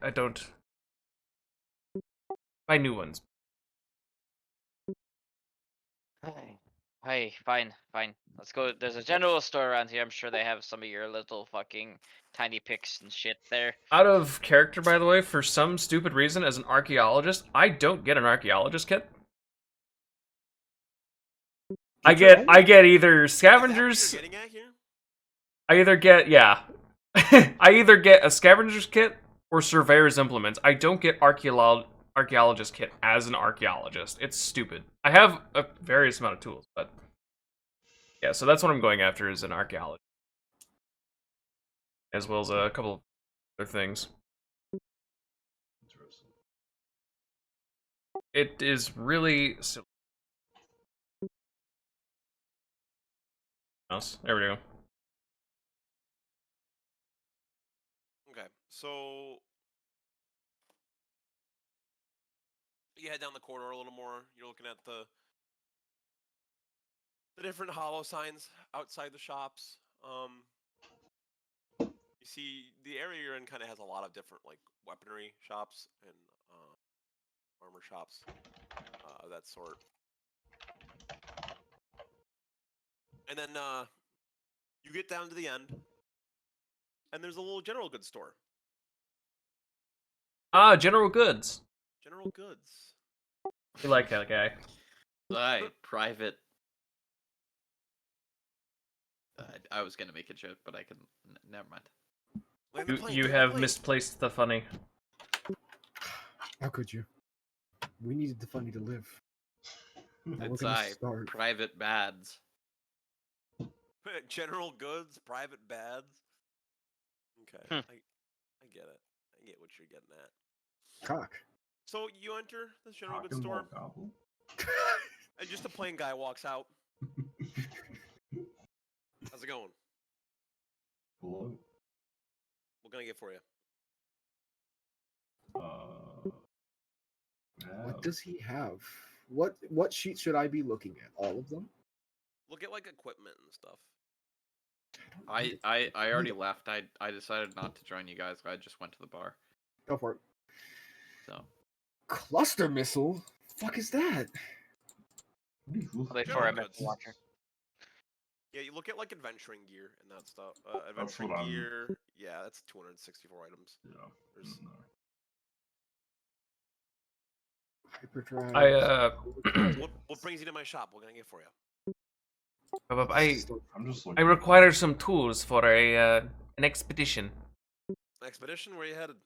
I don't buy new ones. Hey, fine. Let's go. There's a general store around here. I'm sure they have some of your little fucking tiny picks and shit there. Out of character, by the way, for some stupid reason, as an archaeologist, I don't get an archaeologist kit. I get either scavengers. Is that what you're getting at here? I either get I either get a scavenger's kit or surveyor's implements. I don't get archaeologist kit as an archaeologist. It's stupid. I have a various amount of tools, but yeah, so that's what I'm going after is an archaeologist, as well as a couple of other things. Interesting. It is really silly. There we go. Okay, so you head down the corridor a little more. You're looking at the different hollow signs outside the shops. You see the area you're in kind of has a lot of different like weaponry shops and armor shops of that sort. And then you get down to the end, and there's a little general goods store. Ah, General Goods. General goods. You like that guy? Aye, private. I was gonna make a joke, but I can. Never mind. Land the plane, You land the have plane. misplaced the funny. How could you? We needed the funny to live. Now we're It's gonna I, start. private bads. General goods, private bads. Okay, I get it. I get what you're getting at. Cock. So you enter this general Cock goods and store, ball goblin? and just a plain guy walks out. How's it going? Hello. What can I get for you? What does he have? What sheet should I be looking at? All of them? Look at like equipment and stuff. I already left. I decided not to join you guys. I just went to the bar. Go for it. So Cluster missile? Fuck is that? I'll wait for General a missile goods. launcher. Yeah, you look at like adventuring gear and that stuff. That's Adventuring what I'm- gear. Yeah, that's 264 items. Yeah. There's no. Hyperdrive. what brings you to my shop? What can I get for you? I'm just I looking. require some tools for an expedition. Expedition? Where you headed?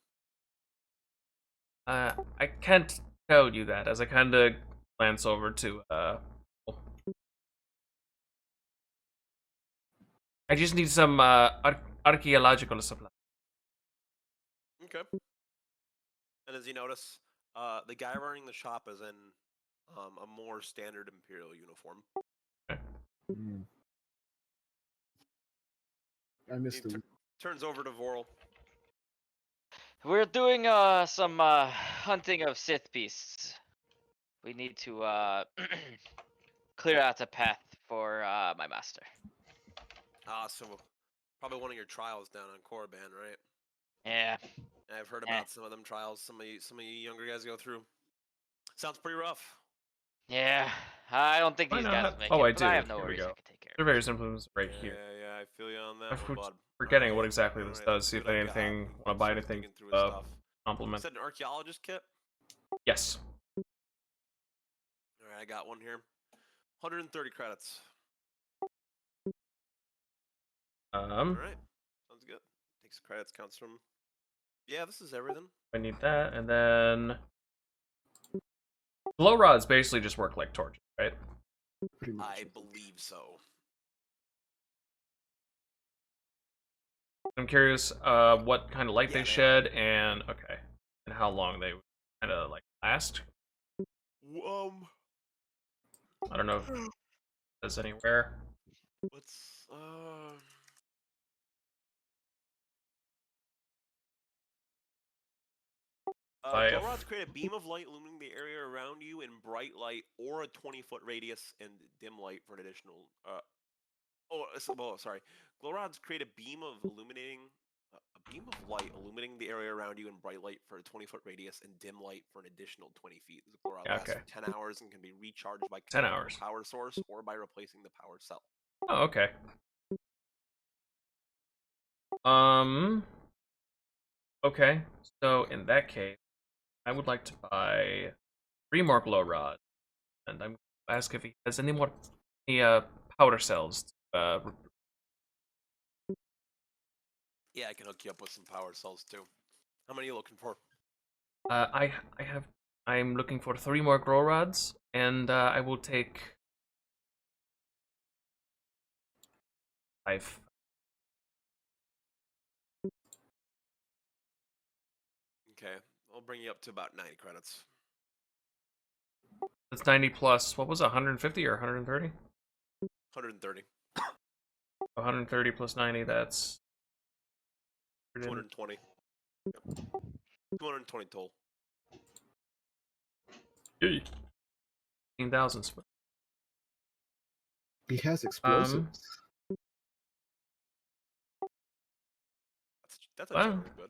I can't tell you that as I kind of glance over to I just need some archaeological supplies. Okay. And as you notice, the guy running the shop is in a more standard Imperial uniform. Mm. I missed He the. turns over to Vorl. We're doing some hunting of Sith beasts. We need to clear out a path for my master. So probably one of your trials down on Korriban, right? Yeah. I've heard Yeah. about some of them trials. Some of you younger guys go through. Sounds pretty rough. Yeah. I don't think Why these guys not? will make Oh, it, I but do. I have no Here we worries. I go. can take care of it. Surveyor's implements right Yeah, here. yeah, I feel you on that I'm one, bud. forgetting what Alright, exactly this alright, does. let's See if what I've got. anything want to I'm buy just anything. digging through his stuff. You Compliment. said an archaeologist kit? Yes. Alright, I got one here. 130 credits. Alright, sounds good. Takes the credits, counts from. Yeah, this is everything. I need that, and then glow rods basically just work like torches, right? Pretty much. I believe so. I'm curious what kind of light Yeah, they they shed, and okay, and how long they kind of like last. I don't know if there's anywhere. Let's glow rods create a beam of light illuminating the area around you in bright light or a 20-foot radius and dim light for an additional. Sorry. Glow rods create a beam of light illuminating the area around you in bright light for a 20-foot radius and dim light for an additional 20 feet. The glow rod lasts for 10 hours and can be recharged by 10 connecting hours. to a power source or by replacing the power cell. Oh, okay. Okay. So in that case, I would like to buy 3 more glow rods, and I'm gonna ask if he has any powder cells. Yeah, I can hook you up with some power cells too. How many are you looking for? I'm looking for 3 more glow rods, and I will take 5. Okay, I'll bring you up to about 90 credits. That's 90 plus, what was it, 150 or 130? 130. 130 plus 90, that's 220. Yep. 220 total. 15,000. He has explosives. That's a Wow. general good.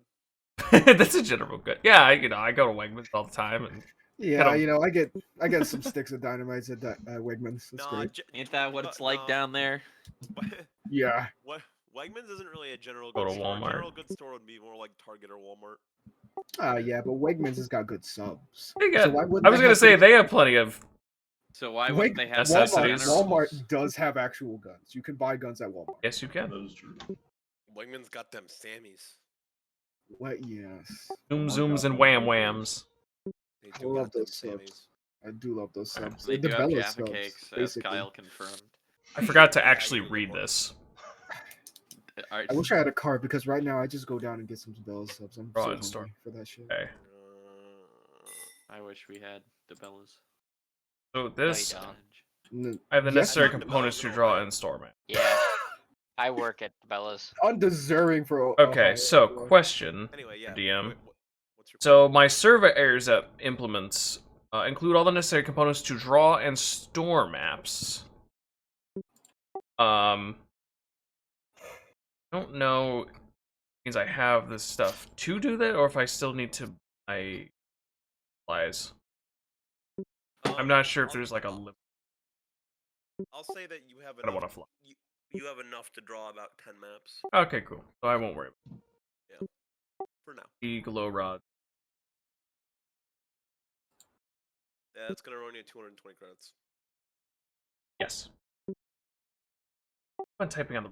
That's a general good. Yeah, I go to Wegmans all the time, and Yeah, Get 'em. I get some sticks of dynamite at Wegmans. That's Nah, great. Ain't that what it's like no. down there? Yeah. What Wegmans isn't really a general Go good to store. Walmart. General good store would be more like Target or Walmart. Yeah, but Wegmans has got good subs. They So got- why wouldn't I was they gonna have say good- they have plenty of. So why Weg- wouldn't they have Necessities. Walmart does have actual guns. You can buy guns at Walmart. Yes, you can. That is true. Wegmans got them Sammys. What? Yes. Zoom Walmart zooms got and them wham Jeffers. whams. They I do love got them those subs. Sammys. I do love those Alright. subs. They The do have Bella Jaffa subs, cakes, as basically. Kyle confirmed. I forgot to Yeah, I actually get a read little this. Alright, I wish I had a card because right now I just go down and get some Bella subs. I'm Raw so in hungry store. for that shit. Okay. I wish we had DeBellas. So this, don't. N- I have the Yes, necessary not components to developed, draw right? and store, man. Yeah. I work at Bella's. Undeserving for. Okay, Ohio, so bro. question, Anyway, yeah. DM. What's your So my surveyors implements include all the necessary components to draw and store maps. I don't know. Means I have this stuff to do that, or if I still need to buy supplies. I'm not sure if there's like a limit. I'll say that you have I don't enough. want to fly. You have enough to draw about 10 maps Okay, cool. So I won't worry. for now. The glow rod. Yeah, it's gonna run you 220 credits. Yes. I'm typing on the.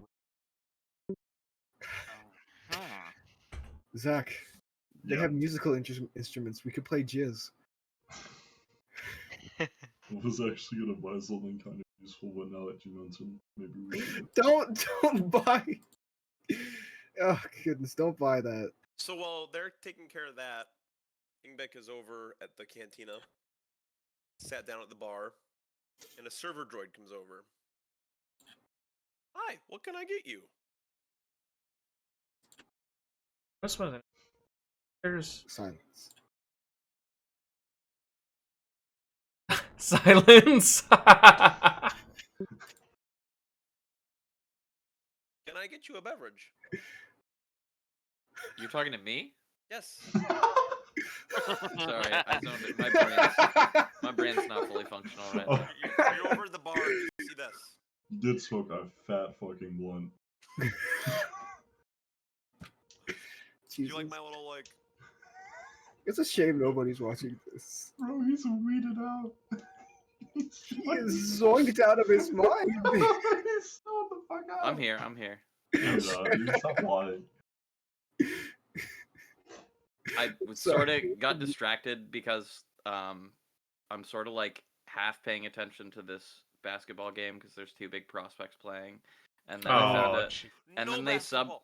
Zach, they Yeah. have musical instruments. We could play jizz. I was actually gonna buy something kind of useful, but now that you mentioned, maybe we should. Don't buy. Oh goodness, don't buy that. So while they're taking care of that, Ingbeck is over at the cantina, sat down at the bar, and a server droid comes over. Hi, what can I get you? This one. There's Silence. silence. Can I get you a beverage? You're talking to me? Yes. Sorry, I zoned it. My brain's not fully functional right Oh, now. You're over at the bar and you see this. you did smoke a fat fucking blunt. Do Jesus. you like my little like? It's a shame nobody's watching this. Bro, he's weeded out. He's He is zoinked out of his mind. He's stoned the fuck out. I'm here. I'm here. You're not, dude. Stop lying. I was Sorry. sort of got distracted because I'm sort of like half paying attention to this basketball game because there's two big prospects playing, and then I found Oh, it. gee. And No then they basketball.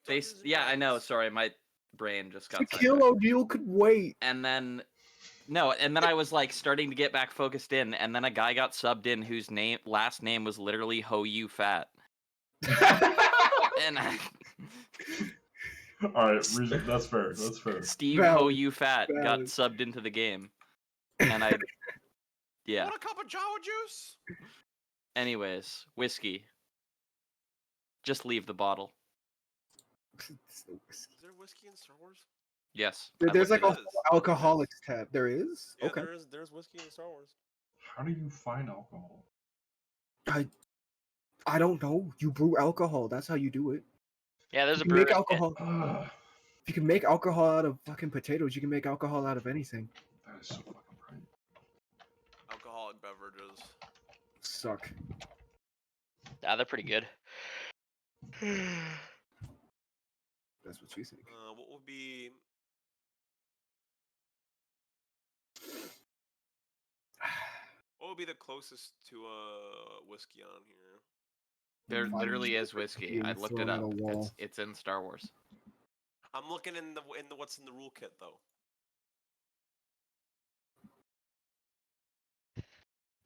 Dungeons and yeah, I know. Dragons. Sorry, my brain just got Shaquille sidetracked. O'Neal could wait. And then I was like starting to get back focused in, and then a guy got subbed in whose last name was literally Ho You Fat. And Alright, that's fair. That's fair. Steve Valid, Ho You Fat got valid. subbed into the game. And yeah. Want a cup of Java juice? Anyways, whiskey. Just leave the bottle. Is there whiskey in Star Wars? Yes. There's like a it whole is. alcoholics tab. There is? Yeah, Okay. there's whiskey in Star Wars. How do you find alcohol? I don't know. You brew alcohol. That's how you do it. Yeah, there's You a can make brewer's kit. alcohol. Ugh, If you can make alcohol out of fucking potatoes, you can make alcohol out of anything. that is so fucking right. Alcoholic beverages. Suck. Yeah, they're pretty good. That's what you think. What would be? What would be the closest to a whiskey on here? There Fine. literally is whiskey. I Being looked it thrown at up. a wall. It's in Star Wars. I'm looking in the what's in the rule kit though.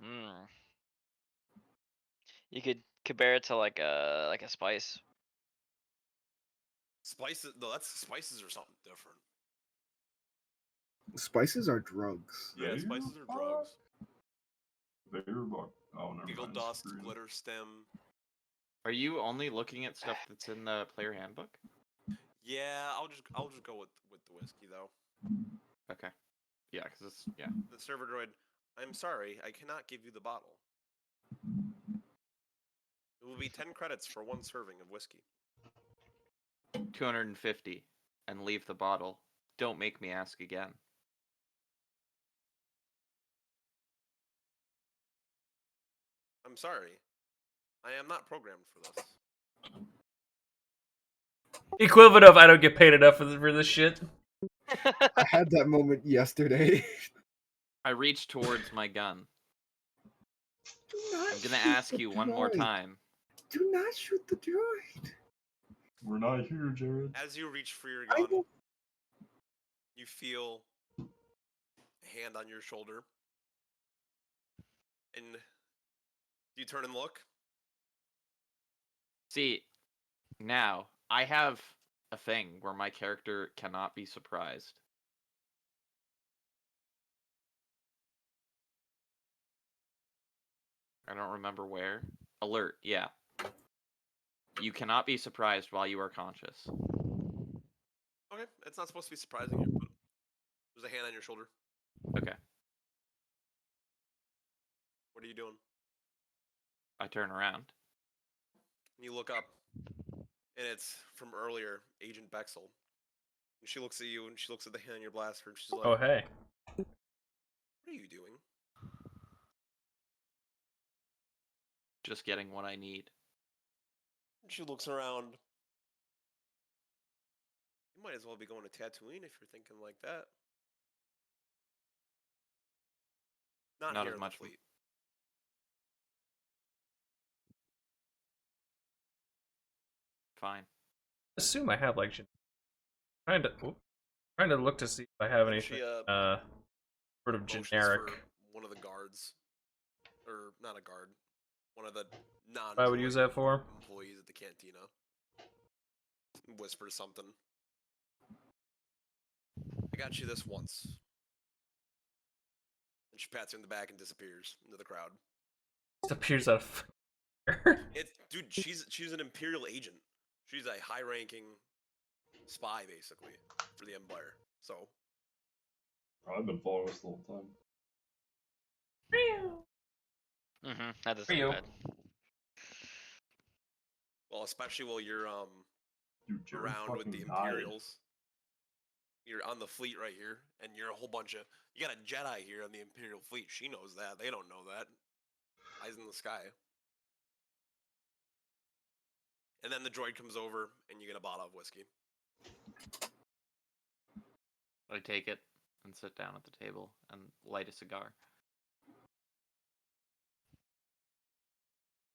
Mm. You could compare it to like a spice. Spices? No, that's spices or something different. Spices are drugs. Yeah, There spices you are drugs. Beerbuck. Oh, never Giggle mind. dust, Screw you. glitter stem. Are you only looking at stuff that's in the player handbook? Yeah, I'll just go with the whiskey though. Okay. Yeah, because it's The server droid. I'm sorry, I cannot give you the bottle. It will be 10 credits for one serving of whiskey. 250 and leave the bottle. Don't make me ask again. I'm sorry. I am not programmed for this. Equivalent of I don't get paid enough for this shit. I had that moment yesterday. I reach towards my gun. Do not I'm gonna shoot ask the you one more droid. time. Do not shoot the droid. We're not here, Jared. As you reach for your I gun, know. you feel a hand on your shoulder. And you turn and look. See, now I have a thing where my character cannot be surprised. I don't remember where. Alert, yeah. You cannot be surprised while you are conscious. Okay, it's not supposed to be surprising you, but there's a hand on your shoulder. Okay. What are you doing? I turn around. And you look up, and it's from earlier, Agent Bexel. And she looks at you, and she looks at the hand in your blaster, and she's like, Oh, hey. "What are you doing?" Just getting what I need. And she looks around. You might as well be going to Tatooine if you're thinking like that. Not Not here as in much. the fleet. Fine. Assume I have like trying to look to see if I have And anything she, sort of motions generic. for one of the guards, or not a guard, one of the non. I would use that for. Employees at the cantina. Whispers something. I got you this once. And she pats her in the back and disappears into the crowd. Disappears out of. Dude, she's an Imperial agent. She's a high-ranking spy, basically, for the Empire. So. I've been following us the whole time. That doesn't Rio. bad. Well, especially while you're Dude, Jared around with the fucking died. Imperials. You're on the fleet right here, and you're a whole bunch of. You got a Jedi here on the Imperial fleet. She knows that. They don't know that. Eyes in the sky. And then the droid comes over, and you get a bottle of whiskey. I take it and sit down at the table and light a cigar.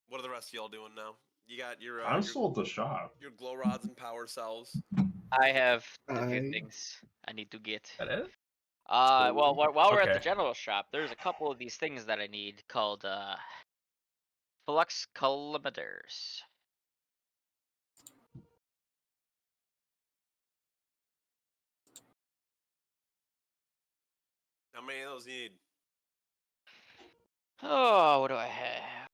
What are the rest of y'all doing now? You got your I'm still at the shop. your glow rods and power cells. I have a few I- things I need to get. That it? Well, while we're at the Okay. general shop, there's a couple of these things that I need called flux collimators. How many of those do you need? Oh, what do I have?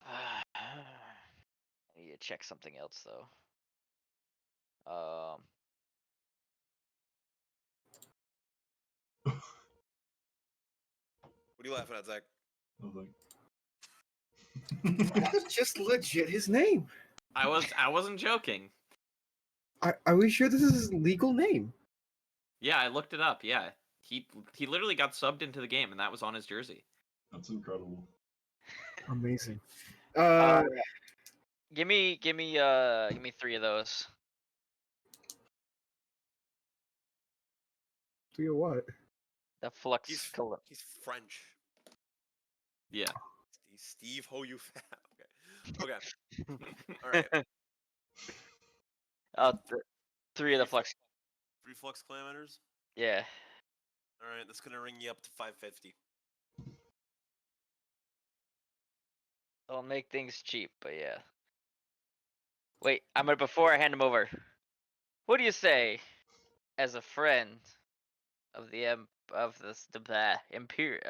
I need to check something else though. What are you laughing at, Zach? I was like, That's just legit his name. I wasn't joking. Are we sure this is his legal name? Yeah, I looked it up. Yeah, he literally got subbed into the game, and that was on his jersey. that's incredible. Amazing. Give me 3 of those. 3 or what? The flux He's French. Yeah. Steve Ho you fat. Okay. All right. Oh, 3 of the flux. 3 flux kilometers. Yeah. All right, that's gonna ring you up to 550. I'll make things cheap, but yeah. Wait, I'm gonna before I hand him over. What do you say, as a friend of the Imperial?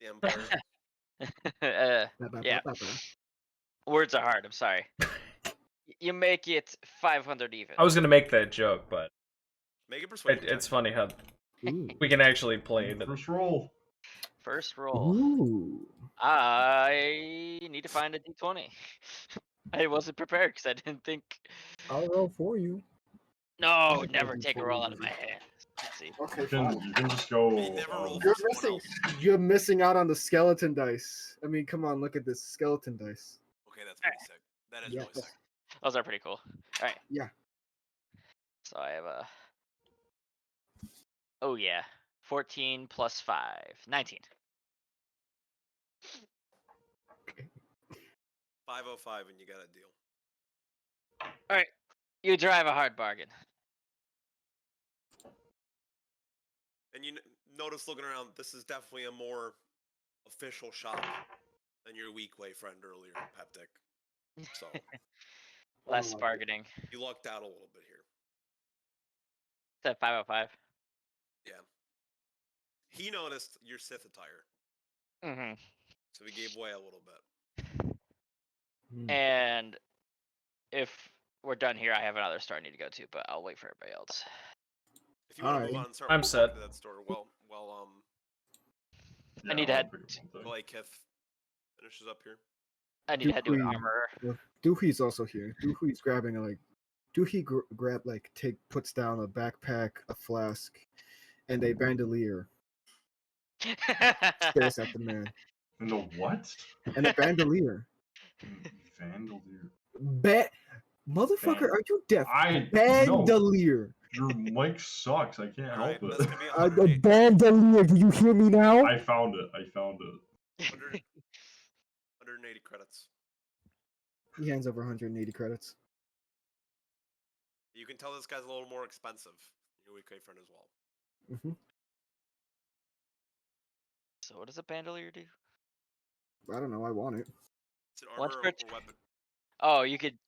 The Empire. Yeah. Words are hard. I'm sorry. You make it 500 even. I was gonna make that joke, but Make a persuasion it's check. funny how Ooh. we can actually play the. First roll. First roll. Ooh. I need to find a d20. I wasn't prepared because I didn't think. I'll roll for you. No, think never I take a d20 roll out of is- my hand. Let's see. Okay, You fine. can just go. You never roll You're for someone missing. else. You're missing out on the skeleton dice. I mean, come on, look at this skeleton dice. Okay, that's pretty sick. That is Yeah, really sick. Those are pretty cool. All right. Yeah. So I have a. Oh yeah, 14 plus 5, 19. 505 and you got a deal. All right, you drive a hard bargain. And you notice looking around, this is definitely a more official shop than your weak way friend earlier, Peptic. So Less Oh, bargaining. you lucked out a little bit here. It's at 505. Yeah. He noticed your Sith attire, Mm-hmm. so he gave way a little bit. And if we're done here, I have another store I need to go to, but I'll wait for everybody else. If you want to move Alright. on and start I'm walking set. to that store, I need to I'll head- pick up one thing. Well, Kith finishes up here. I need to head to an Dookie- armorer. Well, Doohie's also here. Doohie's grabbing Doohie puts down a backpack, a flask, and a bandolier. Stares at the man. And the what? And a bandolier. Vandalier. Motherfucker, Ban- are you deaf? No. Bandolier. Your mic sucks. I can't Alright, help that's it. gonna be The 108, bandolier. Do you hear me now? I found it. 180 credits. He hands over 180 credits. You can tell this guy's a little more expensive. Your weekly friend as well. Hmm So what does a bandolier do? I don't know. I want it. It's an Once armor per or weapon. Oh, you could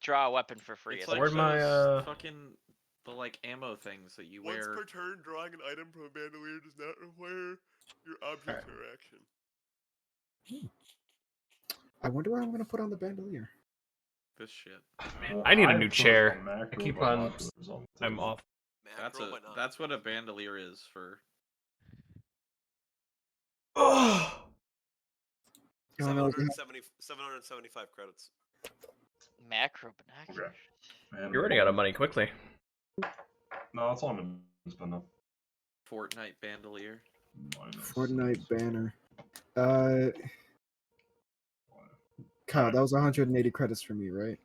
draw a weapon for free. It's It's like Where'd my, those fucking the like ammo things that you Once wear. per turn, drawing an item from a bandolier does not require your object or action. I wonder what I'm gonna put on the bandolier. This shit. Well, I need a I new put chair. macro I keep on. binoculars on the I'm table. off. Macro, but not. That's what a bandolier is for. Oh. I don't know. 775 credits. macro binoculars. And You're running out of money quickly. No, that's all I'm gonna spend up. Fortnite bandolier. Fortnite banner. Kyle, that was 180 credits for me, right?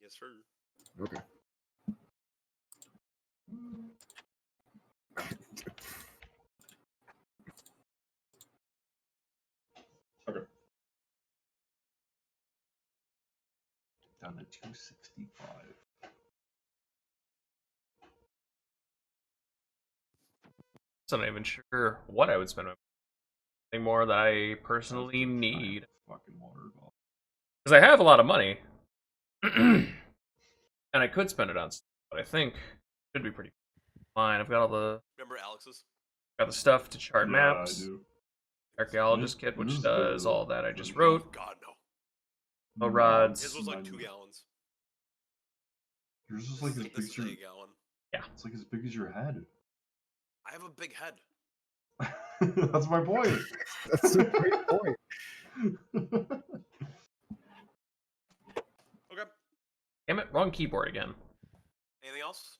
Yes, sir. Okay. Okay. Down to 265. So I'm not even sure what I would spend my money more that I personally need. Fucking water bottle. Because I have a lot of money. And I could spend it on stuff, but I think it should be pretty fine. I've got all the Remember Alex's? stuff to chart Yeah, maps. I do. Archaeologist kit, It which is does good, all that I but just it's wrote. God, no. No rods. His was like 2 gallons. Yours is like as This big is as your. a gallon. It's like as big as your head. I have a big head. That's my point. That's a great point. Okay. Damn it, wrong keyboard again. Anything else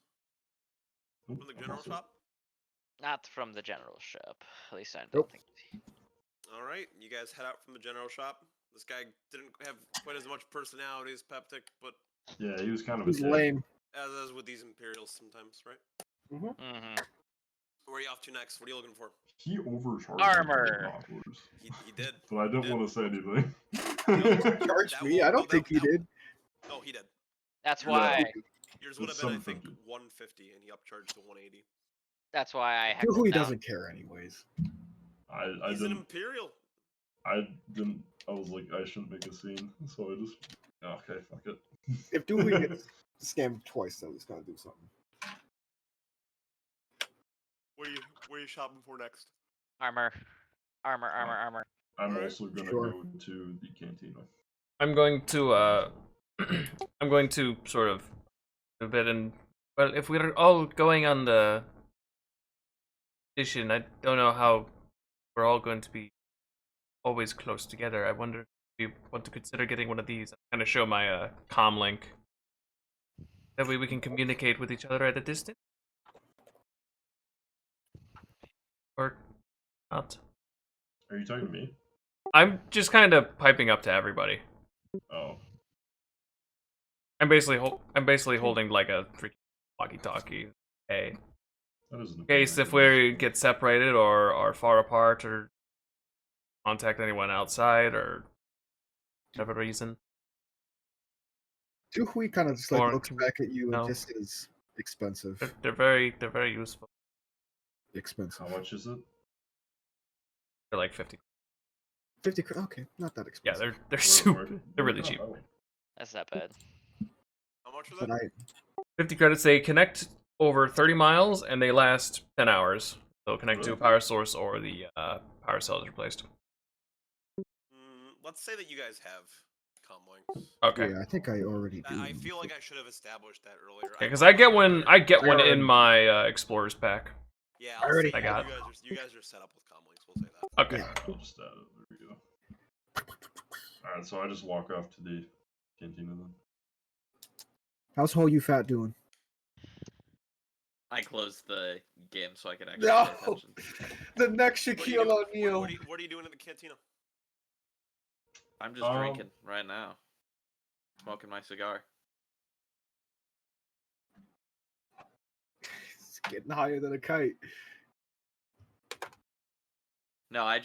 Nope, from the I'm general also- shop? Not from the general shop. At least I don't Nope. think. All right, you guys head out from the general shop. This guy didn't have quite as much personality as Peptic, but Yeah, he was kind of He's a dick. lame. as is with these Imperials sometimes, right? Mm-hmm. Where are you off to next? What are you looking for? He overcharged Armor. me for binoculars, He did. but I didn't did. want to say anything. Charged That me? will- I no, don't think he that- did. No, he did. That's Yeah. why. Yours would have It's been, I think, 750. 150, and he upcharged to 180. That's why I Who heckled he down. doesn't care anyways. I He's an didn't. Imperial. I didn't. I was like, I shouldn't make a scene, so I just. Okay, fuck it. If Dewey gets scammed twice, though, he's gotta do something. Where you shopping for next? Armor. Armor. I'm Alright. also gonna Sure. go to the cantina. I'm going to I'm going to sort of a bit and well, if we're all going on the mission, I don't know how we're all going to be always close together. I wonder if we want to consider getting one of these. I'm gonna show my comm link. That way we can communicate with each other at a distance. Or not. Are you talking to me? I'm just kind of piping up to everybody. Oh. I'm basically holding like a freaking walkie-talkie. Hey, That is an in case if we get separated or are far apart or contact anyone outside or whatever reason. Dewey kind of just like Or- looks back at you and no. just says, "Expensive, They're very useful. expensive." How much is it? They're like 50. 50. Okay, not that Yeah, expensive. they're Where- super. where- They're where really can I cheap. buy one? That's not bad. How much was But that? 50 credits. They connect over 30 miles and they last 10 hours. They'll connect to a Really? power source or the power cell is replaced. Let's say that you guys have comm links. Okay. Yeah, I think I already do. I feel like I should have established that earlier. Because I get one. I get one already- in my Explorers pack. Yeah, I already say I got you guys are set up with comm links. We'll say that. Okay. Yeah. I'll just add it. There we go. Alright, so I just walk off to the cantina then. How's Whole You Fat doing? I closed the game so I could actually No! pay attention. The next What are you Shaquille doing- O'Neal. what are you doing in the cantina? I'm just drinking right now. Smoking my cigar. It's getting higher than a kite. No, I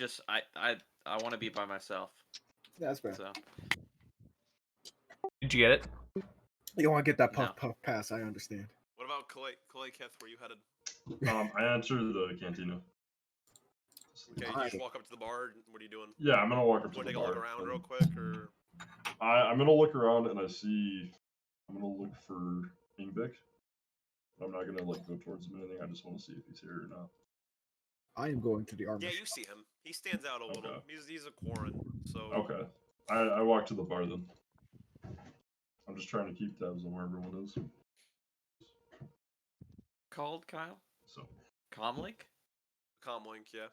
want to be by myself. That's fair. So Did you get it? You want to get that No. puff pass, I understand. What about Kalei Keth? Where you headed? I enter the cantina. Okay, you just walk up to the bar. What are you doing? Yeah, I'm gonna walk up to Want the to take a bar. look around real quick, or I'm gonna look around and I see. I'm gonna look for Ingvik. I'm not gonna like go towards him or anything. I just want to see if he's here or not. I am going to the armor yeah, shop. you see him. He stands out a little. Okay. He's a Quarren, so Okay. I walk to the bar then. I'm just trying to keep tabs on where everyone is. called Kyle? So Comlink? Comlink, yeah.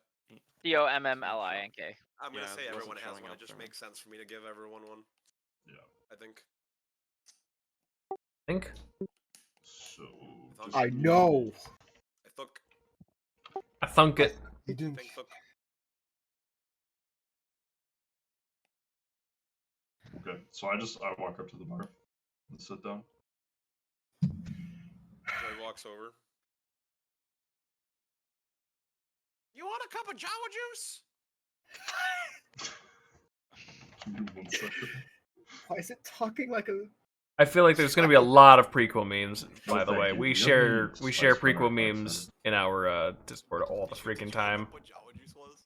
COMMLINK. I'm gonna Yeah, say it wasn't everyone has showing one. up It just for me. makes sense for me to give everyone one. yeah. I think. Think. So Thunk. I know. I thunk. I thunk it. You didn't. Think thunk. Okay, so I walk up to the bar and sit down. So he walks over. You want a cup of Jawa juice? Give me 1 second. Why is it talking like a? I feel like there's gonna be a lot of prequel memes. By No, the thank way, you. we You share have we any share spice runner prequel accent? memes in our Discord all the Did you freaking look time. up what Jawa juice was?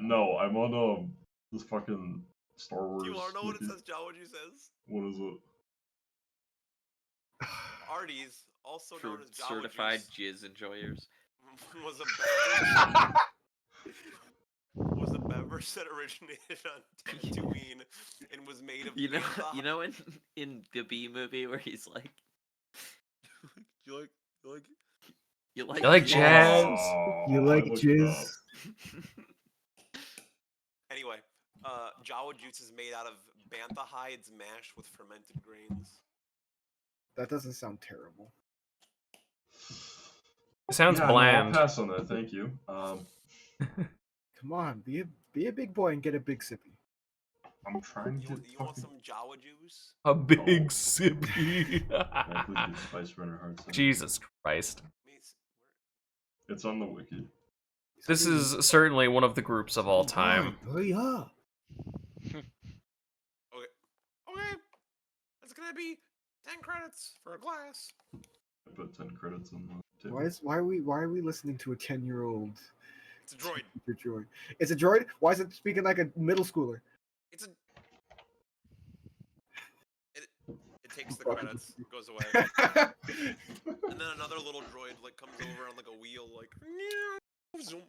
No, I'm on this fucking Star Wars. Do you want to know what it wiki. says Jawa juice is? What is it? Arties, also known as Jawa Certified juice, jizz enjoyers. was a beverage that originated on Tatooine and was made of You know, bantha. you know in the B movie where he's like, you like you like You like jazz? You I like looked it jizz? up. Anyway, Jawa juice is made out of bantha hides mashed with fermented grains. That doesn't sound terrible. It sounds Yeah, no, I'll bland. pass on that. Thank you. Come on, be a big boy and get a big sippy. I'm trying to. You want some Jawa juice? A big Oh. sippy. Can I please get Spice Runner hard side? Jesus Christ. It's on the wiki. This is certainly one of the groups of all time. Hurry up! Okay, that's gonna be 10 credits for a glass. I put 10 credits on the table. Why are we listening to a 10-year-old? It's a droid. Droid. It's a droid. Why is it speaking like a middle schooler? It's a. It takes the Fucking- credits, goes away, and then another little droid like comes over on like a wheel, like zoom,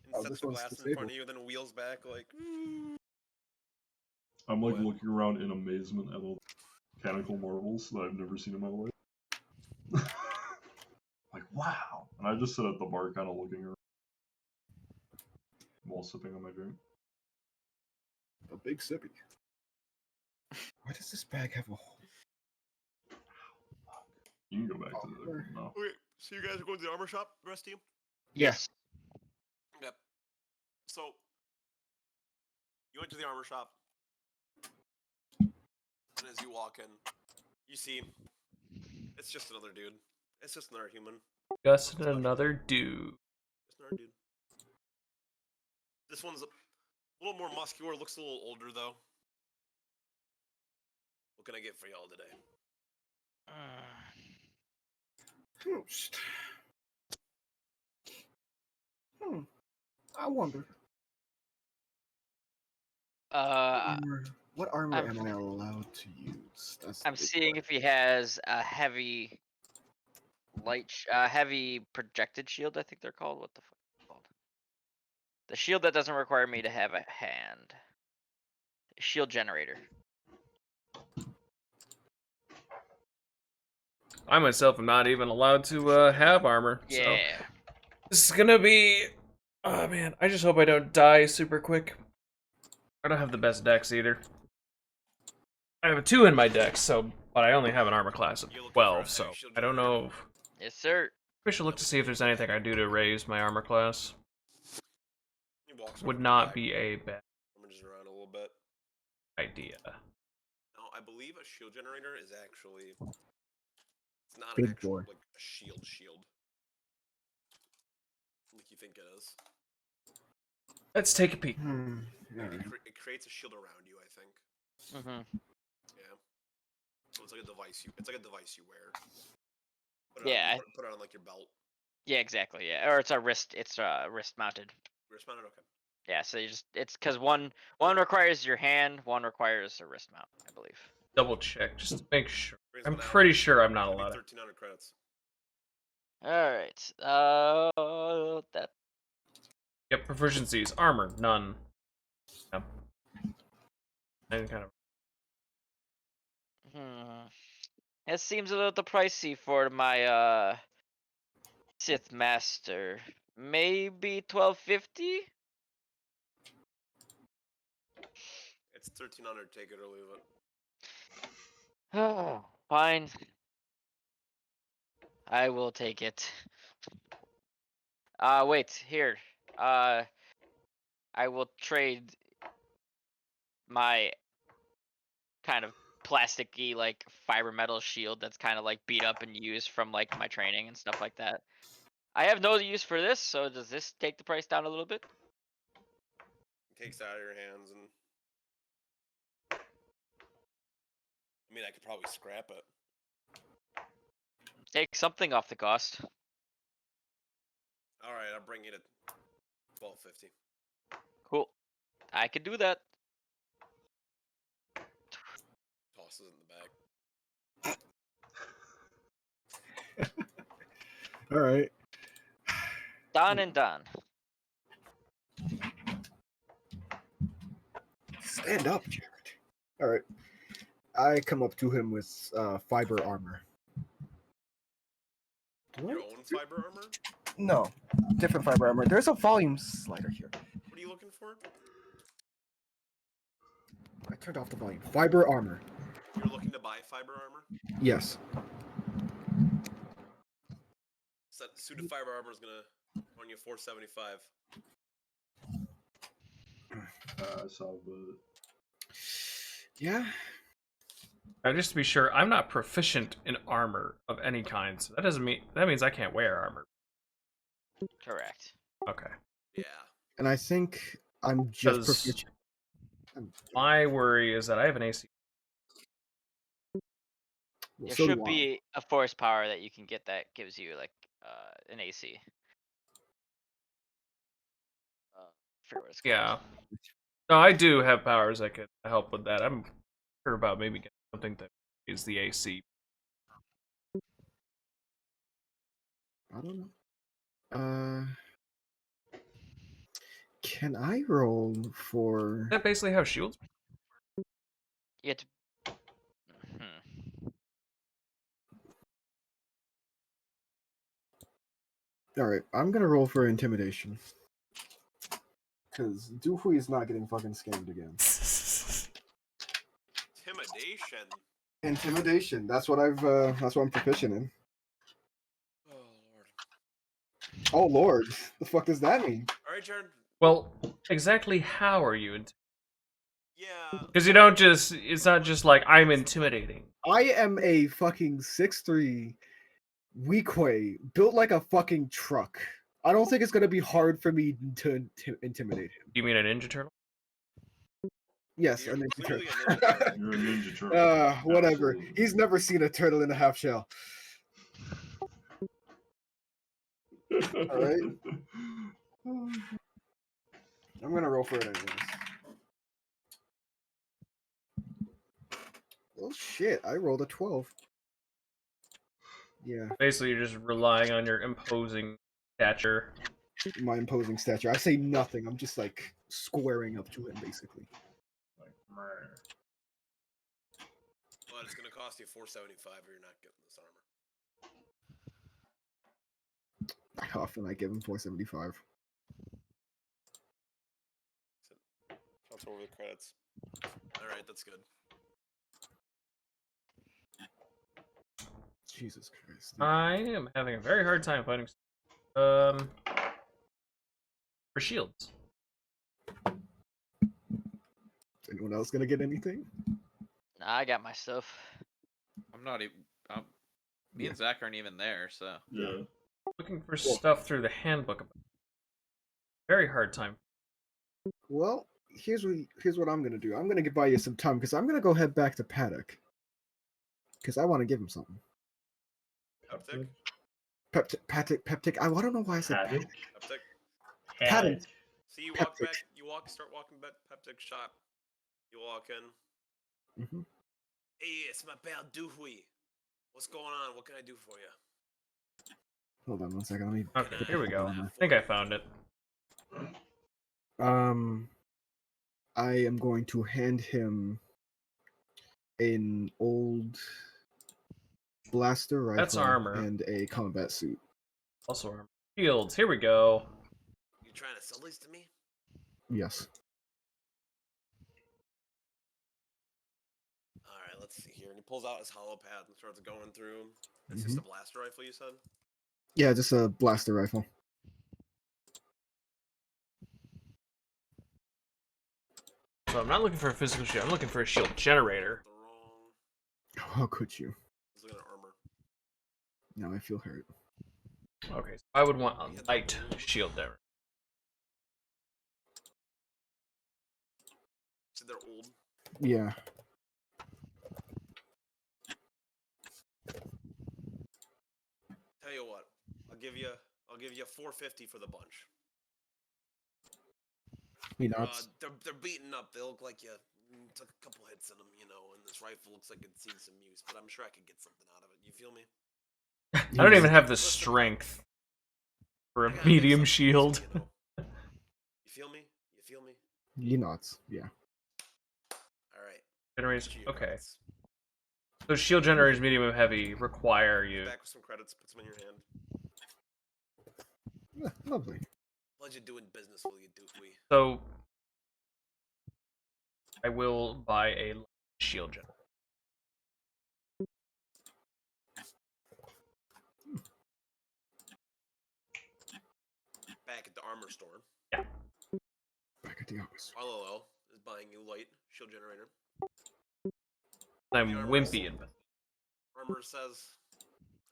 and Oh, sets this the one's glass in disabled. front of you, then wheels back like. I'm like What? looking around in amazement at all the mechanical marvels that I've never seen in my life. Like, wow. And I just sit at the bar kind of looking around while sipping on my drink. A big sippy. Why does this bag have a hole? You can go back to the. Sure. No. Okay, so you guys are going to the armor shop, the rest of you? Yes. Yep. So you went to the armor shop, and as you walk in, you see it's just another dude. It's just another human. Just another dude. Just another dude. This one's a little more muscular, looks a little older though. What can I get for y'all today? I wonder. What armor I'm- am I allowed to use? That's the I'm big seeing part. if he has a heavy heavy projected shield, I think they're called. What the fuck are they called? The shield that doesn't require me to have a hand. Shield generator. I myself am not even allowed to have armor. So Yeah. this is gonna be. Oh man, I just hope I don't die super quick. I don't have the best decks either. I have a 2 in my deck, so but I only have an armor class of You're looking for a 12, heavy so shield I don't generator? know. Yes, sir. I should look to see if there's anything I do to raise my armor class. He walks over Would to the not back. be a bad I'm gonna just around a little bit. idea. No, I believe a shield generator is actually. It's not an Big actual boy. like a shield. Like you think it is. Let's take a peek. Like, it creates a shield around you. I think. Mm-hmm. Yeah. So it's like a device you. It's like a device you wear. Yeah. Put it on like your belt. Yeah, exactly. Yeah, or it's a wrist. It's wrist mounted. Wrist mounted. Okay. Yeah, so you just it's because one requires your hand, one requires a wrist mount, I believe. Double check just to make sure. Brings I'm one out. pretty sure I'm not Should be allowed. 1,300 credits. All right. That Yep, proficiencies. Armor, none. Yep. Any kind of. it seems a little pricey for my Sith Master. Maybe 1250. It's 1,300. Take it or leave it. Oh, fine. I will take it. Wait, here. I will trade my kind of plasticky like fiber metal shield that's kind of like beat up and used from like my training and stuff like that. I have no use for this, so does this take the price down a little bit? He takes it out of your hands and. I mean, I could probably scrap it. Take something off the cost. All right, I'll bring you to 1,250. Cool. I could do that. Tosses it in the bag. All right. Done and done. Stand up, Jared. All right. I come up to him with fiber armor. Your own fiber armor? No, different fiber armor. There's a volume slider here. What are you looking for? I turned off the volume. Fiber armor. You're looking to buy fiber armor? Yes. So suited fiber armor is gonna run you 475. I saw the. Yeah. Just to be sure, I'm not proficient in armor of any kind, so that means I can't wear armor. Correct. Okay. Yeah. And I think I'm just 'Cause proficient. my worry is that I have an AC. There So do should I. be a force power that you can get that gives you like an AC. Forget what it's called. Yeah. No, I do have powers that could help with that. I'm sure about maybe getting something that is the AC. I don't know. Can I roll for? Is that basically how shields? You get to. Hmm. All right, I'm gonna roll for intimidation. Because Doofui is not getting fucking scammed again. Intimidation. Intimidation. That's what I'm proficient in. Oh lord. Oh lord, the fuck does that mean? All right, Jared. Well, exactly how are you? Yeah. Because you don't just. It's not just like I'm intimidating. I am a fucking 6'3" Weequay, built like a fucking truck. I don't think it's gonna be hard for me to intimidate him. You mean a Ninja Turtle? Yes, You're a ninja clearly turtle. a ninja turtle. You're a ninja turtle. Whatever. Absolutely. He's never seen a turtle in a half shell. Alright. I'm gonna roll for it anyways. Oh shit, I rolled a 12. Yeah, Basically, you're just relying on your imposing stature. my imposing stature. I say nothing. I'm just like squaring up to him basically. Like, meh. But it's gonna cost you 475 or you're not getting this armor. I often I give him 475. Counts over the credits. All right, that's good. Jesus Christ. Dude. I am having a very hard time finding for shields. Is anyone else gonna get anything? Nah, I got my stuff. I'm not even. Me Yeah. and Zach aren't even there, so. Yeah. Looking for stuff through the handbook. Very hard time. Well, here's what I'm gonna do. I'm gonna buy you some time because I'm gonna go head back to Paddock because I want to give him something. Peptic? Peptic. I don't know why I said Paddock? Paddock. Peptic? Paddock. So you walk Peptic. back. Start walking back to Peptic shop. You walk in. Mm-hmm. Hey, it's my pal Doohui. What's going on? What can I do for you? Hold on one second. Let me. Okay, here we go. I think I found it. I am going to hand him an old blaster rifle That's armor. and a combat suit. Also armor. Shields. Here we go. You trying to sell these to me? Yes. All right, let's see here. And he pulls out his hollow pad and starts going through. It's just a blaster rifle, you said? Yeah, just a blaster rifle. So I'm not looking for a physical shield. I'm looking for a shield generator. The wrong. How could you? He's looking at armor. Now I feel hurt. Okay, so I would want a light shield there. So they're old. Yeah. Tell you what, I'll give you $450 for the bunch. You know, it's, They're beaten up. They look like you took a couple hits in them, you know, and this rifle looks like it's seen some use, but I'm sure I could get something out of it. You feel me? I don't even have the strength for a medium shield. You feel me? You feel me? you know, it's, yeah. All right. Generators. Here's your Okay. credits. So shield generators, medium and heavy, require you. Back with some credits. Put some in your hand. Yeah, lovely. Pleasure doing business with you, Doofy. So I will buy a shield generator. Back at the armor store, Back at the office. LOL is buying you light shield generator. I'm The armor wimpy is- and Armor says,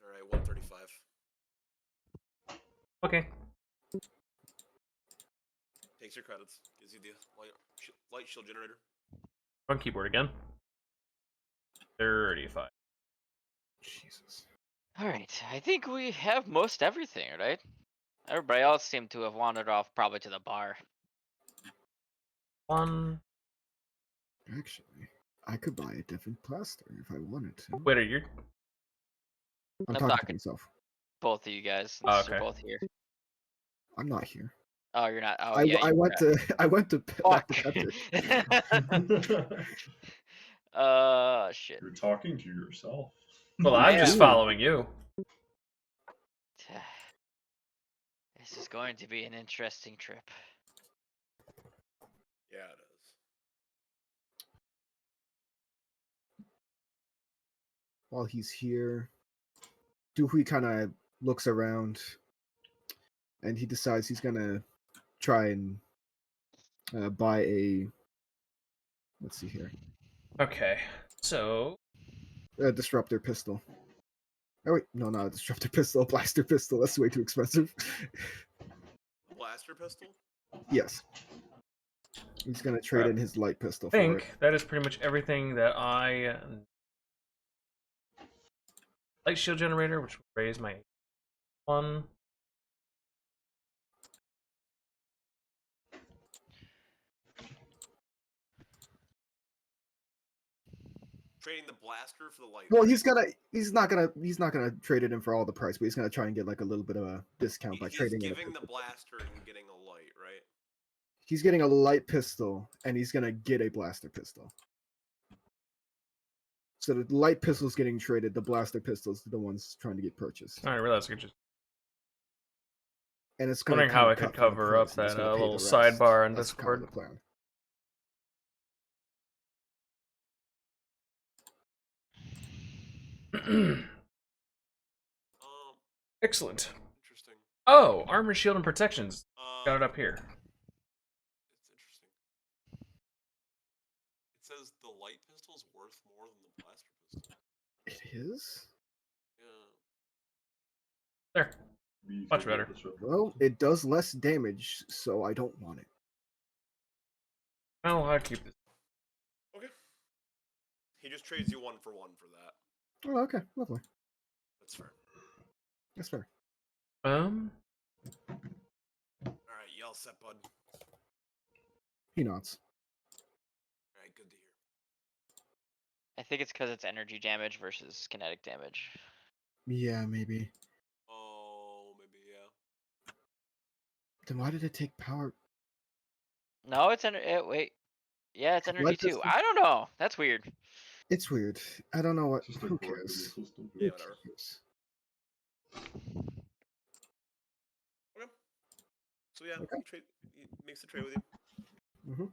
all right, 135. okay. Takes your credits. Gives you the light shield generator. On keyboard again. 35. Jesus. All right, I think we have most everything, right? Everybody else seemed to have wandered off, probably to the bar. One. Actually, I could buy a different plaster if I wanted to. Wait, are you? I'm I'm talking to talking- myself. Both of you guys, Oh, since you're okay. both here. I'm not here. Oh, you're not. Oh, I, yeah. I you went forgot. to I went to back to Peptic. Shit. You're talking to yourself. Well, I'm Yeah. just following you. This is going to be an interesting trip. Yeah, it is. While he's here, Doohui kind of looks around, and he decides he's gonna try and buy a. Let's see here, Okay. So a disruptor pistol. Oh wait, no, not a disruptor pistol, a blaster pistol. That's way too expensive. Blaster pistol? Yes, he's gonna trade Crap. in his light pistol I for it. think that is pretty much everything that I light shield generator, which will raise my one. Trading the blaster for the light. Well, right? he's not gonna trade it in for all the price, but he's gonna try and get like a little bit of a discount by He's trading in. giving the blaster and getting a light, right? He's getting a light pistol, and he's gonna get a blaster pistol. So the light pistol's getting traded. The blaster pistol's the ones trying to get purchased, I didn't realize I could just. and it's gonna Wondering how kinda I could cut from the cover up price, and he's that gonna pay little the rest. sidebar on That's kinda Discord. the plan. Excellent. Interesting. Oh, armor, shield, and protections. Got it up here. It's interesting. It says the light pistol is worth more than the blaster pistol. It is? Yeah. There. We Much should better. get the ship. Well, it does less damage, so I don't want it. Well, I'll keep this. Okay. He just trades you 1 for 1 for that. Oh, okay, lovely. That's fair. That's fair. All right, you all set, bud. He nods. All right, good to hear. I think it's because it's energy damage versus kinetic damage. Yeah, maybe. Oh, maybe yeah. Then why did it take power? No, it's wait. Yeah, it's energy Light too. pistol? I don't know. That's weird. It's weird. I don't know what. Just a Who core cares? system. Yeah, Who whatever. cares? Okay. So yeah, Okay. he makes the trade with you.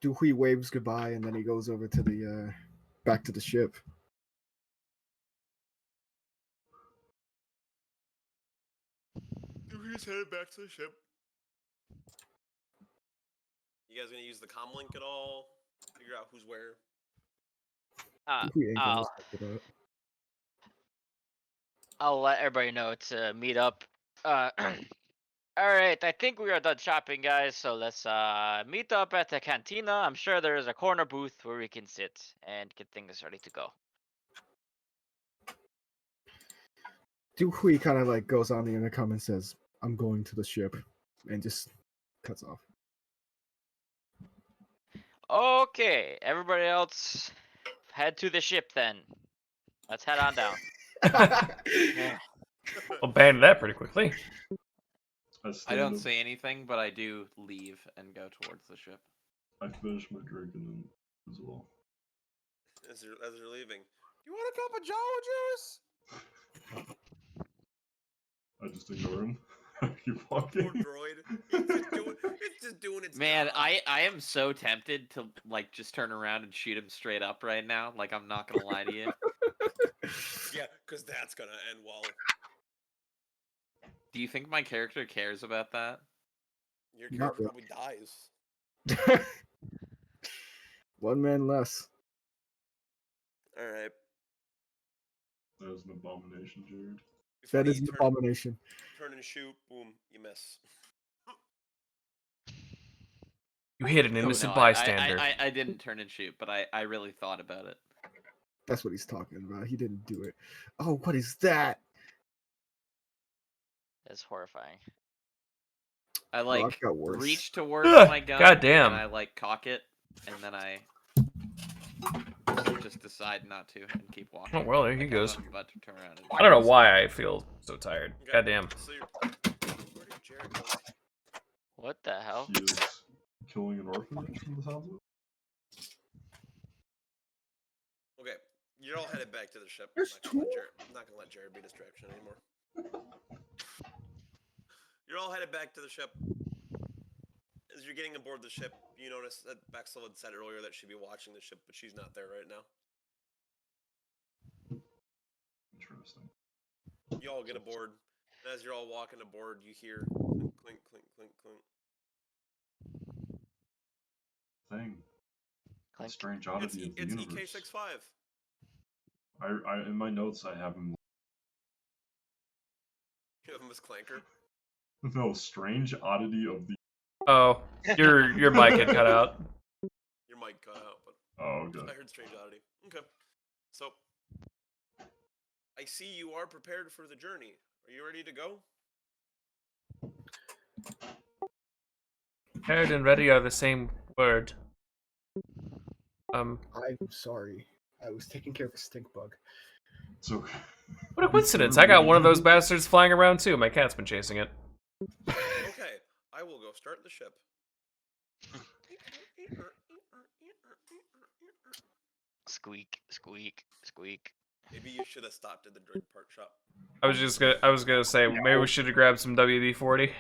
Duhui waves goodbye, and then he goes over to the back to the ship. He's headed back to the ship. You guys gonna use the comm link at all? Figure out who's where. Duhui ain't gonna I'll listen to that. I'll let everybody know to meet up. All right, I think we are done shopping, guys. So let's meet up at the cantina. I'm sure there is a corner booth where we can sit and get things ready to go. Duhui kind of like goes on the intercom and says, "I'm going to the ship," and just cuts off. Okay, everybody else, head to the ship then. Let's head on down. Abandoned that pretty quickly. I don't say anything, but I do leave and go towards the ship. I finished my drink and then as well. As you're leaving, you want a cup of Java juice? I just ignore him. I keep Poor walking. droid. It's just doing its Man, job. I am so tempted to like just turn around and shoot him straight up right now. Like, I'm not gonna lie to you. Yeah, because that's gonna end well. Do you think my character cares about that? Your Not character really. probably dies. One man less. All right. That was an abomination, Jared. That is an abomination. Turn and shoot. Boom. You miss. You hit an Oh, innocent no, bystander. I didn't turn and shoot, but I really thought about it. That's what he's talking about. He didn't do it. Oh, what is that? That's horrifying. I I've like got worse. reach towards Ugh, my gun, goddamn. and I like cock it, and then I just decide not to and keep walking. Oh, well, there he Like, goes. I'm about to turn around. And I don't know why I feel so tired. Okay. Goddamn. So where did Jared go? What the hell? He is killing an orphanage from the sounds of it. Okay, you're all headed back to the ship. There's I'm not gonna let Jared be a distraction anymore. You're all headed back to the ship. As you're getting aboard the ship, you notice that Bexel had said earlier that she'd be watching the ship, but she's not there right now. Interesting. You all get aboard, and as you're all walking aboard, you hear clink, clink, clink, clink, clink. Thing. Clink. Strange oddity of the It's universe. EK65. I in my notes I have him. You have him as Clanker. No, strange oddity of the. Oh, your mic had cut out. Your mic cut out, but Oh, okay. I heard strange oddity. Okay, so I see you are prepared for the journey. Are you ready to go? Prepared and ready are the same word. I'm sorry. I was taking care of a stink bug. So. What a coincidence. I got one of those bastards flying around too. My cat's been chasing it. Okay, I will go start the ship. Squeak, squeak, squeak. Maybe you should have stopped at the droid part shop. I was gonna say maybe we should have grabbed some WD-40.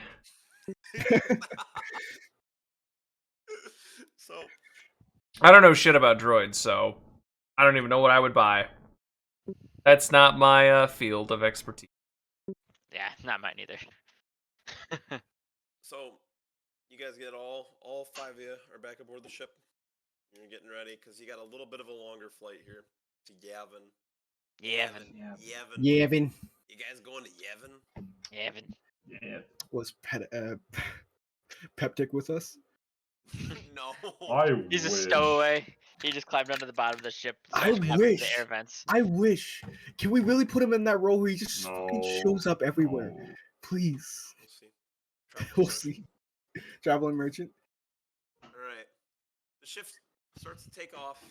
So I don't know shit about droids, so I don't even know what I would buy. That's not my field of expertise. Yeah, not mine either. So, you guys get all 5 of you are back aboard the ship. You're getting ready because you got a little bit of a longer flight here to Yavin. Yavin. Yavin. Yavin You guys going to Yavin? Yavin. Yeah. was Peptic with us. No. He's a wish. stowaway. He just climbed under the bottom of the ship. I smashed up wish. the air vents. I wish. Can we really put him in that role where he just fucking No, shows up everywhere? no. Please. We'll see. Traveling We'll merchant. see. Traveling merchant. All right. The ship starts to take off.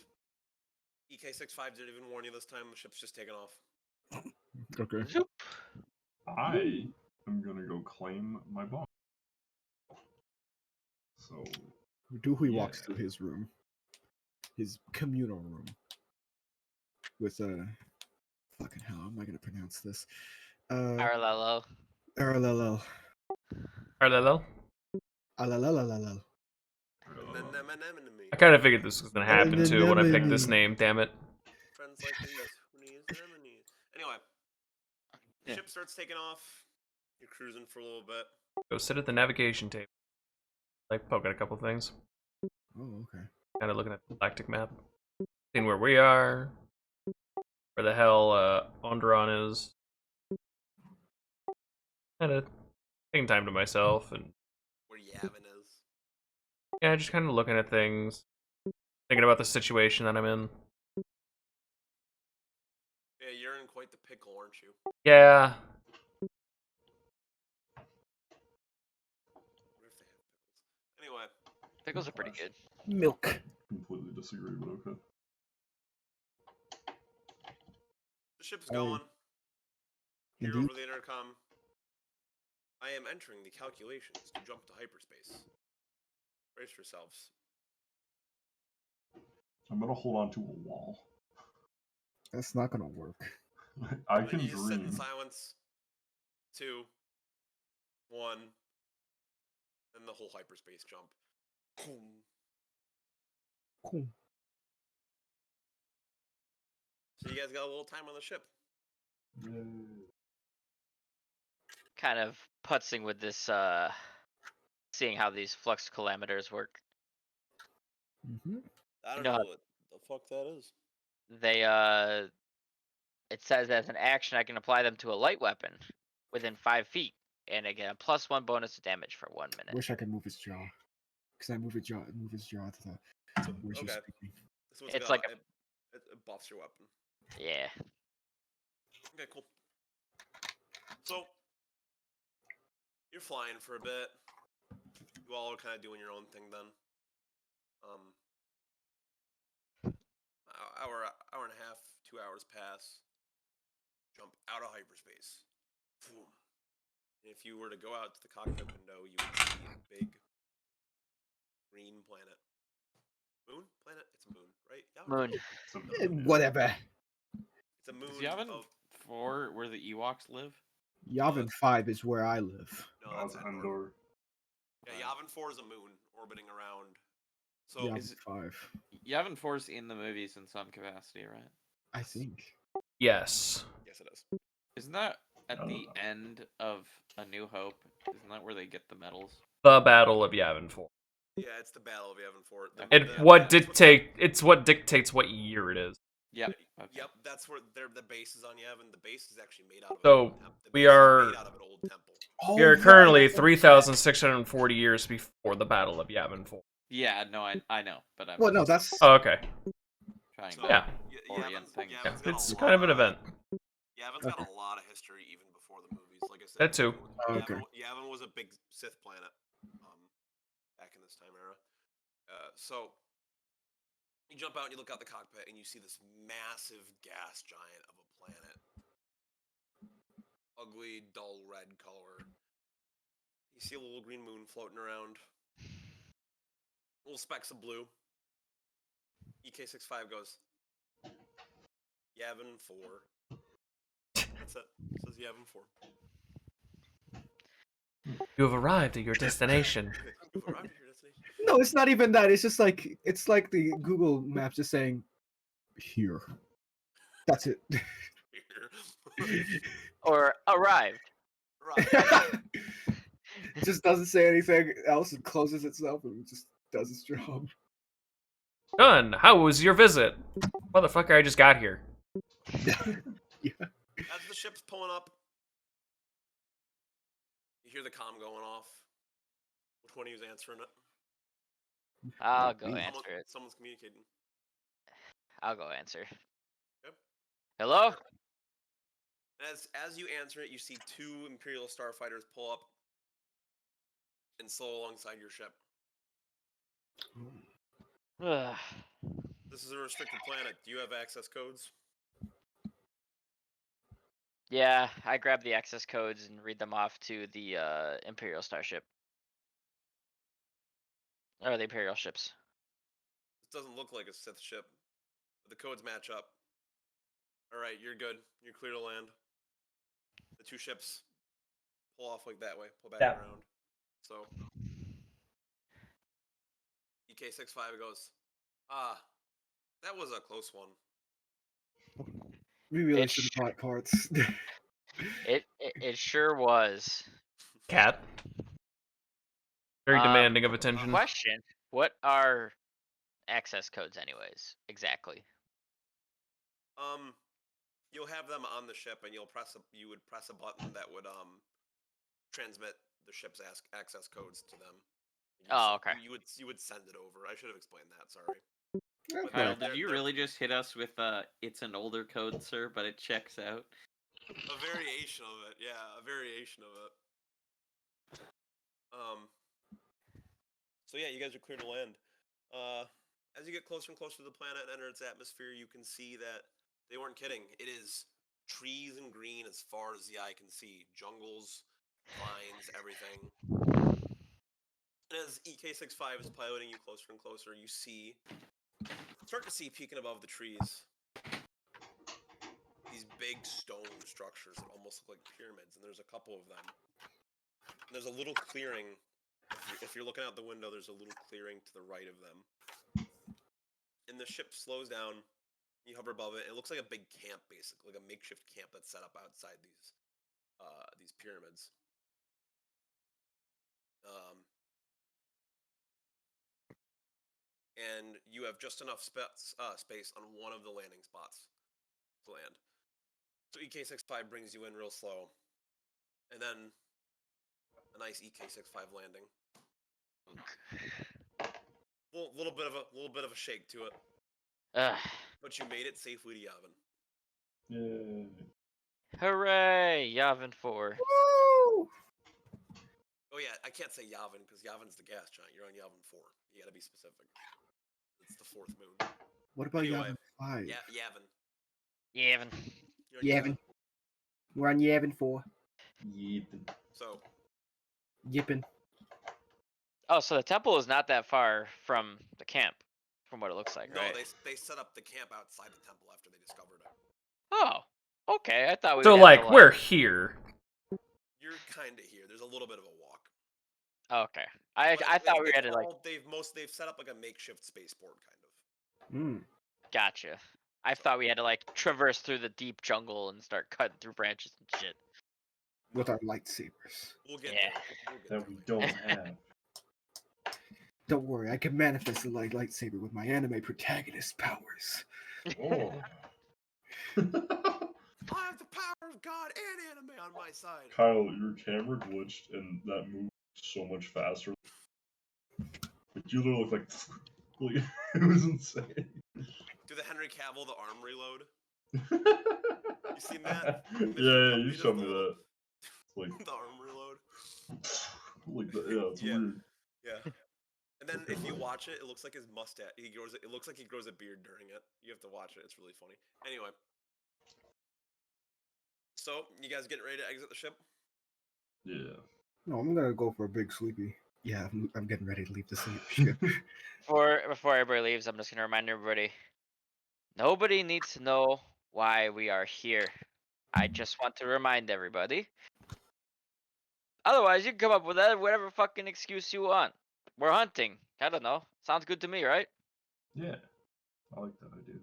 EK65 didn't even warn you this time. The ship's just taking off. Okay. Zoop. I am gonna go claim my bomb. So Doohy Yeah. walks through his room, his communal room, with fucking hell. How am I gonna pronounce this? Arlello. Aralelo. Hello? Alalalala. I kind of figured this was gonna happen too when I picked this name. Damn it. Friends like these, who needs enemies? Anyway, the Yeah. ship starts taking off. You're cruising for a little bit. Go sit at the navigation table. Like poke at a couple things. Oh, okay. Kind of looking at the galactic map. Seeing where we are. Where the hell Onderon is. Kind of taking time to myself and Where Yavin is. yeah, just kind of looking at things. Thinking about the situation that I'm in. Yeah, you're in quite the pickle, aren't you? Yeah. Where if they have pickles? Anyway, Pickles are pretty good. Milk. completely disagree, but okay. the ship's Oh, going. Here indeed. over the intercom. I am entering the calculations to jump to hyperspace. Brace yourselves. I'm gonna hold on to a wall. That's not gonna work. I And then can you just sit in dream. silence. 2, 1, and the whole hyperspace jump. Boom. Cool. So you guys got a little time on the ship. Kind of putzing with this, seeing how these flux kilometers work. Mm-hmm. I don't know know how- what the fuck that is. They, it says as an action I can apply them to a light weapon within 5 feet, and I get a +1 bonus to damage for 1 minute. Wish I could move his jaw. Cause I move his jaw to the So, where she's okay. speaking. So It's like it buffs your weapon. Yeah. Okay, cool. So you're flying for a bit. You all are kind of doing your own thing then. Hour and a half, 2 hours pass. Jump out of hyperspace. Boom. And if you were to go out to the cockpit window, you would see a big green planet. Moon? Planet? It's a moon, right? Yeah. Moon. It's a Whatever. It's a moon. Is Yavin of 4 where the Ewoks live? Yavin 5 is where I live. no, No, that's it's Endor. Endor. Yeah, Yavin 4 is a moon orbiting around. So Yavin is it- 5. Yavin 4's in the movies in some capacity, right? I think. Yes. yes, it is. Isn't that at I the don't know. end of A New Hope? Isn't that where they get the medals? The Battle of Yavin 4. Yeah, it's the Battle of Yavin 4. It's what dictates what year it is. Yep. Okay. Yep, that's where the base is on Yavin. The base is actually made out of. So, an old we the base is are- made out of an old temple. Oh, We are right, currently that's- 3,640 years before the Battle of Yavin 4. Yeah, no, I know, but I'm Well, no, just that's Oh, okay. trying So, to Yeah. orient things. Yeah, Yavin's got it's a kind of an lot- event. Yavin's got a lot of history even before the movies. Like I said, That too. Oh, okay. Yavin was a big Sith planet back in this time era. So you jump out and you look out the cockpit and you see this massive gas giant of a planet. Ugly, dull red color. You see a little green moon floating around. Little specks of blue. EK65 goes, Yavin 4. That's it. It says Yavin 4. You have arrived at your destination. You've arrived at your destination. No, it's not even that. It's just like it's like the Google Maps just saying here. That's it. Or arrived. Right. Just doesn't say anything else and closes itself and just does its job. Done. How was your visit? Motherfucker, I just got here. As the ship's pulling up, you hear the comm going off. Which one of you's answering it? I'll go Me. answer it. Someone's communicating. I'll go answer. Yep. Hello? As you answer it, you see 2 Imperial starfighters pull up and slow alongside your ship. Ugh. This is a restricted planet. Do you have access codes? Yeah, I grab the access codes and read them off to the Imperial starship. Or the Imperial ships. This doesn't look like a Sith ship, but the codes match up. Alright, you're good. You're clear to land. The 2 ships pull off like that way, pull back Yeah. around. So EK65 goes, that was a close one. We really It should sh- have bought parts. It sure was. Cat. Very Um, demanding of attention. Question: what are access codes, anyways? Exactly. You'll have them on the ship, and you would press a button that would transmit the ship's access codes to them. Okay. You would send it over. I should have explained that. Sorry. Okay. Kyle, did you really just hit us with it's an older code, sir, but it checks out? A variation of it, yeah, a variation of it. So yeah, you guys are clear to land. As you get closer and closer to the planet and enter its atmosphere, you can see that they weren't kidding. It is trees and green as far as the eye can see. Jungles, vines, everything. And as EK65 is piloting you closer and closer, you start to see peeking above the trees these big stone structures that almost look like pyramids, and there's a couple of them. And there's a little clearing. If you're looking out the window, there's a little clearing to the right of them. And the ship slows down. You hover above it. It looks like a big camp, basically, like a makeshift camp that's set up outside these pyramids. And you have just enough space on one of the landing spots to land. So EK65 brings you in real slow, and then a nice EK65 landing. Little bit of a shake to it. But you made it safely to Yavin. Yay. Hooray! Yavin 4. Woo! Oh yeah, I can't say Yavin because Yavin's the gas giant. You're on Yavin 4. You gotta be specific. It's the 4th moon. What about Anyway, Yavin 5? Yeah, Yavin. Yavin. You're on Yavin. We're on Yavin 4. Yeet. So Yippin. Oh, so the temple is not that far from the camp, from what it looks like, no, right? they set up the camp outside the temple after they discovered it. Oh, okay. I thought we. So, would like, have to, we're here. You're kind of here. There's a little bit of a walk. Okay. I thought we had to like. They've set up like a makeshift spaceport kind of. Gotcha. I thought we had to like traverse through the deep jungle and start cutting through branches and shit. With our lightsabers. We'll get Yeah. there. That we don't have. Don't worry, I can manifest the lightsaber with my anime protagonist powers. Oh. I have the power of God and anime on my side. Kyle, your camera glitched and that moved so much faster. Like you literally looked like it was insane. Do the Henry Cavill the arm reload? You seen that? Yeah, you showed me that. Like the arm reload. Like that, yeah, it's Yeah. weird. Yeah. And then if you watch it, it looks like his mustache. It looks like he grows a beard during it. You have to watch it. It's really funny. Anyway. So, you guys getting ready to exit the ship? Yeah. No, I'm gonna go for a big sleepy. Yeah, I'm getting ready to leave the ship. Before everybody leaves, I'm just gonna remind everybody. Nobody needs to know why we are here. I just want to remind everybody. Otherwise, you can come up with whatever fucking excuse you want. We're hunting. I don't know. Sounds good to me, right? Yeah. I like that idea.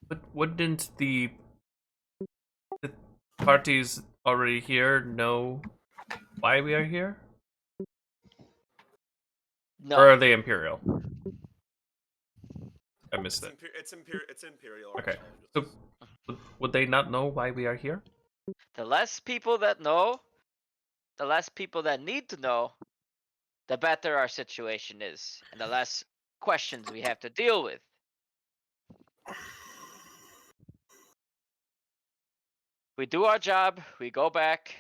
But wouldn't the parties already here know why we are here? No. Or are they Imperial? I missed it. It's Imperial. Okay. archaeologists. So, would they not know why we are here? The less people that know, the less people that need to know, the better our situation is, and the less questions we have to deal with. We do our job, we go back.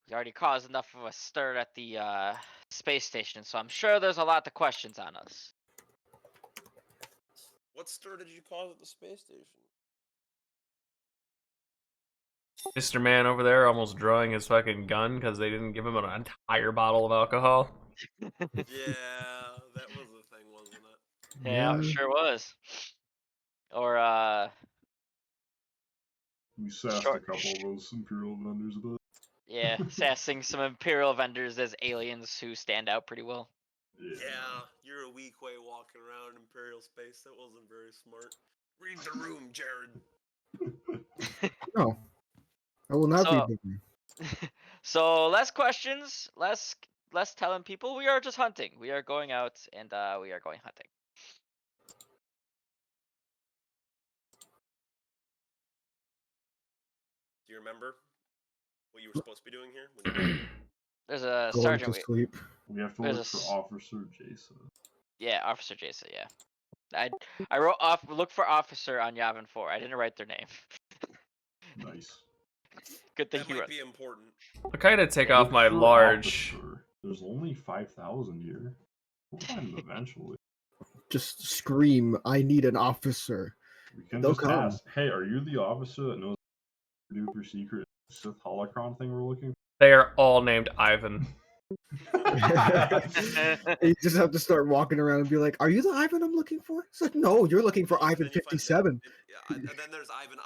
We already caused enough of a stir at the space station, so I'm sure there's a lot of questions on us. What stir did you cause at the space station? Mr. Man over there almost drawing his fucking gun because they didn't give him an entire bottle of alcohol. Yeah, that was the thing, wasn't it? Yeah, I'm sure it was. Or We sassed Sure. a couple of those Imperial vendors a bit. yeah, sassing some Imperial vendors as aliens who stand out pretty well. Yeah, you're a weak way walking around Imperial space. That wasn't very smart. Read the room, Jared. No, I will not So- read the room. So less questions, less telling people. We are just hunting. We are going out and we are going hunting. Do you remember what you were supposed to be doing here? When you There's a Going sergeant. to sleep. We have to There's look a for s- Officer Jason. Yeah, Officer Jason. Yeah, I wrote look for officer on Yavin 4. I didn't write their name. Nice. Good thing that he might wrote. be important. I kind of take Yeah. off my Look for large. Officer. There's only 5,000 here. We'll find them eventually. Just scream, "I need an officer." We can They'll just come. ask, hey, are you the officer that knows the super secret Sith holocron thing we're looking for? They are all named Ivan. You just have to start walking around and be like, "Are you the Ivan I'm looking for?" It's like, "No, you're looking for Ivan Then you find- 57." Yeah, and then there's Ivan.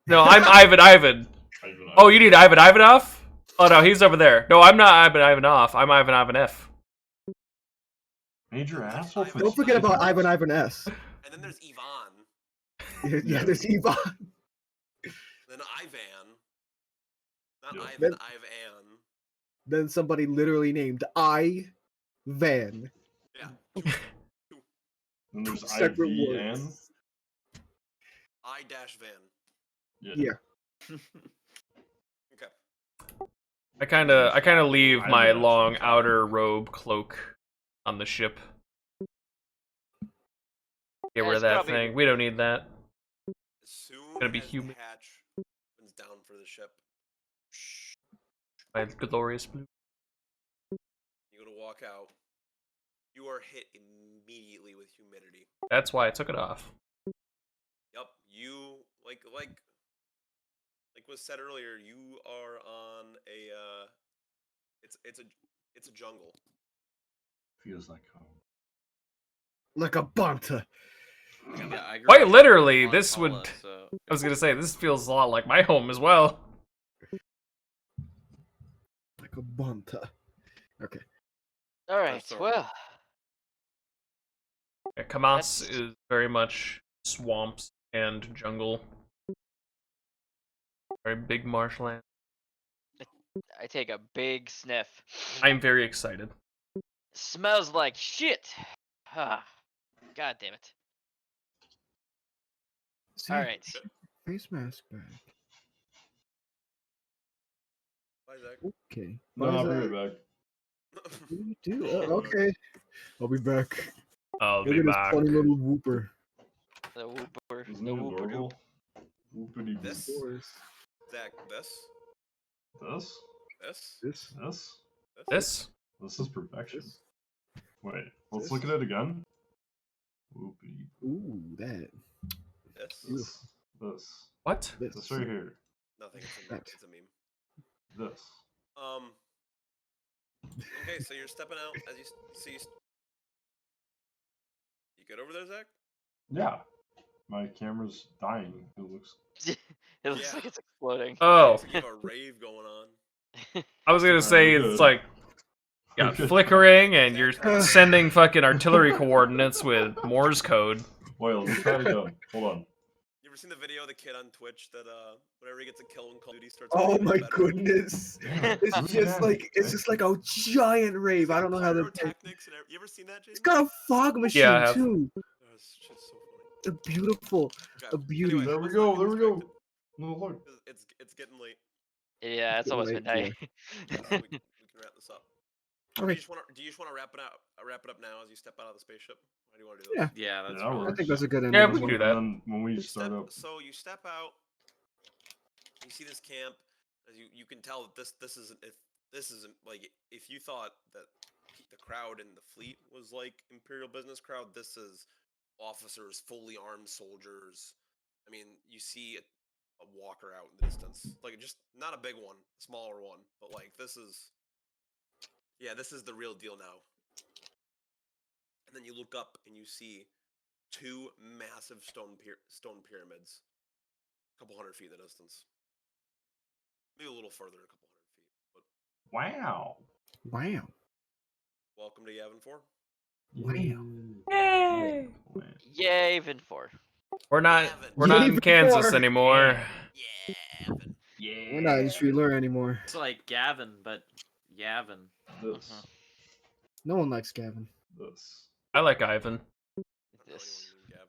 No, I'm Ivan. Oh, you need Ivan Ivanov? Oh no, he's over there. No, I'm not Ivan Ivanov. I'm Ivan S. Major asshole. Don't Don't forget about Fitzgibbons? Ivan S. And then there's Ivan. Yeah, there's Ivan. Then Ivan. Not Yeah. Ivan, Then- Ivan. Then somebody literally named I Van. Yeah. Then there's Separate IVN. words. I-Van. Yeah. Okay. I kind of leave Ivan my S. long outer robe cloak on the ship. Get rid of That's that probably- thing. We don't need that. As soon Gonna be as human. the hatch opens down for the ship, shh, My glorious blue. you go to walk out. You are hit immediately with humidity. That's why I took it off. Yep, you like was said earlier. You are on a it's a jungle. Feels like home. Like a bunta. Yeah, I grew Quite up in literally, Montala, this would. So I was gonna say this feels a lot like my home as well. Like a bunta. Okay. All right. sort of- Well, Yeah, Kamas That's- is very much swamps and jungle. Very big marshland. I take a big sniff. I'm very excited. Smells like shit. Ah, God damn it. See, All right. face mask back. Bye, Zach. Okay. No, Why is I'll that- be right back. What do you do? Okay. I'll be back. I'll Look be at this back. funny little whooper. The whooper. Isn't The it whooper adorable? doop. Whoopity This? whoop. Doors. Zach, this, This? this, This. This? This? This is perfection. This. Wait, let's This? look at it again. Whoopity. Ooh, that. this. This. What? This. This right here. Nothing. It's a meme. That. It's a meme. This. Okay, so you're stepping out as you see. You good over there, Zach? Yeah. My camera's dying. It looks. It looks Yeah. like it's exploding. Oh, Looks like you have a rave going on. I was gonna say Very it's good. like got flickering and you're sending fucking artillery coordinates with Morse code. Wait, let me try it again. Hold on. You ever seen the video of the kid on Twitch that whenever he gets a kill in Call of Duty starts? Oh playing my better? goodness! It's Really just bad. like a giant He's rave. got I don't know how to. pyrotechnics and you ever seen that, James? It's got a fog machine Yeah, I have. too. Oh, it's just so funny. A beautiful, Okay. a beauty. Anyway, There we let's go. not get There we go. distracted. No, look. It's getting late. Yeah, it's Good almost night, midnight. So we can wrap this up. Do Okay. you just want to wrap it up now as you step out of the spaceship? How do you want to do Yeah. this? Yeah, that's Yeah, fine. I think that's a good ending. Yeah, as we can well. do that. And then when we You start up, you step out. You see this camp. As you can tell that this isn't like if you thought that the crowd in the fleet was like Imperial business crowd. This is officers, fully armed soldiers. I mean, you see a walker out in the distance, like just not a big one, a smaller one, but like this is the real deal now. And then you look up and you see two massive stone pyramids, a couple hundred feet in the distance, maybe a little further, a couple hundred feet. But wow. Wow. welcome to Yavin 4. Wow. Yay! Yay, Vin 4. We're not Yay, in Kansas before. anymore. Yavin. Yeah. We're not in Streeler anymore. It's like Gavin, but Yavin. This. No one likes Gavin. This. I like Ivan. I don't know This. anyone named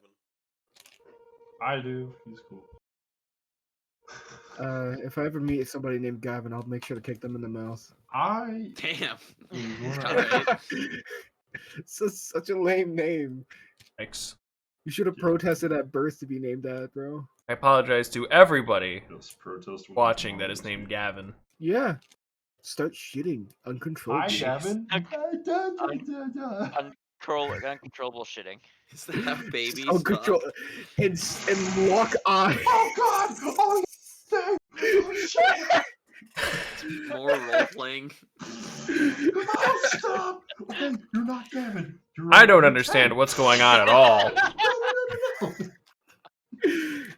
Gavin. I do. He's cool. If I ever meet somebody named Gavin, I'll make sure to kick them in the mouth. Damn. Alright. Alright. It's such a lame name. Thanks. You should have Yeah. protested at birth to be named that, bro. I apologize to everybody Just protest when watching his that mom is was named here. Gavin. Yeah. Start shitting Hi, uncontrollably. Gavin. Uncontrollable shitting. Is that a baby Uncontrol stuff? and lock eyes. Oh God! Oh, shit! More role playing. Oh, stop! Okay, you're not Gavin. You're I don't you're understand Ted. what's going on at all. No. It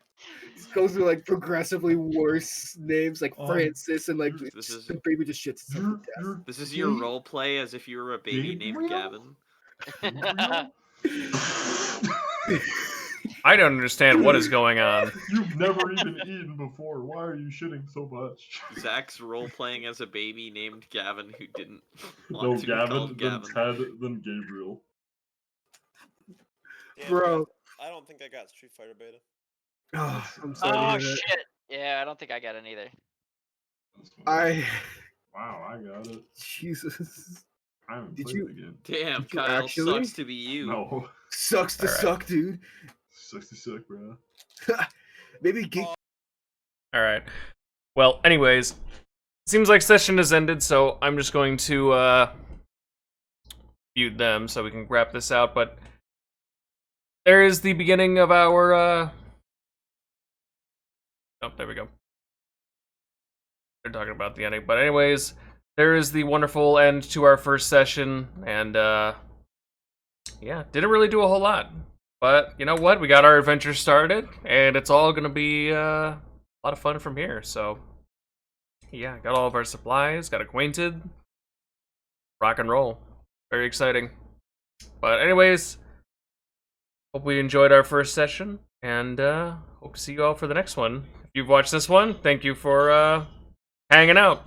goes through like progressively worse names like Oh, Francis and like this is- the baby just shits itself to death. This is your role play as if you were a baby named Gabriel? Gavin. I don't understand what is going on. You've never even eaten before. Why are you shitting so much? Zach's role playing as a baby named Gavin who didn't No, want to be Gavin, called then Gavin. Ted, then Gabriel. Damn, Bro. guys, I don't think I got Street Fighter beta. Oh, I'm sorry. Oh to hear that. shit. Yeah, I don't think I got it either. That's funny. Wow, I got it. Jesus. I haven't Did played you- it again. Damn, Did you Kyle, actually? sucks to be you. No. Sucks to Alright. suck, dude. 66, bro. Maybe geek. Alright. Well, anyways, seems like session has ended, so I'm just going to mute them so we can wrap this out, but there is the beginning of our oh, there we go. They're talking about the ending, but anyways, there is the wonderful end to our first session, and yeah, didn't really do a whole lot. But you know what? We got our adventure started, and it's all gonna be a lot of fun from here. So, yeah, got all of our supplies, got acquainted, rock and roll. Very exciting. But anyways, hope we enjoyed our first session, and hope to see you all for the next one. If you've watched this one, thank you for hanging out.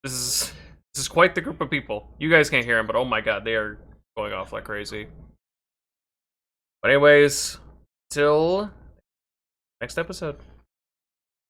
This is quite the group of people. You guys can't hear them, but oh my god, they are going off like crazy. But anyways, till next episode.